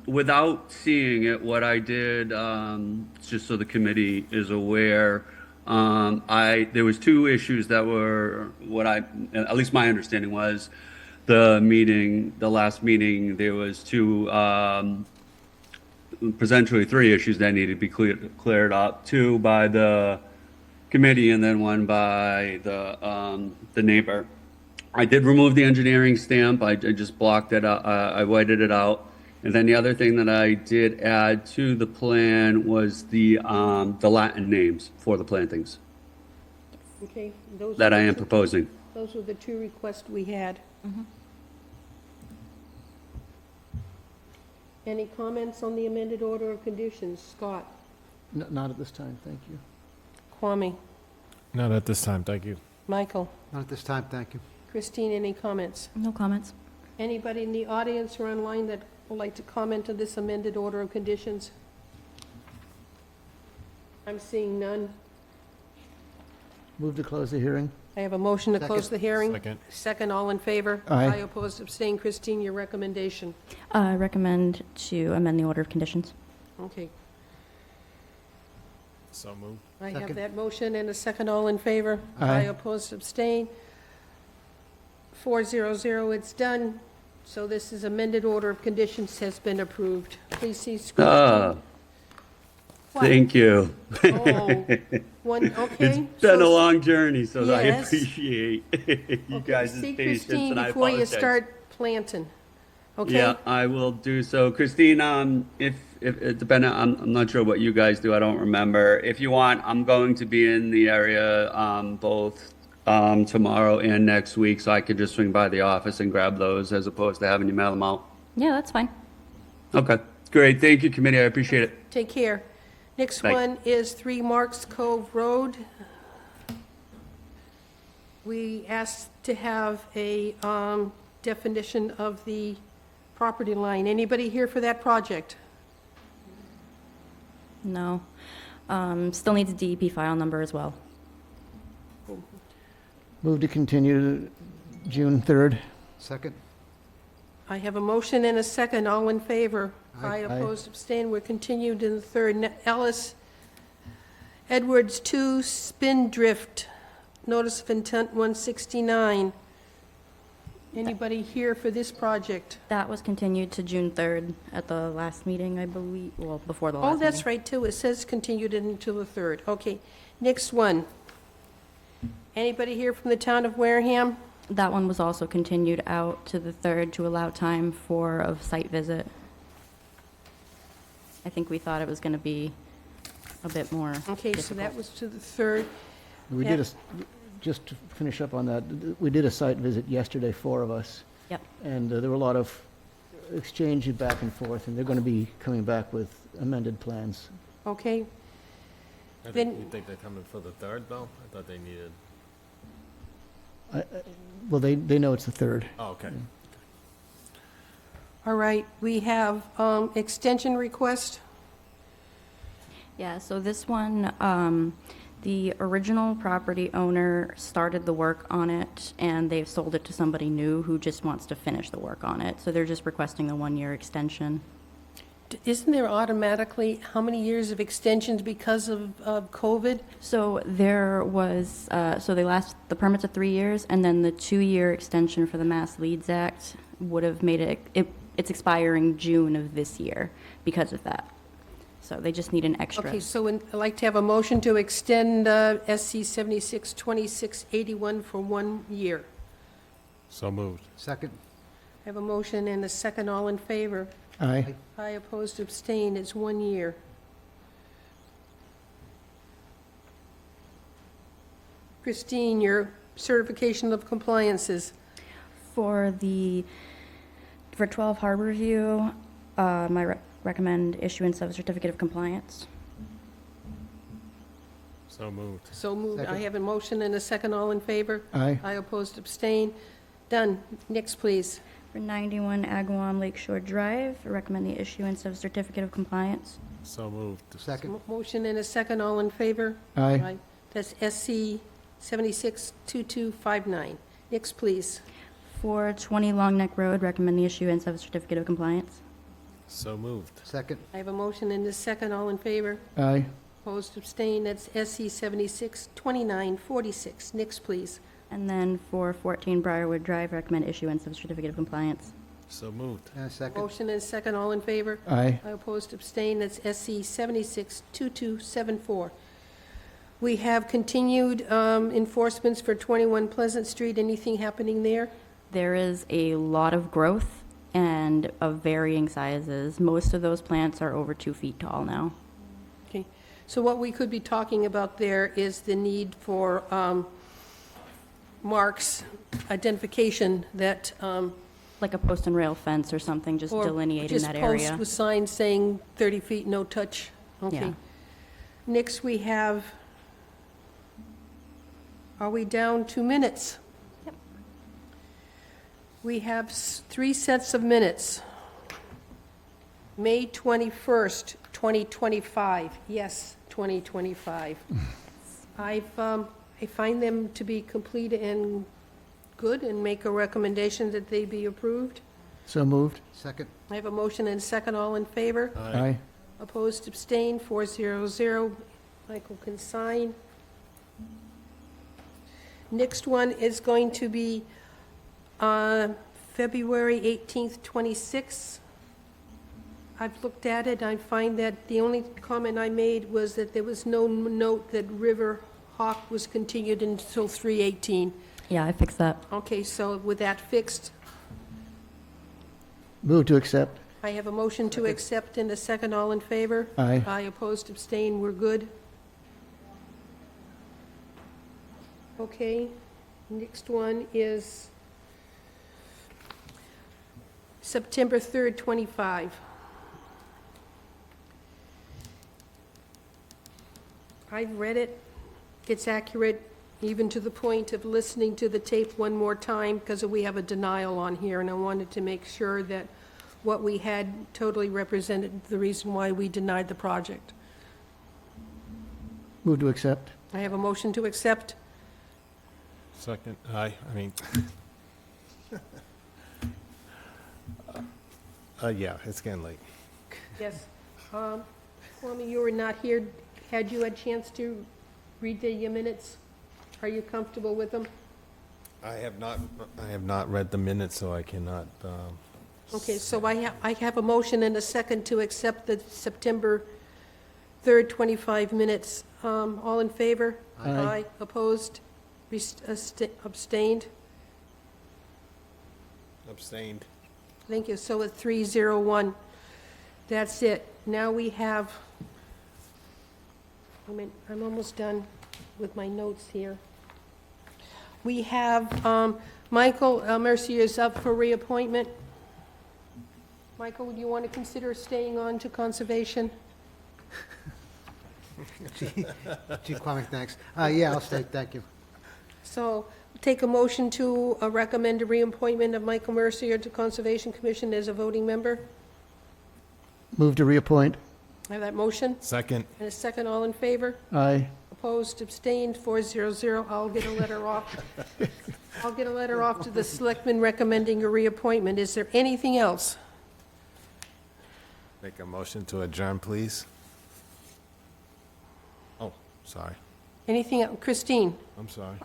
without seeing it, what I did, just so the committee is aware, there was two issues that were at least my understanding was the last meeting, there was two, potentially three issues that needed to be cleared up, two by the committee and then one by the neighbor. I did remove the engineering stamp. I just blocked it out. I whited it out. And then the other thing that I did add to the plan was the Latin names for the plantings Okay. Those that were I the am two- proposing. Those were the two requests we had. Any comments on the amended order of conditions? Scott? Not at this time, thank you. Kwame? Not at this time, thank you. Michael? Not at this time, thank you. Christine, any comments? No comments. Anybody in the audience or online that would like to comment on this amended order of conditions? I'm seeing none. Move to close the hearing. I have a motion to close the hearing. Second. Second, all in favor? Aye. Opposed, abstained. Christine, your recommendation. I recommend to amend the order of conditions. Okay. So moved. I have Second. that motion and a second, all in favor? Aye. Opposed, abstain. 400, it's done. So this is amended order of conditions has been approved. Please see screen. Thank you. Oh, one, okay. It's been a long journey, so I Yes. appreciate you guys' See patience, Christine and I before you apologize. start planting. Okay? Yeah, I will do so. Christine, if it depending, I'm not sure what you guys do. I don't remember. If you want, I'm going to be in the area both tomorrow and next week, so I could just swing by the office and grab those as opposed to having you mail them out. Yeah, that's fine. Okay, great. Thank you, committee. I appreciate it. Take care. Next Bye. one is 3 Marks Cove Road. We asked to have a definition of the property line. Anybody here for that project? No. Still needs a DEP file number as well. Move to continue to June 3rd. Second? I have a motion and a second. All in favor? Aye. Opposed, abstained. We're continued in the third. Ellis Edwards 2 Spindrift, notice of intent 169. Anybody here for this project? That was continued to June 3rd at the last meeting, I believe, well, before the last Oh, meeting. that's right, too. It says continued into the third. Okay, next one. Anybody here from the town of Wareham? That one was also continued out to the 3rd to allow time for a site visit. I think we thought it was going to be a bit more Okay, so that was to the third. We Yeah. did just to finish up on that, we did a site visit yesterday, 4 of us. Yep. And there were a lot of exchange back and forth, and they're going to be coming back with amended plans. Okay, I Then- think, you think they're coming for the third, though? I thought they needed, Well, they know it's the 3rd. oh, okay. all right. We have extension request. Yeah, so this one, the original property owner started the work on it, and they've sold it to somebody new who just wants to finish the work on it. So they're just requesting a 1-year extension. Isn't there automatically how many years of extensions because of COVID? So there was, the permit's at 3 years, and then the 2-year extension for the Mass Leads Act would have made it's expiring June of this year because of that. So they just need an extra. Okay, so I'd like to have a motion to extend SC 762681 for 1 year. So moved. Second? I have a motion and a second. All in favor? Aye. Aye, opposed, abstained. It's 1 year. Christine, your certification of compliances. For 12 Harbor View, recommend issuance of a certificate of compliance. So moved. So moved. I Second. have a motion and a second. All in favor? Aye. I opposed, abstain. Done. Next, please. For 91 Agawam Lakeshore Drive, I recommend the issuance of certificate of compliance. So moved. Second. Motion and a second. All in favor? Aye. That's SC 762259. Next, please. For 20 Long Neck Road, recommend the issuance of a certificate of compliance. So moved. Second. I have a motion and a second. All in favor? Aye. Opposed, abstain. That's SC 762946. Next, please. And then for 14 Briarwood Drive, recommend issuance of a certificate of compliance. So moved. And a second. Motion and second. All in favor? Aye. I opposed, abstain. That's SC 762274. We have continued enforcements for 21 Pleasant Street. Anything happening there? There is a lot of growth and of varying sizes. Most of those plants are over 2 feet tall now. Okay. So what we could be talking about there is the need for marks, identification that, Like a post and rail fence or something, just or delineating that just area. post with signs saying 30 feet, no touch. Okay. Yeah. Next, we have, are we down 2 minutes? Yep. We have 3 sets of minutes. May 21st, 2025. Yes, 2025. I find them to be complete and good and make a recommendation that they be approved. So moved. Second. I have a motion and second. All in favor? Aye. Opposed, abstained, 400. Michael can sign. Next one is going to be February 18th, 26. I've looked at it. I find that the only comment I made was that there was no note that River Hawk was continued until 3/18. Yeah, I fixed that. Okay, so with that fixed, Move to accept. I have a motion to accept and a second. All in favor? Aye. Aye, opposed, abstained, we're good. Okay, next one is September 3rd, 25. I've read it. It's accurate, even to the point of listening to the tape one more time, because we have a denial on here, and I wanted to make sure that what we had totally represented the reason why we denied the project. Move to accept. I have a motion to accept. Second. Aye. I mean, yeah, it's getting late. Yes. Kwame, you were not here. Had you a chance to read the minutes? Are you comfortable with them? I have not read the minutes, so I cannot, Okay, so I have a motion and a second to accept the September 3rd, 25 minutes. All in favor? Aye. Opposed? Abstained? abstained. Thank you. So at 301, that's it. Now we have, I'm almost done with my notes here. We have Michael Mercier is up for reappointment. Michael, would you want to consider staying on to conservation? Gee, Kwame, thanks. Yeah, I'll stay, thank you. So take a motion to recommend a reappointment of Michael Mercier to Conservation Commission as a voting member. Move to reappoint. I have that motion. Second. And a second, all in favor? Aye. Opposed, abstained, 400. I'll get a letter off. I'll get a letter off to the selectmen recommending a reappointment. Is there anything else? Make a motion to adjourn, please. Oh, sorry. Anything else? Christine? I'm sorry.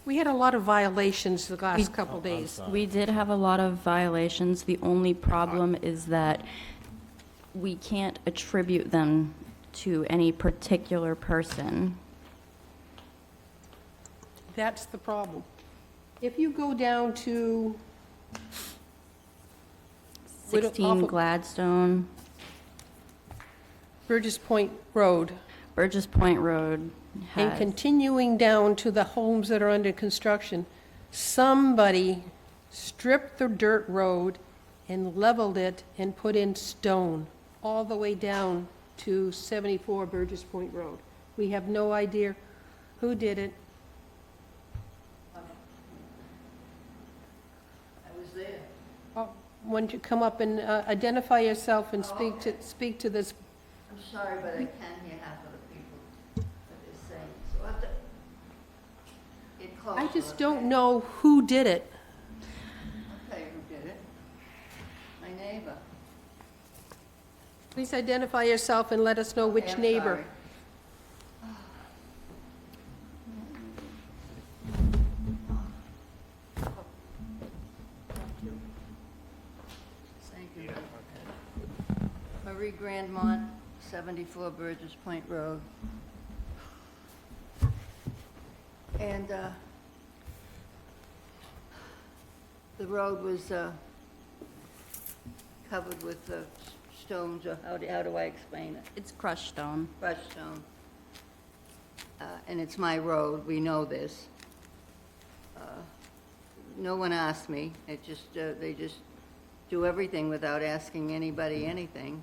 We had a lot of violations the last couple days. We did have a lot of violations. The only problem is that we can't attribute them to any particular person. That's the problem. If you go down to 16 Gladstone, Burgess Point Road, Burgess Point Road and has, continuing down to the homes that are under construction, somebody stripped the dirt road and leveled it and put in stone all the way down to 74 Burgess Point Road. We have no idea who did it. I was there. Oh, why don't you come up and identify yourself and speak to this? I'm sorry, but I can't hear half of the people that they're saying, so I have to get closer. I just okay? don't know who did it. I'll tell you who did it. My neighbor. Please identify yourself and let us know which I'm neighbor. sorry. Thank you. Marie Grandmont, 74 Burgess Point Road. And the road was covered with stones, or how do I explain it? It's crushed stone. Crushed stone. And it's my road, we know this. No one asked me, it just, they just do everything without asking anybody anything.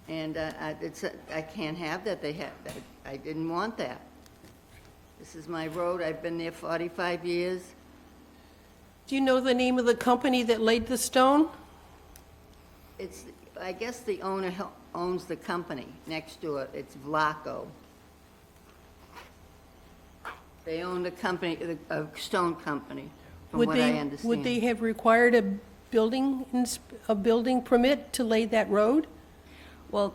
And I can't have that, I didn't want that. This is my road, I've been there 45 years. Do you know the name of the company that laid the stone? It's, I guess the owner owns the company next door, it's Vlaco. They own the company, a stone company, from what I understand. Would they have required a building permit to lay that road? Well,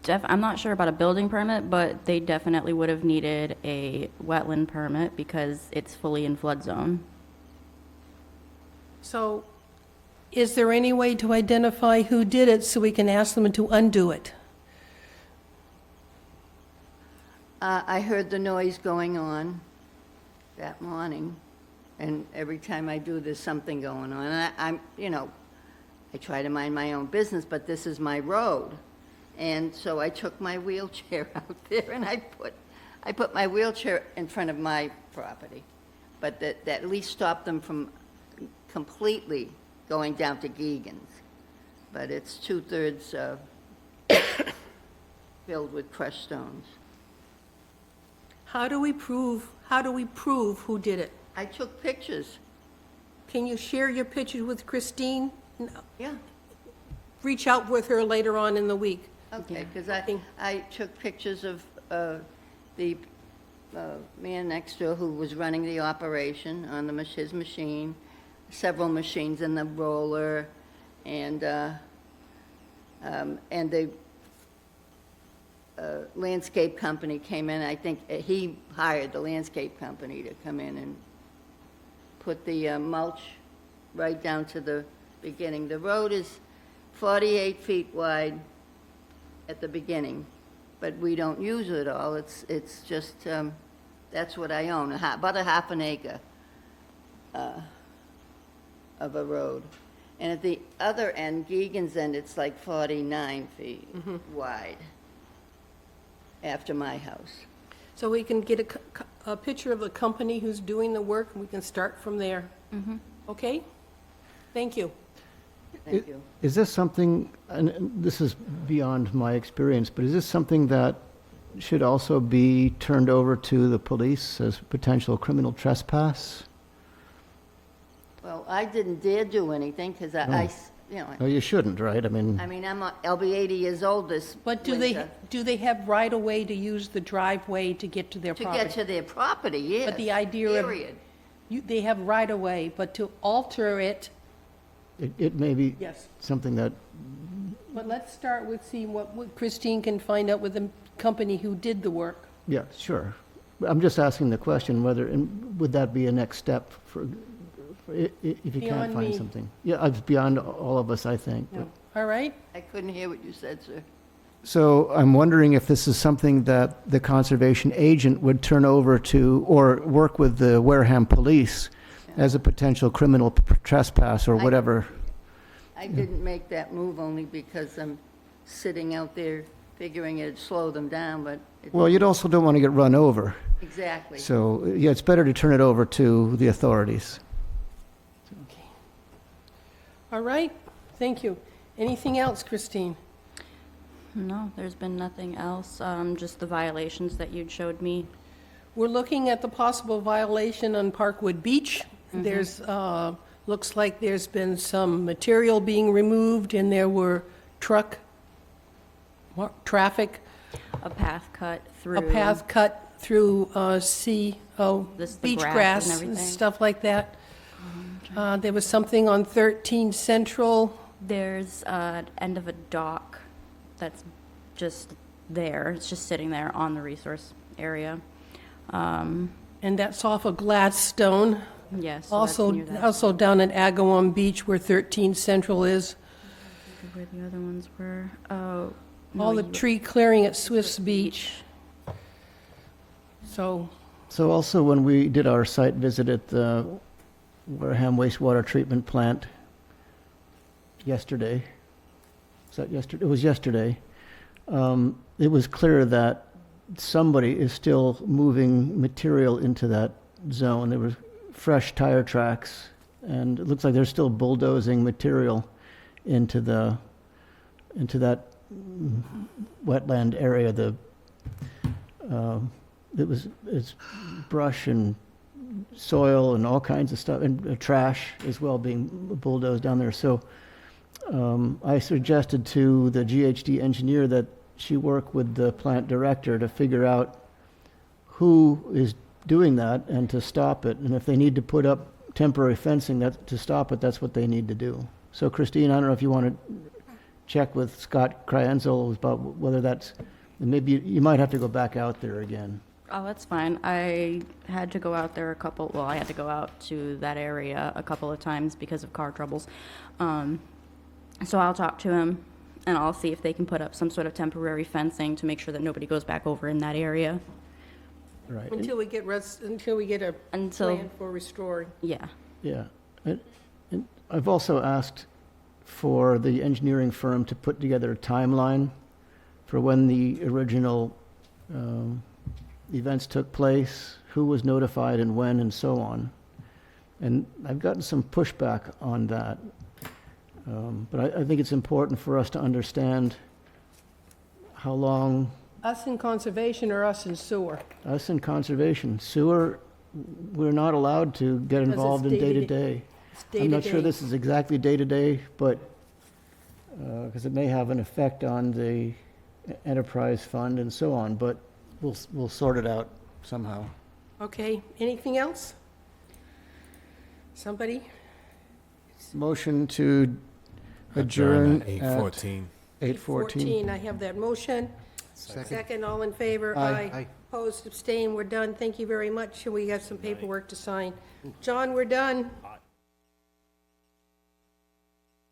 I'm not sure about a building permit, but they definitely would have needed a wetland permit because it's fully in flood zone. So, is there any way to identify who did it so we can ask them to undo it? I heard the noise going on that morning, and every time I do, there's something going on. And I'm, I try to mind my own business, but this is my road. And so I took my wheelchair out there, and I put my wheelchair in front of my property. But that at least stopped them from completely going down to Geegan's. But it's 2/3 filled with crushed stones. How do we prove who did it? I took pictures. Can you share your pictures with Christine? Yeah. Reach out with her later on in the week. Okay, because I took pictures of the man next door who was running the operation on his machine, several machines in the roller, and the landscape company came in. I think he hired the landscape company to come in and put the mulch right down to the beginning. The road is 48 feet wide at the beginning, but we don't use it all. It's just, that's what I own, about a half an acre of a road. And at the other end, Geegan's end, it's like 49 feet wide after my house. So we can get a picture of the company who's doing the work, and we can start from there. Okay? Thank you. Thank you. Is this something, and this is beyond my experience, but is this something that should also be turned over to the police as potential criminal trespass? Well, I didn't dare do anything because No, you shouldn't, right? I'll be 80 years old this But winter. do they have right of way to use the driveway to get to their To property? get to their property, yes. But the idea of, period. they have right of way, but to alter it, It may be Yes. something that, but let's start with seeing what Christine can find out with the company who did the work. yeah, sure. I'm just asking the question whether, and would that be a next step for, if you can't Beyond find me. something? Yeah, it's beyond all of us, I think. but- All right? I couldn't hear what you said, sir. So I'm wondering if this is something that the conservation agent would turn over to, or work with the Wareham police as a potential criminal trespass or whatever. I didn't make that move only because I'm sitting out there figuring it'd slow them down, but. Well, you also don't want to get run over. Exactly. So, yeah, it's better to turn it over to the authorities. All right? Thank you. Anything else, Christine? No, there's been nothing else, just the violations that you'd showed me. We're looking at the possible violation on Parkwood Beach. Mhm. There's, looks like there's been some material being removed, and there were traffic, A path cut through. a path cut through, This, the beach grass and grass and everything. stuff like that. There was something on 13 Central. There's end of a dock that's just there. It's just sitting there on the resource area. And that's off of Gladstone. Yes. Also down at Agawam Beach where 13 Central is. Where the other ones were. Oh. no, All the you- tree clearing at Swift's Beach. So, So also, when we did our site visit at the Wareham wastewater treatment plant yesterday, was that yesterday? It was yesterday. It was clear that somebody is still moving material into that zone. There were fresh tire tracks, and it looks like they're still bulldozing material into that wetland area. It's brush and soil and all kinds of stuff, and trash as well being bulldozed down there. So I suggested to the GHD engineer that she work with the plant director to figure out who is doing that and to stop it. And if they need to put up temporary fencing to stop it, that's what they need to do. So Christine, I don't know if you want to check with Scott Cryенzel about whether that's, maybe you might have to go back out there again. Oh, that's fine. I had to go out there I had to go out to that area a couple of times because of car troubles. So I'll talk to him, and I'll see if they can put up some sort of temporary fencing to make sure that nobody goes back over in that area. Right. until we get a plan for restoring. Yeah. Yeah. And I've also asked for the engineering firm to put together a timeline for when the original events took place, who was notified and when, and so on. And I've gotten some pushback on that. But I think it's important for us to understand how long Us in conservation or us in sewer? us in conservation, sewer, we're not allowed to get Because it's involved in day-to-day. It's I'm not sure day-to-day. this is exactly day-to-day, but, because it may have an effect on the enterprise fund and so on, but we'll sort it out somehow. Okay, anything else? Somebody? Motion to adjourn at at 8:14. 8:14. I have that motion. Second, all in favor? Aye. Aye. Opposed, abstained, we're done. Thank you very much. We got some paperwork to sign. John, we're done.